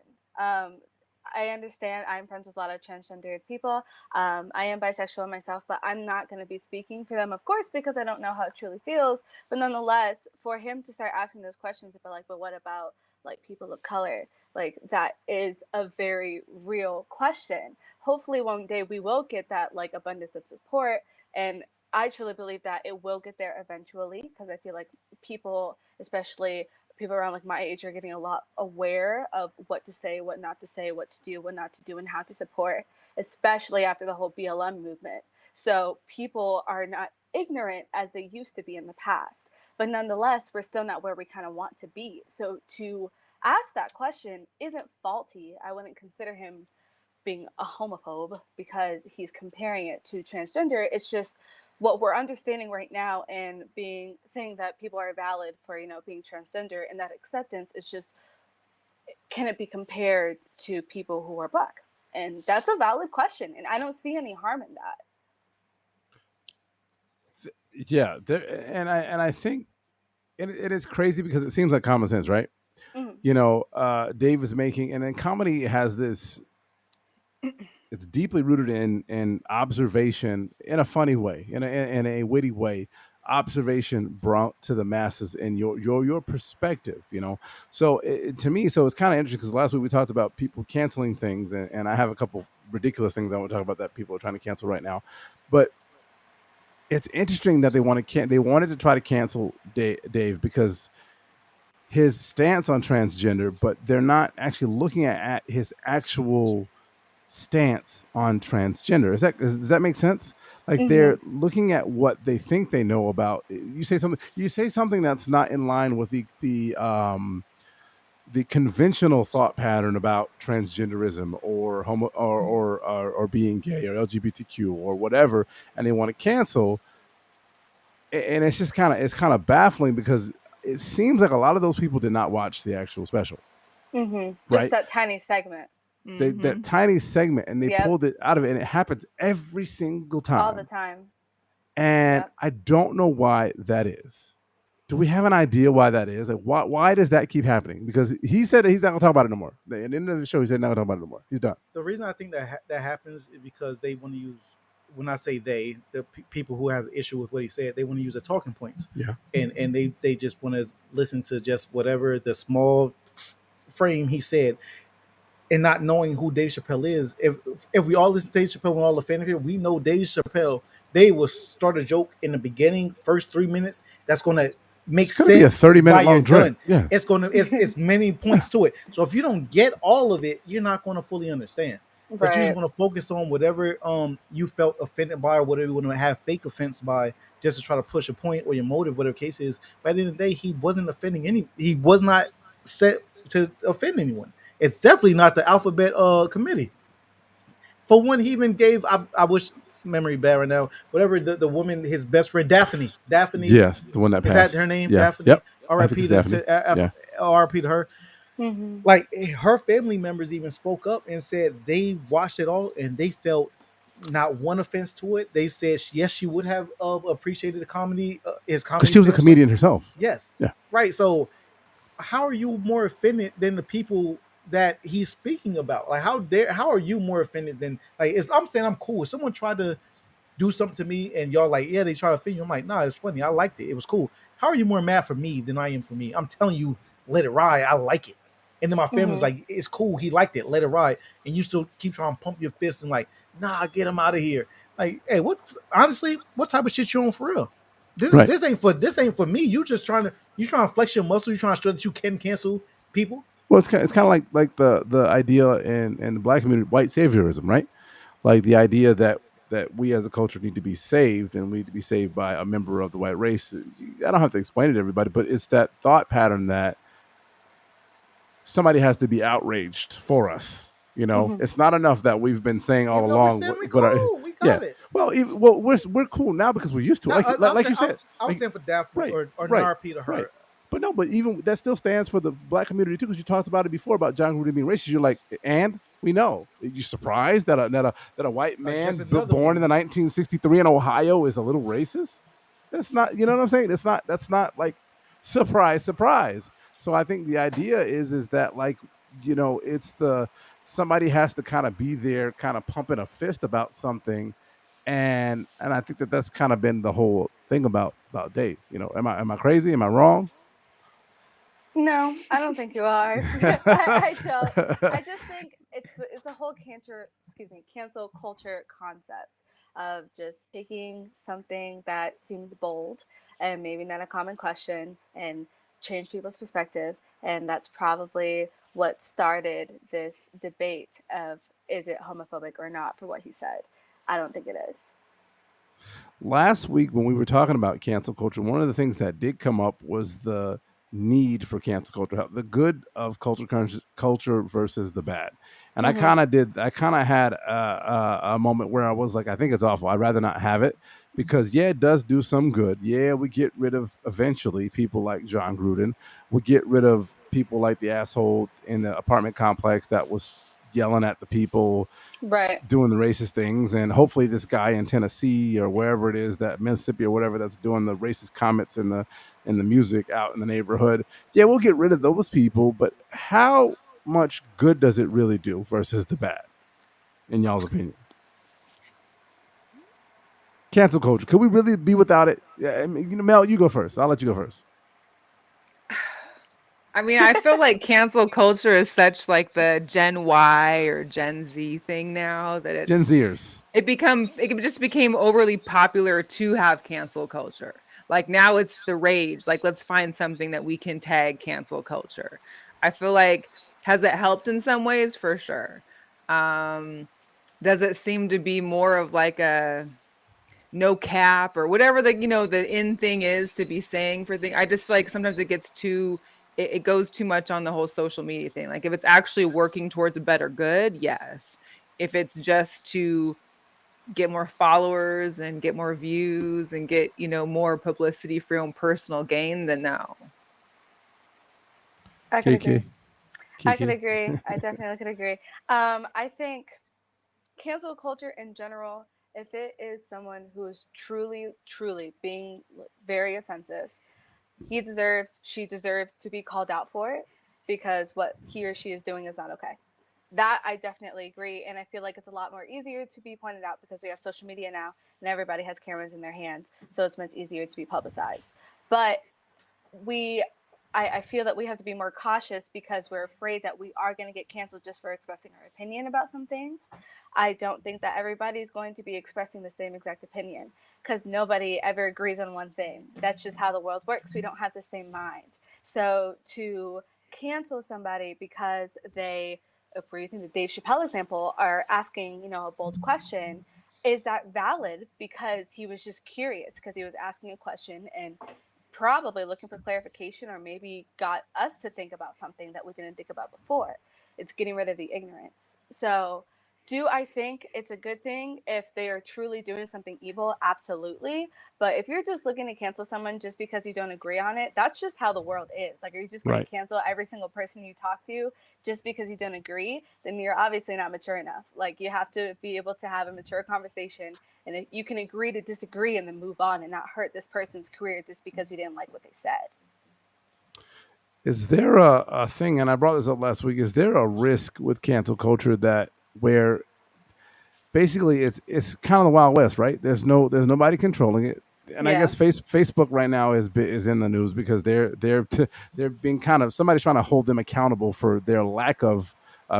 I understand. I'm friends with a lot of transgendered people. I am bisexual myself, but I'm not going to be speaking for them, of course, because I don't know how it truly feels. But nonetheless, for him to start asking those questions about, like, but what about, like, people of color? Like, that is a very real question. Hopefully one day we will get that, like, abundance of support. And I truly believe that it will get there eventually, because I feel like people, especially people around like my age, are getting a lot aware of what to say, what not to say, what to do, what not to do, and how to support, especially after the whole BLM movement. So people are not ignorant as they used to be in the past, but nonetheless, we're still not where we kind of want to be. So to ask that question isn't faulty. I wouldn't consider him being a homophobe because he's comparing it to transgender. It's just what we're understanding right now, and saying that people are valid for, being transgender, and that acceptance is just, can it be compared to people who are Black? And that's a valid question, and I don't see any harm in that. Yeah, and I think it is crazy because it seems like common sense, right? Mm-hmm. Dave is making, and then comedy has this. It's deeply rooted in observation, in a funny way, in a witty way. Observation brought to the masses in your perspective, So to me, it's kind of interesting because last week we talked about people canceling things, and I have a couple ridiculous things I want to talk about that people are trying to cancel right now. But it's interesting that they wanted to try to cancel Dave because his stance on transgender, but they're not actually looking at his actual stance on transgender. Does that make sense? Like, mm-hmm. They're looking at what they think they know about. You say something that's not in line with the conventional thought pattern about transgenderism or homo or being gay or LGBTQ or whatever, and they want to cancel. And it's just kind of baffling because it seems like a lot of those people did not watch the actual special. Mm-hmm. Right? Just that tiny segment. That tiny segment, and they pulled it out of it, and it happens every single time. All the time. And I don't know why that is. Do we have an idea why that is? Like, why does that keep happening? Because he said that he's not going to talk about it no more. At the end of the show, he said he's not going to talk about it no more. He's done. The reason I think that happens is because they want to use, when I say they, the people who have an issue with what he said, they want to use the talking points. Yeah. And they just want to listen to just whatever the small frame he said. And not knowing who Dave Chappelle is, if we all listen to Dave Chappelle and all the fan here, we know Dave Chappelle. They will start a joke in the beginning, first 3 minutes. That's going to make sense. Be a 30-minute long drink. Yeah, it's many points to it. So if you don't get all of it, you're not going to fully understand. But you just want to focus on whatever you felt offended by or whatever you want to have fake offense by just to try to push a point or your motive, whatever the case is. But at the end of the day, he wasn't offending he was not set to offend anyone. It's definitely not the alphabet committee. For one, he even gave I wish memory bad right now. Whatever the woman, his best friend Daphne, Yes, the one that is that passed. her name? Yeah. Daphne. Yep. I think it's Daphne. Yeah. R.I.P. to her. Like her family members even spoke up and said they watched it all and they felt not one offense to it. They said yes, she would have appreciated the comedy, his Because comedy she was a stand. comedian herself. Yes, Yeah. right. So how are you more offended than the people that he's speaking about? Like how are you more offended than like if I'm saying I'm cool, if someone tried to do something to me and y'all like, yeah, they try to offend you. I'm like, nah, it's funny. I liked it. It was cool. How are you more mad for me than I am for me? I'm telling you, let it ride. I like it. And then my family's like, it's cool. He liked it. Let it ride. And you still keep trying to pump your fist and like, nah, get him out of here. Like, hey, what? Honestly, what type of shit you on for real? Right. This ain't for me. You trying to flex your muscle. You trying to show that you can cancel people. Well, it's kind of like the idea in the black community, white saviorism, right? Like the idea that we as a culture need to be saved and we need to be saved by a member of the white race. I don't have to explain it to everybody, but it's that thought pattern that somebody has to be outraged for us. You know, it's not enough that we've been saying all along. We got it. Well, we're cool now because we're used to it. Like you said, I was saying for Daphne or an RP to her. Right. But no, but even that still stands for the black community too, because you talked about it before about John Gruden being racist. You're like, and we know. You surprised that a white man born in the 1963 in Ohio is a little racist? That's not, you know what I'm saying? That's not like surprise. So I think the idea is that like, you know, it's somebody has to kind of be there, kind of pumping a fist about something. And I think that's kind of been the whole thing about Dave. You know, am I crazy? Am I wrong? No, I don't think you are. I don't. I just think it's a whole cancel culture concept of just taking something that seems bold and maybe not a common question and change people's perspective. And that's probably what started this debate of is it homophobic or not for what he said. I don't think it is. Last week when we were talking about cancel culture, one of the things that did come up was the need for cancel culture, the good of culture versus the bad. And I kind of had a moment where I was like, I think it's awful. I'd rather not have it because it does do some good. Yeah, we get rid of eventually people like John Gruden. We get rid of people like the asshole in the apartment complex that was yelling at the people, doing the racist things, and hopefully this guy in Tennessee or wherever it is, that Mississippi or whatever, that's doing the racist comments in the music out in the neighborhood. Yeah, we'll get rid of those people, but how much good does it really do versus the bad, in y'all's opinion? Cancel culture. Could we really be without it? Yeah, I mean, Mel, you go first. I'll let you go first. I mean, I feel like cancel culture is such like the Gen Y or Gen Z thing now that it's Gen Zers. It just became overly popular to have cancel culture. Like now it's the rage. Like let's find something that we can tag cancel culture. I feel like has it helped in some ways? For sure. Does it seem to be more of like a no cap or whatever the in thing is to be saying for things? I just feel like sometimes it gets it goes too much on the whole social media thing. Like if it's actually working towards a better good, yes. If it's just to get more followers and get more views and get, more publicity for your own personal gain, then no. I could agree. I could agree. I definitely could agree. I think cancel culture in general, if it is someone who is truly, truly being very offensive, she deserves to be called out for it because what he or she is doing is not okay. That I definitely agree. And I feel like it's a lot more easier to be pointed out because we have social media now and everybody has cameras in their hands. So it's much easier to be publicized. But I feel that we have to be more cautious because we're afraid that we are going to get canceled just for expressing our opinion about some things. I don't think that everybody's going to be expressing the same exact opinion because nobody ever agrees on one thing. That's just how the world works. We don't have the same mind. So to cancel somebody because they if we're using the Dave Chappelle example, are asking, you know, a bold question, is that valid because he was just curious, because he was asking a question and probably looking for clarification, or maybe got us to think about something that we didn't think about before. It's getting rid of the ignorance. So do I think it's a good thing if they are truly doing something evil? Absolutely. But if you're just looking to cancel someone just because you don't agree on it, that's just how the world is. Like, are you just going to cancel every single person you talk to just because you don't agree? Then you're obviously not mature enough. Like, you have to be able to have a mature conversation, and you can agree to disagree and then move on and not hurt this person's career just because you didn't like what they said. Is there a thing, and I brought this up last week, is there a risk with cancel culture that where basically it's kind of the Wild West, right? There's nobody controlling it. And I guess Facebook right now is in the news because they're being kind of, somebody's trying to hold them accountable for their lack of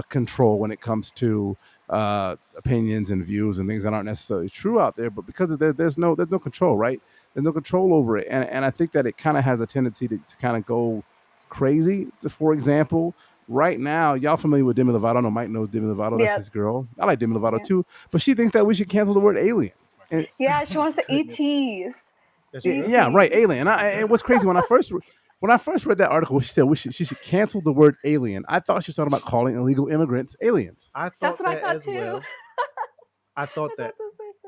control when it comes to opinions and views and things that aren't necessarily true out there. But because there's no control, right? There's no control over it, and I think that it kind of has a tendency to kind of go crazy. For example, right now, y'all familiar with Demi Lovato? I know Mike knows Demi Lovato. That's his girl. I like Demi Lovato too, but she thinks that we should cancel the word alien. And, she wants the ETs. Yeah, right, alien. And what's crazy, when I first read that article, she said she should cancel the word alien. I thought she was talking about calling illegal immigrants aliens. That's what I thought too. Well. I thought that.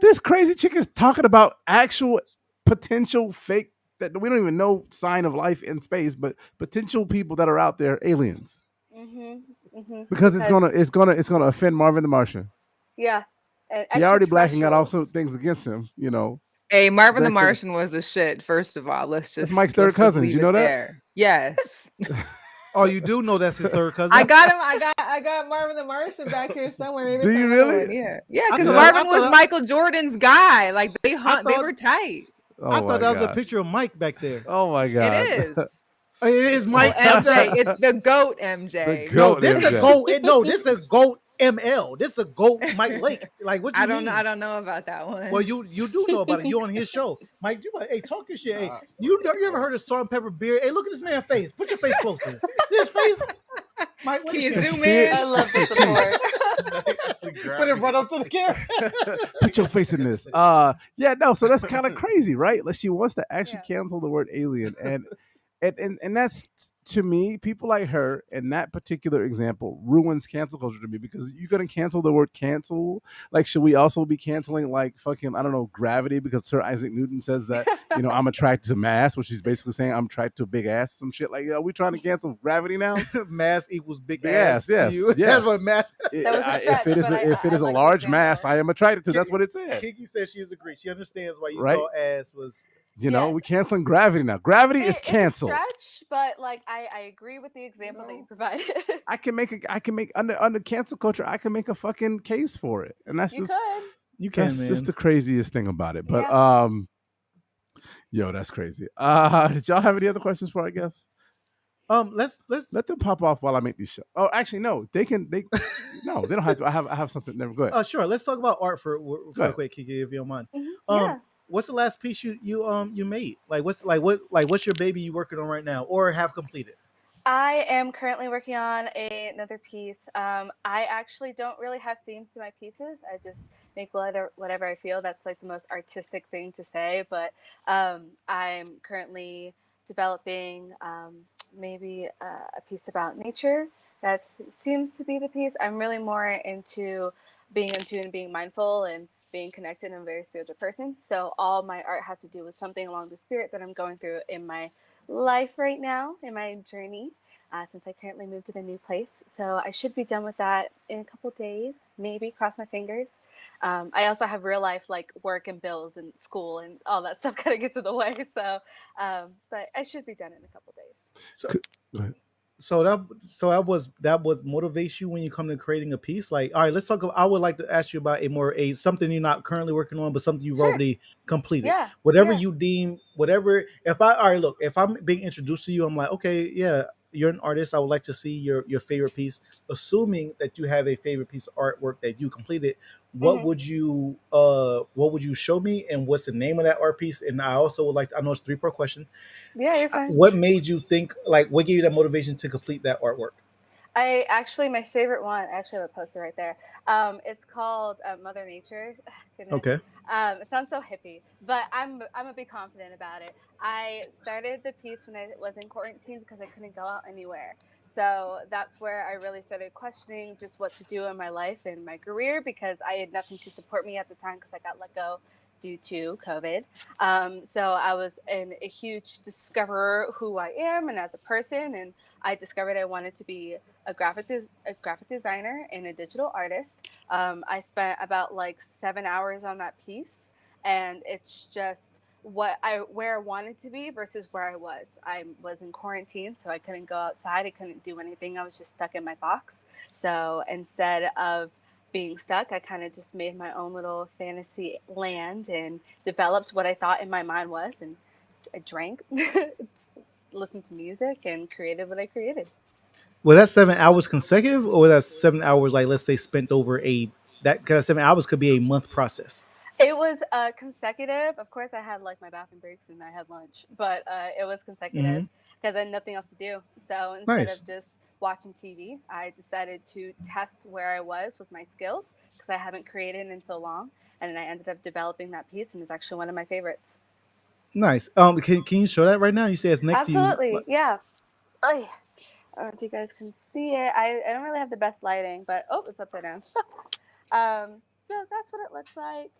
This crazy chick is talking about actual potential fake, that we don't even know sign of life in space, but potential people that are out there, aliens. Because it's gonna offend Marvin the Martian. Yeah, he already blacking out also things against him, you know. Hey, Marvin the Martian was the shit. First of all, let's just. That's Mike's third cousin. Did you know that? There. Yes. Oh, you do know that's his third cousin? I got him. I got Marvin the Martian back here somewhere. Maybe do you really? Yeah, because Marvin was Michael Jordan's guy. Like they were tight. Oh, I thought that was a picture of Mike back there. Oh my god! It is. It is Mike. MJ. It's the GOAT MJ. The GOAT this MJ. is a GOAT. No, this is a GOAT ML. This is a GOAT Mike Lake. Like, what you mean? I don't know about that one. Well, you do know about it. You on his show, Mike. You like, hey, talk your shit. Hey, you ever heard of salt and pepper beer? Hey, look at this man's face. Put your face closer. See his face. Mike, can you zoom in? I love the support. Put it right up to the camera. Put your face in this. Yeah, no. So that's kind of crazy, right? Like, she wants to actually cancel the word alien, and that's, to me, people like her in that particular example ruins cancel culture to me, because you're gonna cancel the word cancel. Like, should we also be canceling, like, fucking, I don't know, gravity, because Sir Isaac Newton says that, you know, I'm attracted to mass, which is basically saying I'm attracted to big ass, some shit. Like, are we trying to cancel gravity now? Mass equals big ass. Yes, to you. That's what mass. If it is a large mass, I am attracted to. That's what it said. Kiki says she agrees. She understands why you thought ass was. You know, we're canceling gravity now. Gravity is canceled. It's a stretch, but like I agree with the example that you provided. I can make under cancel culture. I can make a fucking case for it, and that's that's just the craziest thing about it. But yo, that's crazy. Did y'all have any other questions for our guests? Let's let them pop off while I make these shows. Oh, actually, no, they no, they don't have to. I have something. Never go ahead. Sure. Let's talk about art for quick, Kiki, if you don't mind. What's the last piece you made? Like, what's your baby you working on right now or have completed? I am currently working on another piece. I actually don't really have themes to my pieces. I just make whatever I feel. That's like the most artistic thing to say. But I'm currently developing maybe a piece about nature. That seems to be the piece. I'm really more into being in tune and being mindful and being connected and a very spiritual person. So all my art has to do with something along the spirit that I'm going through in my life right now, in my journey, since I currently moved to a new place. So I should be done with that in a couple days, maybe, cross my fingers. I also have real life, like work and bills and school and all that stuff kind of gets in the way. So, but I should be done in a couple days. So, go ahead. So that was motivates you when you come to creating a piece. Like, all right, let's talk. I would like to ask you about something you're not currently working on, but something you've already completed. Yeah. Whatever you deem, whatever. If I'm being introduced to you, I'm like, okay, yeah, you're an artist. I would like to see your favorite piece. Assuming that you have a favorite piece of artwork that you completed, what would you show me, and what's the name of that art piece? And I also would like to, I know it's a 3-part question. Yeah, you're fine. What made you think, like, what gave you that motivation to complete that artwork? My favorite one, I actually have a poster right there. It's called Mother Nature. Goodness. Okay. It sounds so hippie, but I'm a bit confident about it. I started the piece when I was in quarantine because I couldn't go out anywhere. So that's where I really started questioning just what to do in my life and my career because I had nothing to support me at the time because I got let go due to COVID. So I was a huge discoverer who I am and as a person, and I discovered I wanted to be a graphic designer and a digital artist. I spent about like 7 hours on that piece, and it's just where I wanted to be versus where I was. I was in quarantine, so I couldn't go outside. I couldn't do anything. I was just stuck in my box. So instead of being stuck, I kind of just made my own little fantasy land and developed what I thought in my mind was, and I drank, listened to music, and created what I created. Was that 7 hours consecutive, or was that 7 hours, like let's say, spent over that? Because 7 hours could be a month process. It was consecutive. Of course, I had like my bathroom breaks and I had lunch, but it was consecutive because I had nothing else to do. So instead of just watching TV, I decided to test where I was with my skills because I haven't created in so long, and then I ended up developing that piece, and it's actually one of my favorites. Nice. Can you show that right now? You say it's next to you. Absolutely, yeah. Oh, I don't know if you guys can see it. I don't really have the best lighting, but it's upside down. So that's what it looks like.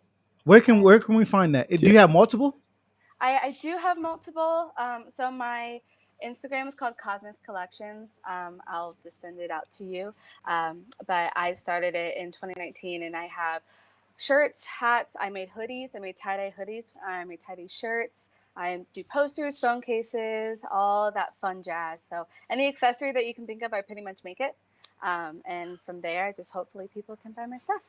Where can we find that? Do you have multiple? I do have multiple. So my Instagram is called Cosmos Collections. I'll just send it out to you. But I started it in 2019, and I have shirts, hats. I made hoodies. I made tie-dye hoodies. I made tie-dye shirts. I do posters, phone cases, all that fun jazz. So any accessory that you can think of, I pretty much make it. And from there, just hopefully people can buy my stuff.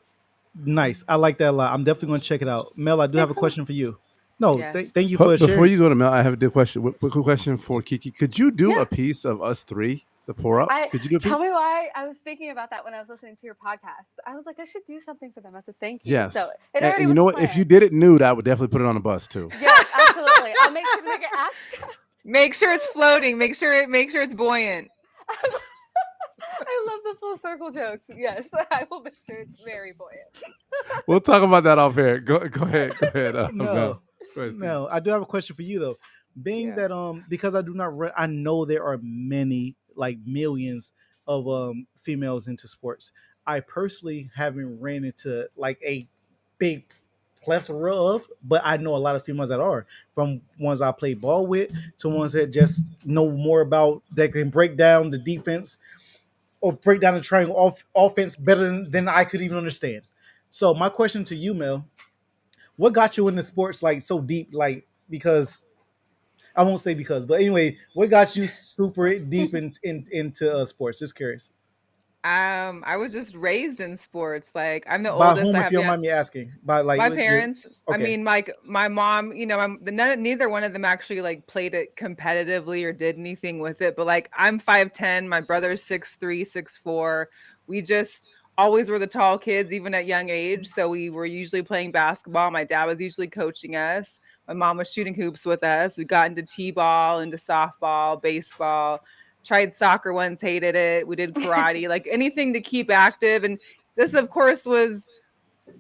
Nice. I like that a lot. I'm definitely going to check it out. Mel, I do have a question for you. No, Yes. thank you for sharing. Before you go to Mel, I have a quick question for Kiki. Could you do a piece of us three, the Pour Up? Could you do a piece? Tell me why. I was thinking about that when I was listening to your podcast. I was like, I should do something for them as a thank you. Yes. So and you know what? If you did it nude, I would definitely put it on a bus too. Yes, absolutely. I'll make sure to make it abstract. Make sure it's floating. Make sure it's buoyant. I love the full circle jokes. Yes, I will make sure it's very buoyant. We'll talk about that off air. Go ahead. No, I do have a question for you though. Being that because I do not I know there are many, like millions of females into sports. I personally haven't ran into like a big plethora of, but I know a lot of females that are, from ones I play ball with to ones that just know more about, that can break down the defense or break down the triangle offense better than I could even understand. So my question to you, Mel, what got you into sports like so deep? Like, because I won't say because, but anyway, what got you super deep into sports? Just curious. I was just raised in sports. Like I'm the By oldest. whom, I if have you don't mind me asking? By like my parents. Okay. I mean, like my mom. You know, neither one of them actually like played it competitively or did anything with it. But like I'm 5'10", my brother's 6'3", 6'4". We just always were the tall kids, even at young age. So we were usually playing basketball. My dad was usually coaching us. My mom was shooting hoops with us. We got into t-ball, into softball, baseball. Tried soccer once, hated it. We did karate, like anything to keep active. And this, of course, was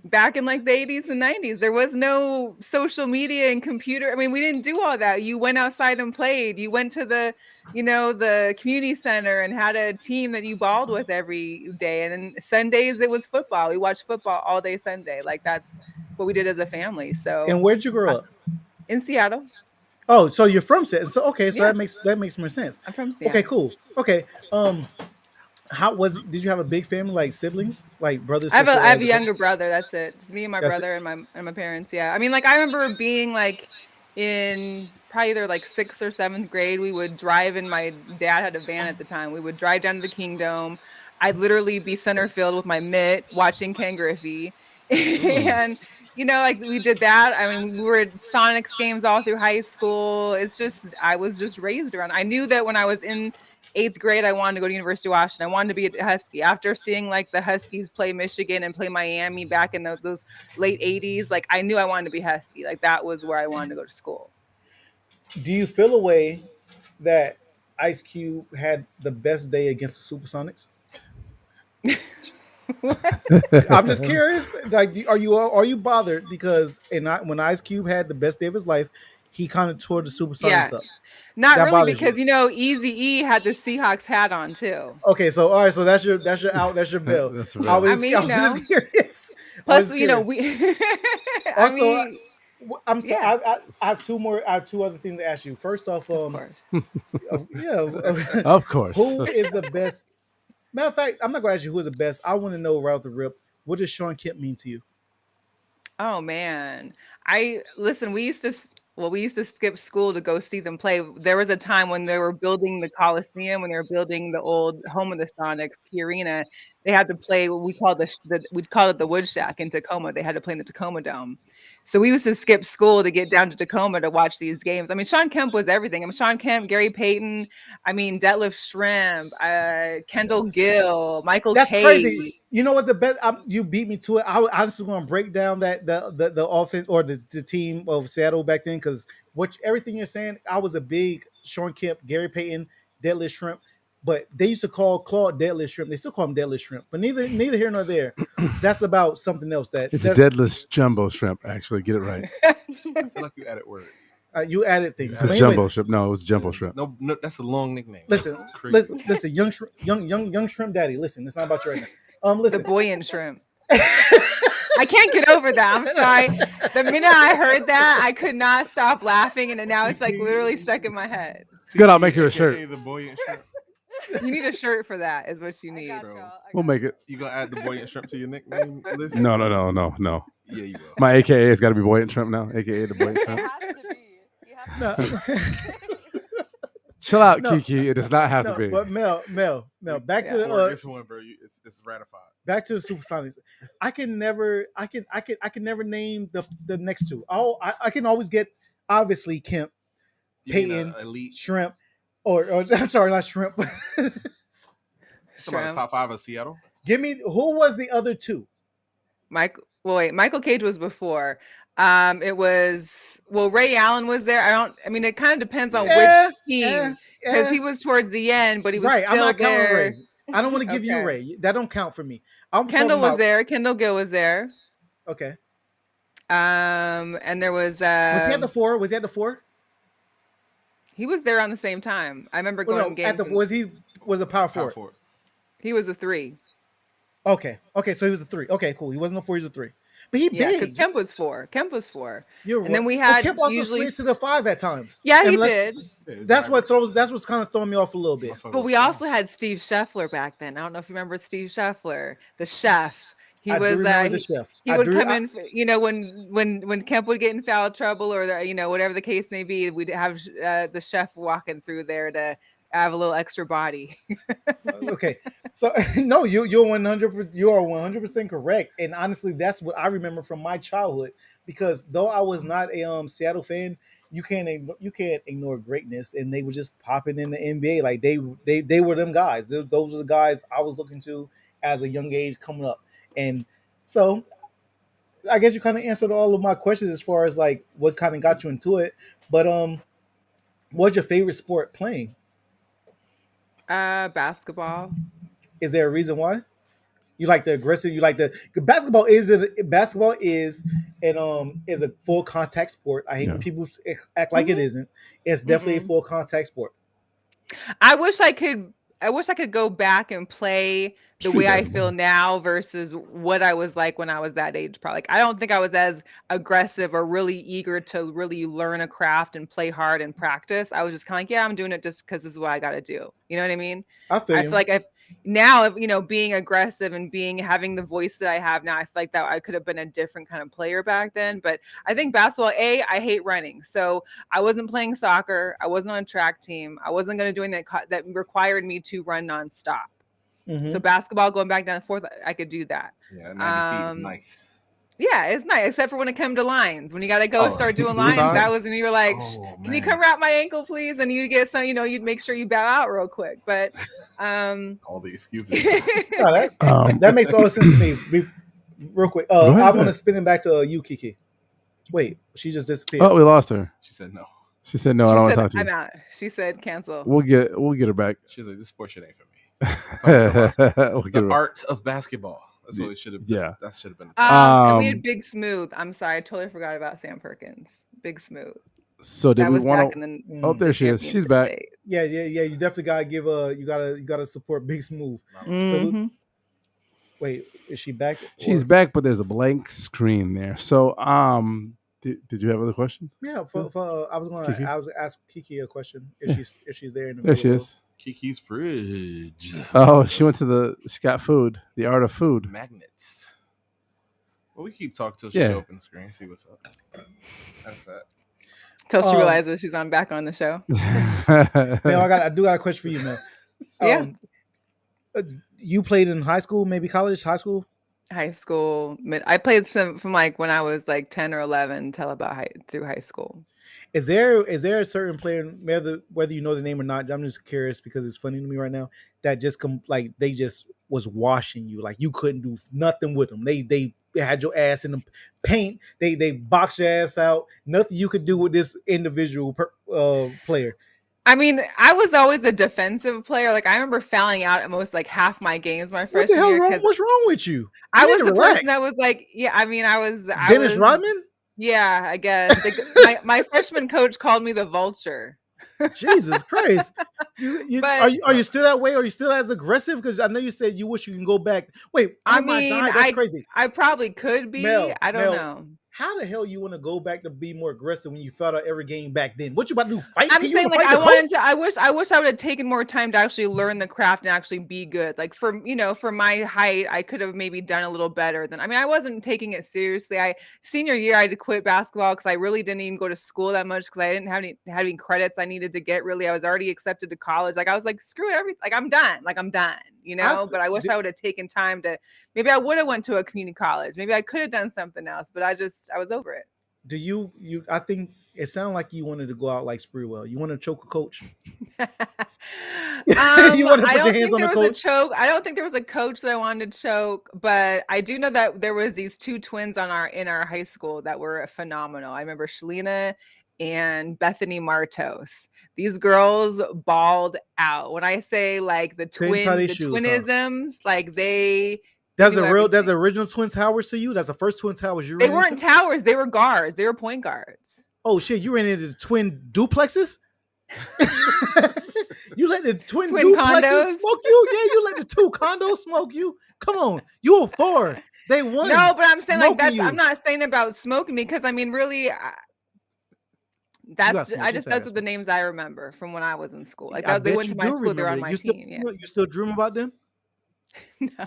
back in like the 80s and 90s. There was no social media and computer. I mean, we didn't do all that. You went outside and played. You went to the community center and had a team that you balled with every day. And then Sundays it was football. We watched football all day Sunday. Like that's what we did as a family. So And where'd you grow up? In Seattle. Oh, so you're from Seattle. So okay, so that makes more sense. I'm from Seattle. Okay, cool. Okay. How was it? Did you have a big family, like siblings, like brothers? I have a younger brother. That's it. Just me and my brother and my parents. Yeah. I mean, like I remember being like in probably either like 6th or 7th grade. We would drive, and my dad had a van at the time. We would drive down to the Kingdom. I'd literally be center field with my mitt watching Ken Griffey. And like we did that. I mean, we were at Sonics games all through high school. It's just I was just raised around. I knew that when I was in 8th grade, I wanted to go to University of Washington. I wanted to be a Husky. After seeing like the Huskies play Michigan and play Miami back in those late 80s, like I knew I wanted to be Husky. Like that was where I wanted to go to school. Do you feel a way that Ice Cube had the best day against the Supersonics? I'm just curious. Like, are you bothered because when Ice Cube had the best day of his life, he kind of tore the Supersonics up? Not that really, because Eazy-E had the Seahawks hat on too. Okay, so all right, so that's your out, that's your bill. That's I was just curious. Plus, we. Also, I'm sorry. I have two more. I have two other things to ask you. First off, of course. Of course. Who is the best? Matter of fact, I'm not going to ask you who is the best. I want to know right off the rip. What does Sean Kemp mean to you? Oh man, listen. We used to skip school to go see them play. There was a time when they were building the Coliseum, when they were building the old home of the Sonics, Key Arena. They had to play what we call we'd call it the Wood Shack in Tacoma. They had to play in the Tacoma Dome. So we used to skip school to get down to Tacoma to watch these games. I mean, Sean Kemp was everything. I mean, Sean Kemp, Gary Payton. I mean, Detlef Shrimp, Kendall Gill, Michael. That's Cage. crazy. You know what? The best. You beat me to it. I was honestly going to break down that the offense or the team of Seattle back then, because everything you're saying, I was a big Sean Kemp, Gary Payton, Detlef Shrimp. But they used to call Claude Deadlift Shrimp. They still call him Deadlift Shrimp. But neither here nor there. That's about something else. It's Deadlift Jumbo Shrimp, actually. Get it right. I feel like you added words. You added things. It's Jumbo Shrimp. No, it was Jumbo Shrimp. No, that's a long nickname. Listen, young Shrimp Daddy. Listen, it's not about you right now. Listen. The buoyant shrimp. I can't get over that. I'm sorry. The minute I heard that, I could not stop laughing, and now it's like literally stuck in my head. Good, I'll make you a shirt. The buoyant shrimp. You need a shirt for that, is what you need. Bro. We'll make it. You gonna add the buoyant shrimp to your nickname list? No. Yeah, you will. My AKA has got to be buoyant shrimp now. AKA the buoyant shrimp. It has to be. You have to Chill out, Kiki. It does not have to be. But Mel, back to this one, bro. It's ratified. Back to the Supersonics. I can never name the next two. I can always get obviously Kemp, Payton, elite Shrimp, or I'm sorry, not Shrimp. Shrimp. Top 5 of Seattle. Give me who was the other two? Michael Cage was before. It was Ray Allen was there. It kind of depends on which team, because he was towards the end, but he was still I'm not there. Counting Ray. I don't want to give you Ray. That don't count for me. Kendall was there. Kendall Gill was there. Okay. And there was. Was he at the 4? Was he at the 4? He was there on the same time. I remember going games. Was a power forward? He was a 3. Okay, so he was a 3. Okay, cool. He wasn't a 4. He was a 3. But he big. Because Kemp was 4. You're and then we had Kemp also switched to the 5 at times. Yeah, he did. That's what's kind of throwing me off a little bit. But we also had Steve Scheffler back then. I don't know if you remember Steve Scheffler, the chef. He was the chef. He would come in, when Kemp would get in foul trouble or whatever the case may be, we'd have the chef walking through there to have a little extra body. Okay, so no, you're 100% correct, and honestly, that's what I remember from my childhood. Because though I was not a Seattle fan, you can't ignore greatness, and they were just popping in the NBA like they were them guys. Those are the guys I was looking to as a young age coming up, and so I guess you kind of answered all of my questions as far as like what kind of got you into it. But what's your favorite sport playing? Basketball. Is there a reason why? You like the aggressive? You like the basketball is a full contact sport. I hate when people act like it isn't. It's definitely a full contact sport. I wish I could go back and play the way I feel now versus what I was like when I was that age. Probably, I don't think I was as aggressive or really eager to really learn a craft and play hard and practice. I was just kind of like, I'm doing it just because this is what I got to do. You know what I mean? I feel like being aggressive and having the voice that I have now, I feel like that I could have been a different kind of player back then. But I think basketball, I hate running. So I wasn't playing soccer. I wasn't on a track team. I wasn't going to do anything that required me to run nonstop. Mm-hmm. So basketball, going back down the fourth, I could do that. Yeah, 90 feet is nice. Yeah, it's nice, except for when it comes to lines. When you got to go start doing lines, that was when you were like, can you come wrap my ankle, please? And you get some, you'd make sure you bow out real quick. But all the excuses. That makes all the sense to me. Real quick, I want to spin it back to you, Kiki. Wait, she just disappeared. Oh, we lost her. She said no. She said no. I don't want to talk to you. I'm out. She said cancel. We'll get her back. She's like, this sport shit ain't for me. We'll The art of basketball. That's what it should have. Yeah, that should have been. And we had Big Smooth. I'm sorry, I totally forgot about Sam Perkins. Big Smooth. So did we want to? Oh, there she is. She's back. Yeah. You definitely gotta give you gotta support Big Smooth. Mm-hmm. Wait, is she back? She's back, but there's a blank screen there. So did you have other questions? Yeah, I was ask Kiki a question if she's there. There she is. Kiki's fridge. Oh, she got food. The art of food. Magnets. Well, we keep talking till she shows open the screen. See what's up. That's that. Till she realizes she's back on the show. Man, I do got a question for you, man. You played in high school, maybe college, high school? High school. I played from like when I was like 10 or 11 till about through high school. Is there a certain player, whether you know the name or not? I'm just curious because it's funny to me right now that just they just was washing you, like you couldn't do nothing with them. They had your ass in the paint. They boxed your ass out. Nothing you could do with this individual player. I mean, I was always a defensive player. Like I remember fouling out at most like half my games my freshman year. What's wrong with you? I was the person that was like, I was Dennis Rodman. Yeah, I guess my freshman coach called me the vulture. Jesus Christ! Are you still that way? Are you still as aggressive? Because I know you said you wish you can go back. Wait, that's crazy. I probably could be. Mel, I don't know. How the hell you want to go back to be more aggressive when you felt out every game back then? What you about to do? Fight? I'm saying like I wanted to. I wish I would have taken more time to actually learn the craft and actually be good. Like for my height, I could have maybe done a little better than. I mean, I wasn't taking it seriously. Senior year, I had to quit basketball because I really didn't even go to school that much because I didn't have any credits I needed to get. Really, I was already accepted to college. Like I was like, screw it, everything. Like I'm done. But I wish I would have taken time to. Maybe I would have went to a community college. Maybe I could have done something else. But I was over it. Do you? I think it sounded like you wanted to go out like Sprewell. You want to choke a coach? You want to put your hands on the coach? I don't think there was a coach that I wanted to choke, but I do know that there was these two twins in our high school that were phenomenal. I remember Shalina and Bethany Martos. These girls balled out. When I say like the twinisms, like they. That's the original Twin Towers to you? That's the first Twin Towers you ran into? They weren't towers. They were guards. They were point guards. Oh, shit. You ran into the twin duplexes? You let the twin duplexes condos? smoke you? Yeah, you let the two condos smoke you? Come on. You were 4. They won. No, but I'm saying like that's. I'm not saying about smoking me because I mean, really, that's what the names I remember from when I was in school. Like they went to my school. They were on my team. You still dream about them? No.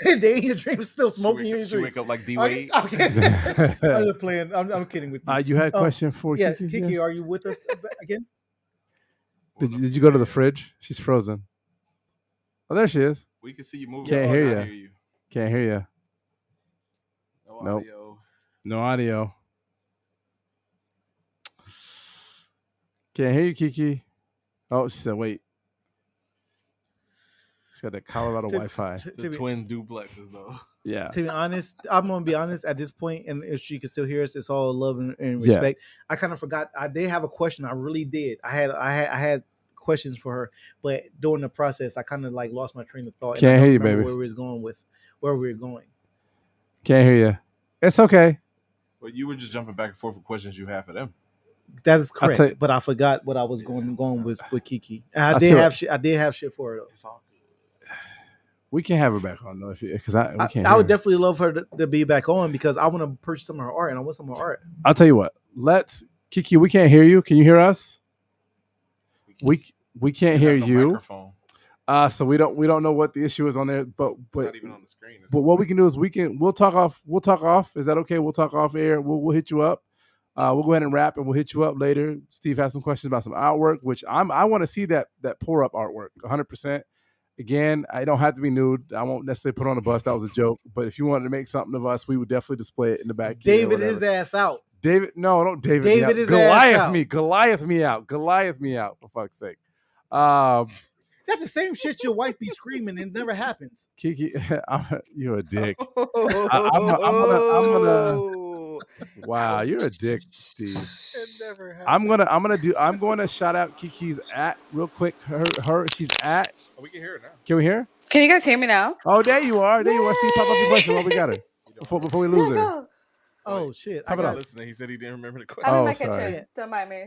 They in your dreams still smoking in your dreams. Wake up like D-Wade. I'm just playing. I'm kidding with you. You had a question for Kiki? Kiki, are you with us again? Did you go to the fridge? She's frozen. Oh, there she is. We can see you moving. Can't hear you. Can't hear you. No audio. No audio. Can't hear you, Kiki. Oh, she said, wait. She's got that Colorado Wi-Fi. The twin duplexes, though. Yeah. To be honest, I'm gonna be honest at this point, and if she can still hear us, it's all love and respect. Yeah. I kind of forgot. I did have a question. I really did. I had questions for her, but during the process, I kind of like lost my train of thought. Can't hear you, baby. Where we were going. Can't hear you. It's okay. Well, you were just jumping back and forth with questions you have for them. That is correct, but I forgot what I was going with Kiki. And I did have shit for her though. It's all good. We can have her back on though, because I would definitely love her to be back on because I want to purchase some of her art and I want some of her art. I'll tell you what. Kiki. We can't hear you. Can you hear us? We can't hear you. So we don't know what the issue is on there, but it's not even on the screen. But what we can do is we'll talk off. We'll talk off. Is that okay? We'll talk off air. We'll hit you up. We'll go ahead and wrap and we'll hit you up later. Steve has some questions about some artwork, which I want to see that pour up artwork 100%. Again, I don't have to be nude. I won't necessarily put on a bus. That was a joke. But if you wanted to make something of us, we would definitely display it in the back. David his ass out. David, no, don't David. David his Goliath ass out. Goliath me out. Goliath me out, for fuck's sake. That's the same shit your wife be screaming and it never happens. Kiki, you're a dick. Wow, you're a dick, Steve. It never happened. I'm gonna shout out Kiki's at real quick. She's at. Oh, we can hear it now. Can we hear? Can you guys hear me now? Oh, there you are. There you are. Steve, pop up your question while we got her. Before we lose her. Go. Oh shit! Pop it up. Listening, he said he didn't remember the question. I'm in my sorry. kitchen. Don't mind me.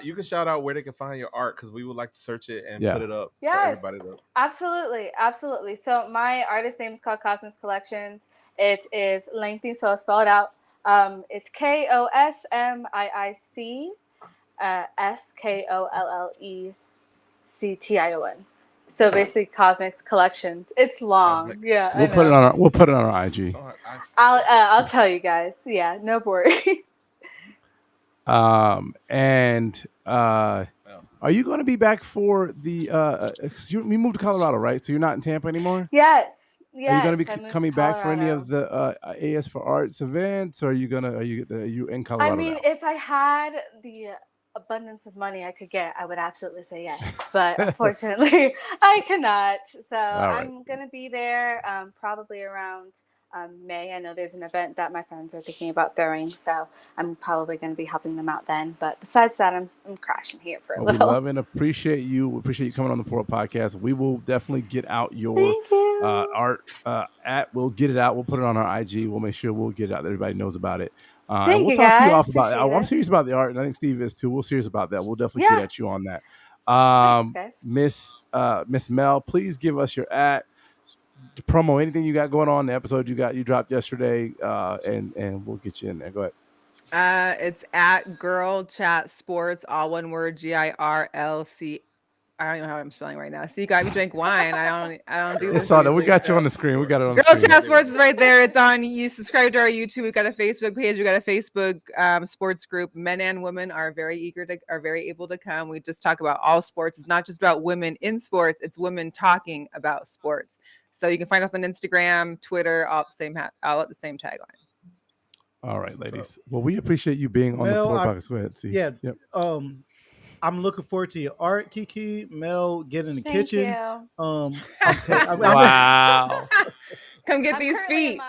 You can shout out where they can find your art because we would like to search it and put it up for Yes, everybody. absolutely. So my artist name is called Cosmos Collections. It is lengthy, so I'll spell it out. It's KOSMIIC SKOLLECTION. So basically, Cosmics Collections. It's long. Cosmic. Yeah, We'll put it on our IG. I'll tell you guys. Yeah, no worries. Are you going to be back for the? You moved to Colorado, right? So you're not in Tampa anymore. Yes. Are you going to be coming back for any of the AS for Arts events? Or are you in Colorado? I mean, if I had the abundance of money I could get, I would absolutely say yes. But unfortunately, I cannot. So I'm going to be there probably around May. I know there's an event that my friends are thinking about throwing, so I'm probably going to be helping them out then. But besides that, I'm crashing here for a little. We love and appreciate you. We appreciate you coming on the Poor Podcast. We will definitely get out your art. We'll get it out. We'll put it on our IG. We'll make sure we'll get it out. Everybody knows about it. And we'll talk to you off about it. I'm serious about the art, and I think Steve is too. We're serious about that. We'll definitely get at you on that. Thanks, Miss Mel, please give us your promo, anything you got going on, the episode you dropped yesterday, and we'll get you in there. Go ahead. It's at Girl Chat Sports, all one word, GIRLC. I don't even know how I'm spelling right now. So you got me drink wine. I don't do this. We got you on the screen. We got it on Girl the screen. Chat Sports is right there. It's on. You subscribe to our YouTube. We've got a Facebook page. We got a Facebook sports group. Men and women are very able to come. We just talk about all sports. It's not just about women in sports. It's women talking about sports. So you can find us on Instagram, Twitter, all at the same tagline. All right, ladies. Well, we appreciate you being on the Poor Podcast. Go ahead, see. Yeah. Yep. I'm looking forward to your art, Kiki. Mel, get in the kitchen. You. Wow. Come get these feet.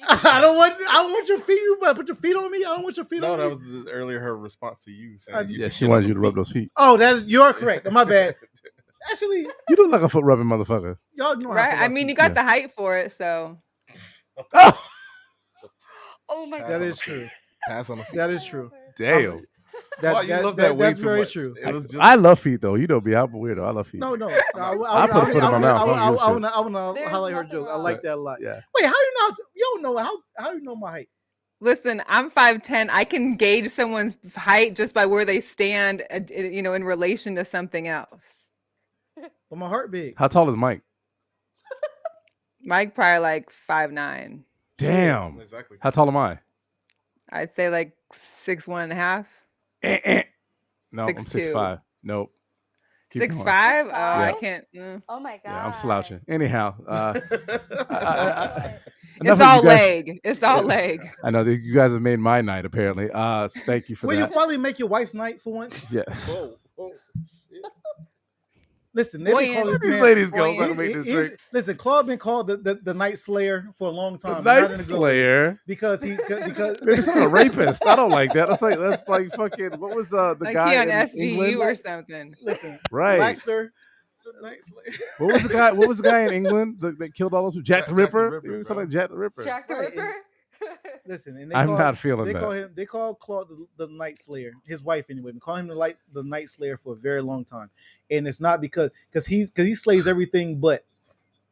I don't want your feet. You better put your feet on me. I don't want your feet on me. No, that was earlier her response to you. Saying she wanted you to rub those feet. Oh, you're correct. My bad. Actually, you look like a foot rubbing motherfucker. Y'all know right? I mean, you got the height for it, so. Oh my God. That is true. Pass on the feet. That is true. Damn. That's very true. I love feet, though. You know me. I'm a weirdo. I love feet. No. I put a foot in my mouth. I want to highlight her joke. I like that a lot. Yeah. Wait, how you know? You don't know how you know my height? Listen, I'm 5'10". I can gauge someone's height just by where they stand, in relation to something else. But my heart big. How tall is Mike? Mike probably like 5'9". Damn. Exactly. How tall am I? I'd say like 6'1.5". No, I'm 6'5". Nope. 6'5"? Oh, yeah. I can't. Oh my God. Yeah, I'm slouching. Anyhow, it's all leg. It's all leg. I know that you guys have made my night. Apparently, thank you for that. Will you finally make your wife's night for once? Yeah. Whoa. Listen, these ladies go. So make this drink. Listen, Claude been called the Night Slayer for a long time. The Night Slayer because it's not a rapist. I don't like that. That's like fucking. What was the like guy he on in SVU England? or something? Listen, right? Blackster. What was the guy in England that killed all those people? Jack the Ripper. Something like Jack the Ripper. Jack the Ripper. Listen, and I'm not feeling that. They call Claude the Night Slayer. His wife anyway. They call him the Night Slayer for a very long time, and it's not because he slays everything, but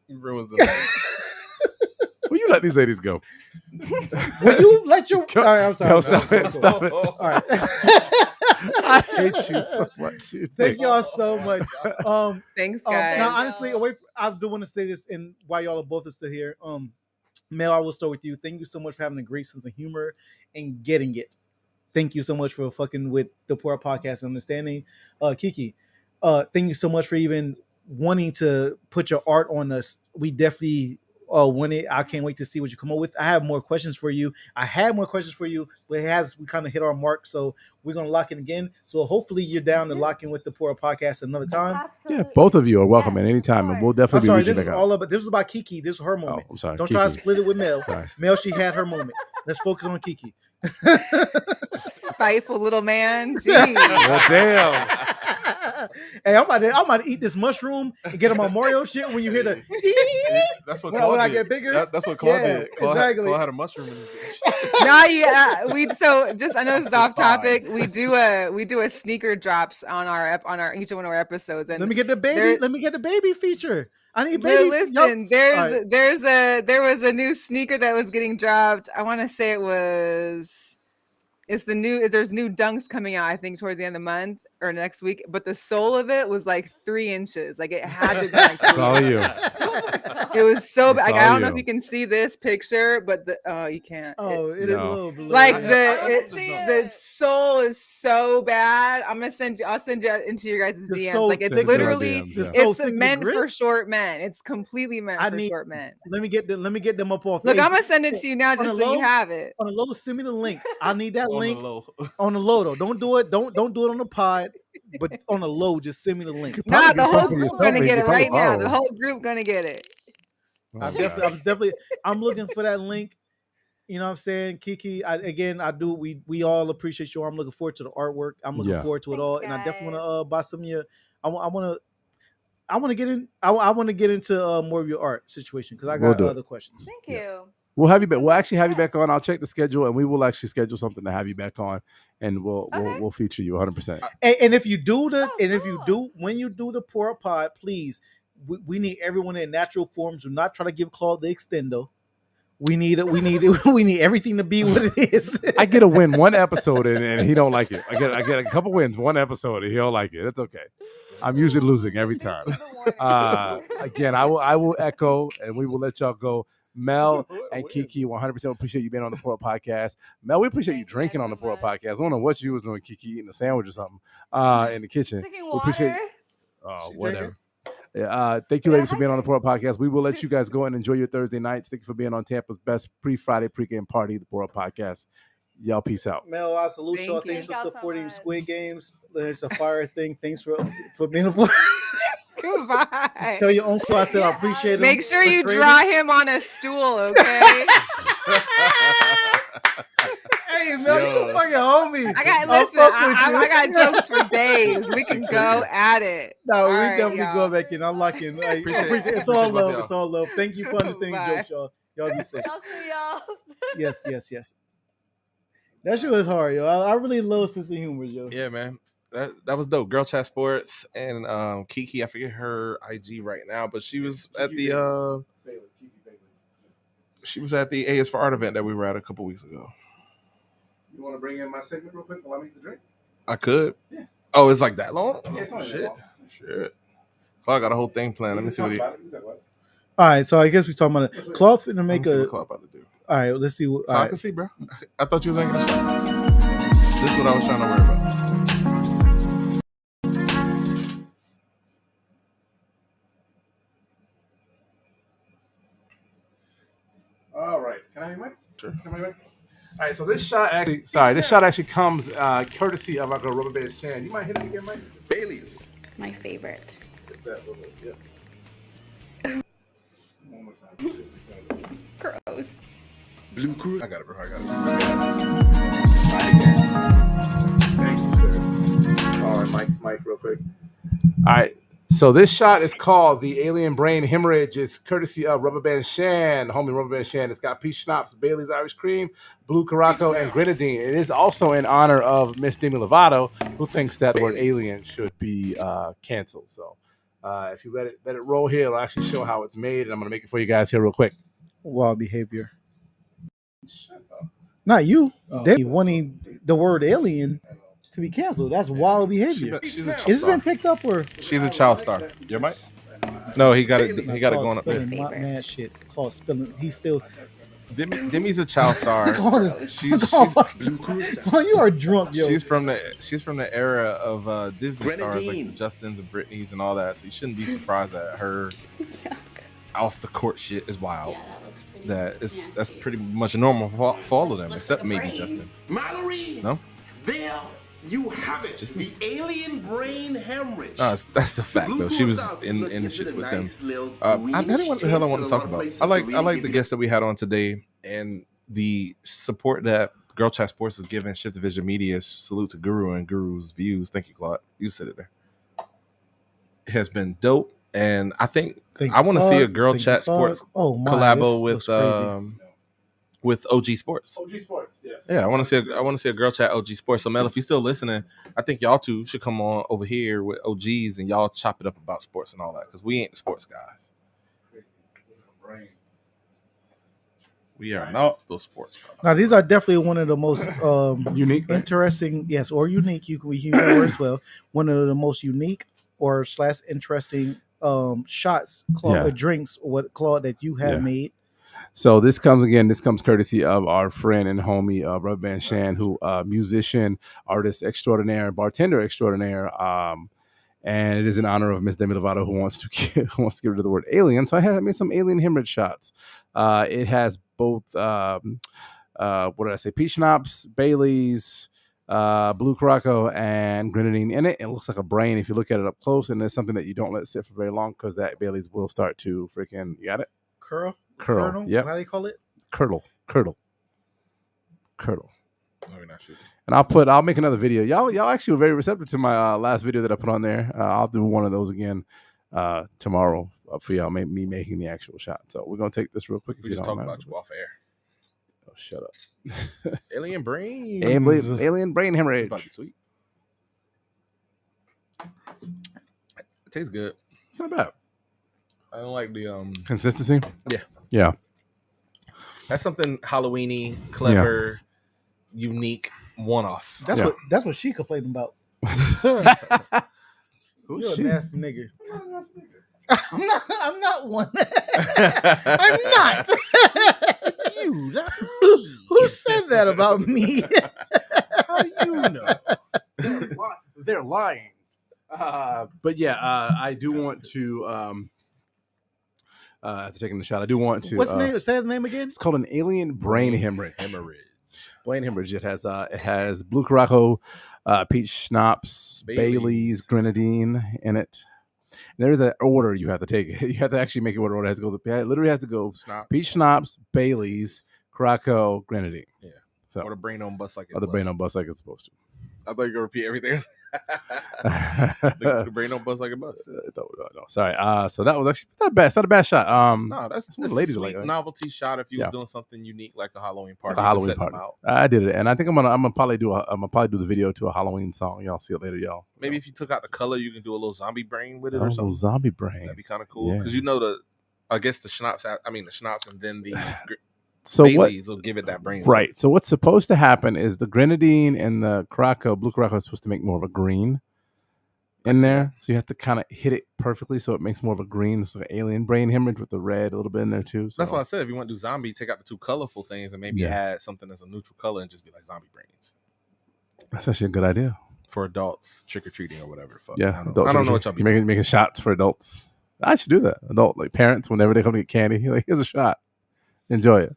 he ruins the night. Will you let these ladies go? Will you let your? All right, I'm sorry. No, stop it. All right. I hate you so much. Thank y'all so much. Thanks, guys. Now, honestly, I do want to say this, and while y'all are both still here, Mel, I will start with you. Thank you so much for having a great sense of humor and getting it. Thank you so much for fucking with the Poor Podcast and understanding. Kiki, thank you so much for even wanting to put your art on us. We definitely I can't wait to see what you come up with. I have more questions for you. I had more questions for you, but we kind of hit our mark, so we're gonna lock in again. So hopefully you're down to lock in with the Poor Podcast another time. Absolutely. Yeah, both of you are welcome at any time, and we'll definitely be reaching back out. This was about Kiki. This was her moment. I'm sorry. Don't Kiki. try to split it with Mel. Sorry. Mel, she had her moment. Let's focus on Kiki. Spiteful little man. Jeez. Well, damn. Hey, I'm about to eat this mushroom and get on my Mario shit when you hear the that's what when Claude I did. get bigger. That's what Claude did. Exactly. Claude had a mushroom in his bitch. No, yeah, so just I know this is off topic. We do a sneaker drops on our each one of our episodes. And let me get the baby feature. I need baby. Listen, there was a new sneaker that was getting dropped. I want to say there's new dunks coming out, I think, towards the end of the month or next week. But the sole of it was like 3 inches. Like it had to be like 3 It's all you. It was so bad. Like, I don't know you. if you can see this picture, but you can't. It's a little blue. Like the sole is so bad. I'll send you into your guys' DMs. Like it's literally it's meant for short men. It's completely meant for short men. Let me get them up off. Look, I'm gonna send it to you now just so you have it. On the low, send me the link. I need that link on the low though. Don't do it on the pod, but on the low, just send me the link. Nah, the whole group's gonna get it right now. The whole group gonna get it. I'm looking for that link. You know what I'm saying? Kiki, we all appreciate you. I'm looking forward to the artwork. I'm looking forward to it all. And I definitely want to buy some of your, I want to get into more of your art situation because I got other questions. Thank you. We'll have you back. We'll actually have you back on. I'll check the schedule and we will actually schedule something to have you back on and we'll feature you 100%. And if you do when you do the Poor Pod, please, we need everyone in natural forms. Do not try to give Claude the extendo. We need everything to be what it is. I get a win one episode and he don't like it. I get a couple wins one episode and he don't like it. It's okay. I'm usually losing every time. Again, I will echo and we will let y'all go. Mel and Kiki, 100% appreciate you being on the Poor Podcast. Mel, we appreciate you drinking on the Poor Podcast. I don't know what you was doing, Kiki, eating a sandwich or something in the kitchen. We appreciate whatever. Thank you, ladies, for being on the Poor Podcast. We will let you guys go and enjoy your Thursday nights. Thank you for being on Tampa's best pre-Friday pregame party, the Poor Podcast. Y'all, peace out. Mel, I salute y'all. Thanks for supporting Squid Games. It's a fire thing. Thanks for being a part. Goodbye. Tell your uncle I said I appreciate him. Make sure you draw him on a stool, okay? Hey, Mel, you a fucking homie. I got jokes for days. We can go at it. No, we definitely go back in. I'm locking. I appreciate it. It's all love. It's all love. Thank you for understanding jokes, y'all. Y'all be safe. I'll see y'all. Yes. That shit was hard, yo. I really love sense of humor, yo. Yeah, man. That was dope. Girl Chat Sports and Kiki, I forget her IG right now, but she was at the she was at the AS for Art event that we were at a couple weeks ago. You want to bring in my segment real quick while I make the drink? I could. Yeah. Oh, it's like that long? Yeah, it's shit. Claude got a whole thing planned. Let me see what he. All right, so I guess we're talking about it. Claude finna make what Claude about to do. All right, let's see what. I can see, bro. I thought you was angry. This is what I was trying to worry about. All right. Can I have your mic? Sure. All right. So this shot actually comes courtesy of our girl Rubber Band Chan. You might hit it again, Mike? Bailey's. My favorite. Hit that little bit. Yeah. One more time. Gross. Blue Crew. I got it, bro. Thank you, sir. All right, Mike's mic real quick. All right. So this shot is called the Alien Brain Hemorrhage. It's courtesy of Rubber Band Shan, homie Rubber Band Shan. It's got peach schnapps, Bailey's Irish Cream, Blue Caraco, and Grenadine. It is also in honor of Miss Demi Lovato, who thinks that word alien should be canceled. So if you let it roll here, it'll actually show how it's made, and I'm going to make it for you guys here real quick. Wild behavior. Shut up. Not you. They wanting the word alien to be canceled. That's wild behavior. Is it been picked up or? She's a child star. Your mic? No, he got it. He got it going up there. Man, shit. Called spilling. He's still. Demi's a child star. You are drunk, yo. She's from the era of Disney stars like the Justins and Britneys and all that. So you shouldn't be surprised at her off the court shit is wild. Yeah, That's pretty much normal for all of them, except maybe Justin. Mallory, No? there you have it. The alien brain hemorrhage. No, that's a fact though. She was in the shits with them. I don't know what the hell I want to talk about. I like the guests that we had on today and the support that Girl Chat Sports is giving Shift Division Media. Salute to Guru and Guru's views. Thank you, Claude. You said it there. It has been dope, and I think I want to see a Girl Chat Sports collabo with OG Sports. OG Sports, yes. Yeah, I want to see a Girl Chat OG Sports. So Mel, if you're still listening, I think y'all two should come on over here with OGs and y'all chop it up about sports and all that, because we ain't the sports guys. We are not those sports guys. Now, these are definitely one of the most unique, interesting, yes, or unique. We use that word as well. One of the most unique or / interesting shots, Claude, drinks, what Claude that you have made. So this comes courtesy of our friend and homie Rubber Band Shan, who musician, artist extraordinaire, bartender extraordinaire, and it is in honor of Miss Demi Lovato, who wants to get rid of the word alien. So I made some alien hemorrhage shots. It has both peach schnapps, Bailey's, blue Curaçao, and grenadine in it. It looks like a brain if you look at it up close, and it's something that you don't let sit for very long because that Bailey's will start to freaking, you got it? Curl. Yep. How do you call it? Curdle. No, you're not shooting. And I'll make another video. Y'all actually were very receptive to my last video that I put on there. I'll do one of those again tomorrow for y'all, me making the actual shot. So we're gonna take this real quick. We just talk about you off air. Oh, shut up. Alien brain. Alien brain hemorrhage. It's about to be sweet. It tastes good. Not bad. I don't like the consistency. Yeah. That's something Halloweeny, clever, unique, one-off. That's what she complained about. You're a nasty nigga. I'm not one. I'm not. It's you. Who said that about me? How do you know? They're lying. But yeah, I do want to. After taking the shot, I do want to. What's the name? Say the name again. It's called an alien brain hemorrhage. Brain hemorrhage. It has blue Curaçao, peach schnapps, Bailey's, grenadine in it. And there is an order you have to take. You have to actually make it what order it has to go. It literally has to go peach schnapps, Bailey's, Curaçao, grenadine. Yeah. So or the brain don't bust like it. Or the brain don't bust like it's supposed to. I thought you were gonna repeat everything. The brain don't bust like a bus. No. Sorry. So that was actually not bad. It's not a bad shot. No, that's what the ladies like like. Novelty shot. If you was doing something unique like a Halloween party, I did it, and I think I'm gonna probably do the video to a Halloween song. Y'all see it later, y'all. Maybe if you took out the color, you can do a little zombie brain with it or something. Zombie brain. That'd be kind of cool because I guess the schnapps. The schnapps and then the. So Bailey's will give it that brain. Right. So what's supposed to happen is the grenadine and the Curaçao, blue Curaçao, is supposed to make more of a green in there. So you have to kind of hit it perfectly so it makes more of a green. It's like an alien brain hemorrhage with the red a little bit in there too. So that's why I said if you want to do zombie, take out the two colorful things and maybe add something that's a neutral color and just be like zombie brains. That's actually a good idea for adults trick or treating or whatever. Fuck. Yeah, I don't know what y'all be making shots for adults. I should do that. Adult like parents whenever they come to get candy, like here's a shot, enjoy it.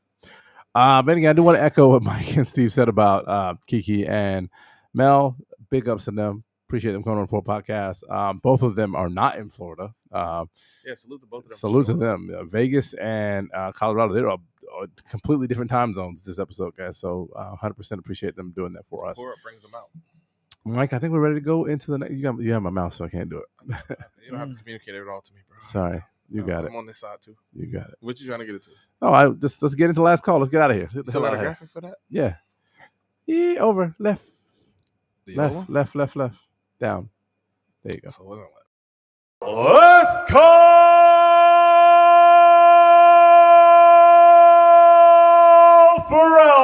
But again, I do want to echo what Mike and Steve said about Kiki and Mel. Big ups to them. Appreciate them coming on the podcast. Both of them are not in Florida. Salute to both of them. Salute to them. Vegas and Colorado, they're all completely different time zones this episode, guys. So 100% appreciate them doing that for us. Before it brings them out. Mike, I think we're ready to go into the next. You have my mouse, so I can't do it. You don't have to communicate it all to me, bro. Sorry. You got it. I'm on this side too. You got it. What you trying to get it to? Oh, let's get into the last call. Let's get out of here. Still got a graphic for that? Yeah. Over. Left. Left. Down. There you go. So it wasn't left. Let's call for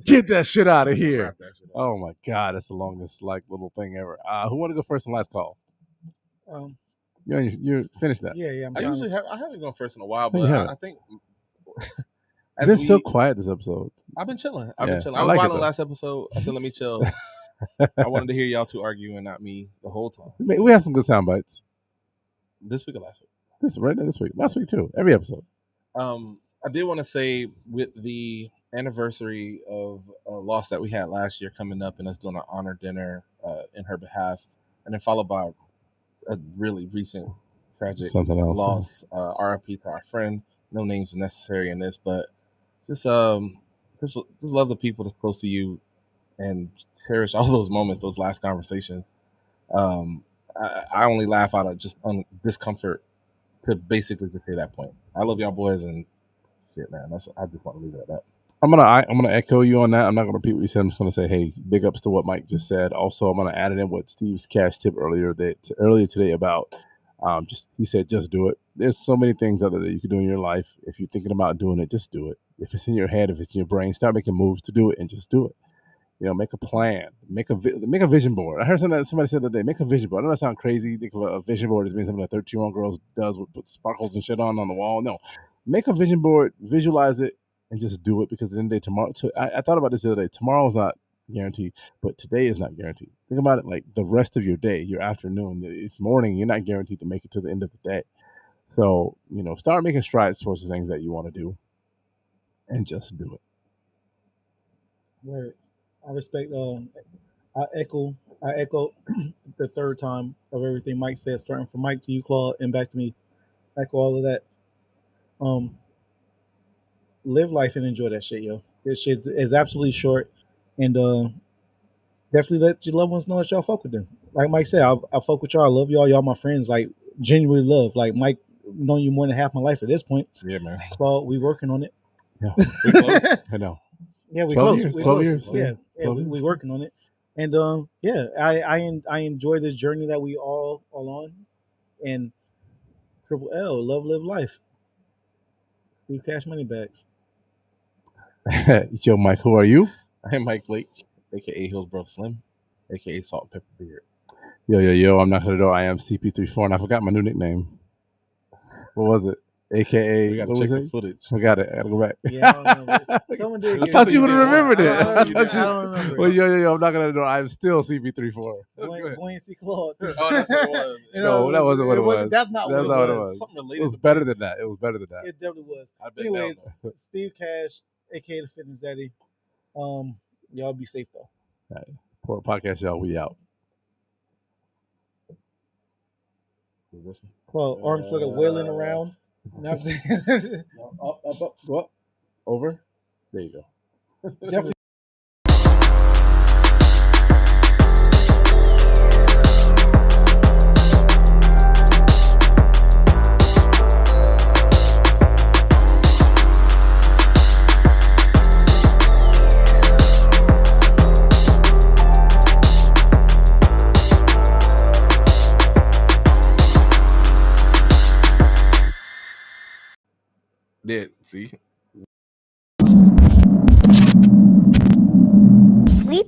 Get that shit out of here. Oh my God, that's the longest little thing ever. Who want to go first on last call? You finished that. Yeah. I haven't gone first in a while, but I think it's been so quiet this episode. I've been chilling. I was wild last episode. I said let me chill. I wanted to hear y'all two argue and not me the whole time. We have some good sound bites. This week or last week? This week, last week too. Every episode. I did want to say with the anniversary of a loss that we had last year coming up, and us doing an honor dinner in her behalf, and then followed by a really recent tragic loss. RIP to our friend. No names necessary in this, but just love the people that's close to you, and cherish all those moments, those last conversations. I only laugh out of just discomfort to basically to say that point. I love y'all boys, and shit, man. I just want to leave it at that. I'm gonna echo you on that. I'm not gonna repeat what you said. I'm just gonna say, hey, big ups to what Mike just said. Also, I'm gonna add it in what Steve's cash tip earlier today about he said just do it. There's so many things other that you can do in your life. If you're thinking about doing it, just do it. If it's in your head, if it's in your brain, start making moves to do it and just do it. Make a plan, make a vision board. I heard somebody said the other day, make a vision board. I know that sounds crazy. Think of a vision board as being something a 13-year-old girl does with put sparkles and shit on the wall. No, make a vision board, visualize it, and just do it. Because at the end of the day, tomorrow. I thought about this the other day. Tomorrow's not guaranteed, but today is not guaranteed. Think about it like the rest of your day, your afternoon, it's morning. You're not guaranteed to make it to the end of the day. So start making strides towards the things that you want to do, and just do it. Right. I respect. I echo the third time of everything Mike said, starting from Mike to you, Claude, and back to me. Echo all of that. Live life and enjoy that shit, yo. This shit is absolutely short, and definitely let your loved ones know that y'all fuck with them. Like Mike said, I fuck with y'all. I love y'all. Y'all my friends. Like genuinely love. Like Mike, known you more than half my life at this point. Yeah, man. Well, we working on it. Yeah, we close. I know. Yeah, we 12 close. years. We 12 close. years. Yeah, we working on it, and I enjoy this journey that we all on, and Triple L, love, live life. Steve Cash Moneybags. Yo, Mike, who are you? I'm Mike Blake, aka Hillsborough Slim, aka Salt and Pepper Beard. Yo, I'm not gonna know. I am CP34, and I forgot my new nickname. What was it? AKA, we gotta check the footage. I got it. I gotta go back. Yeah, I don't remember. Someone did. I thought you would have remembered it. I don't remember. Well, yo, I'm not gonna know. I'm still CP34. Buoyancy Claude. Oh, that's what it was. No, that wasn't what it was. That's not what it was. Something related. It was better than that. It definitely was. Anyways, Steve Cash, aka the Fitness Daddy. Y'all be safe though. All right. Poor podcast, y'all. We out. Well, arms sort of wailing around. Up, go up, over. There you go. Definitely. Did see. We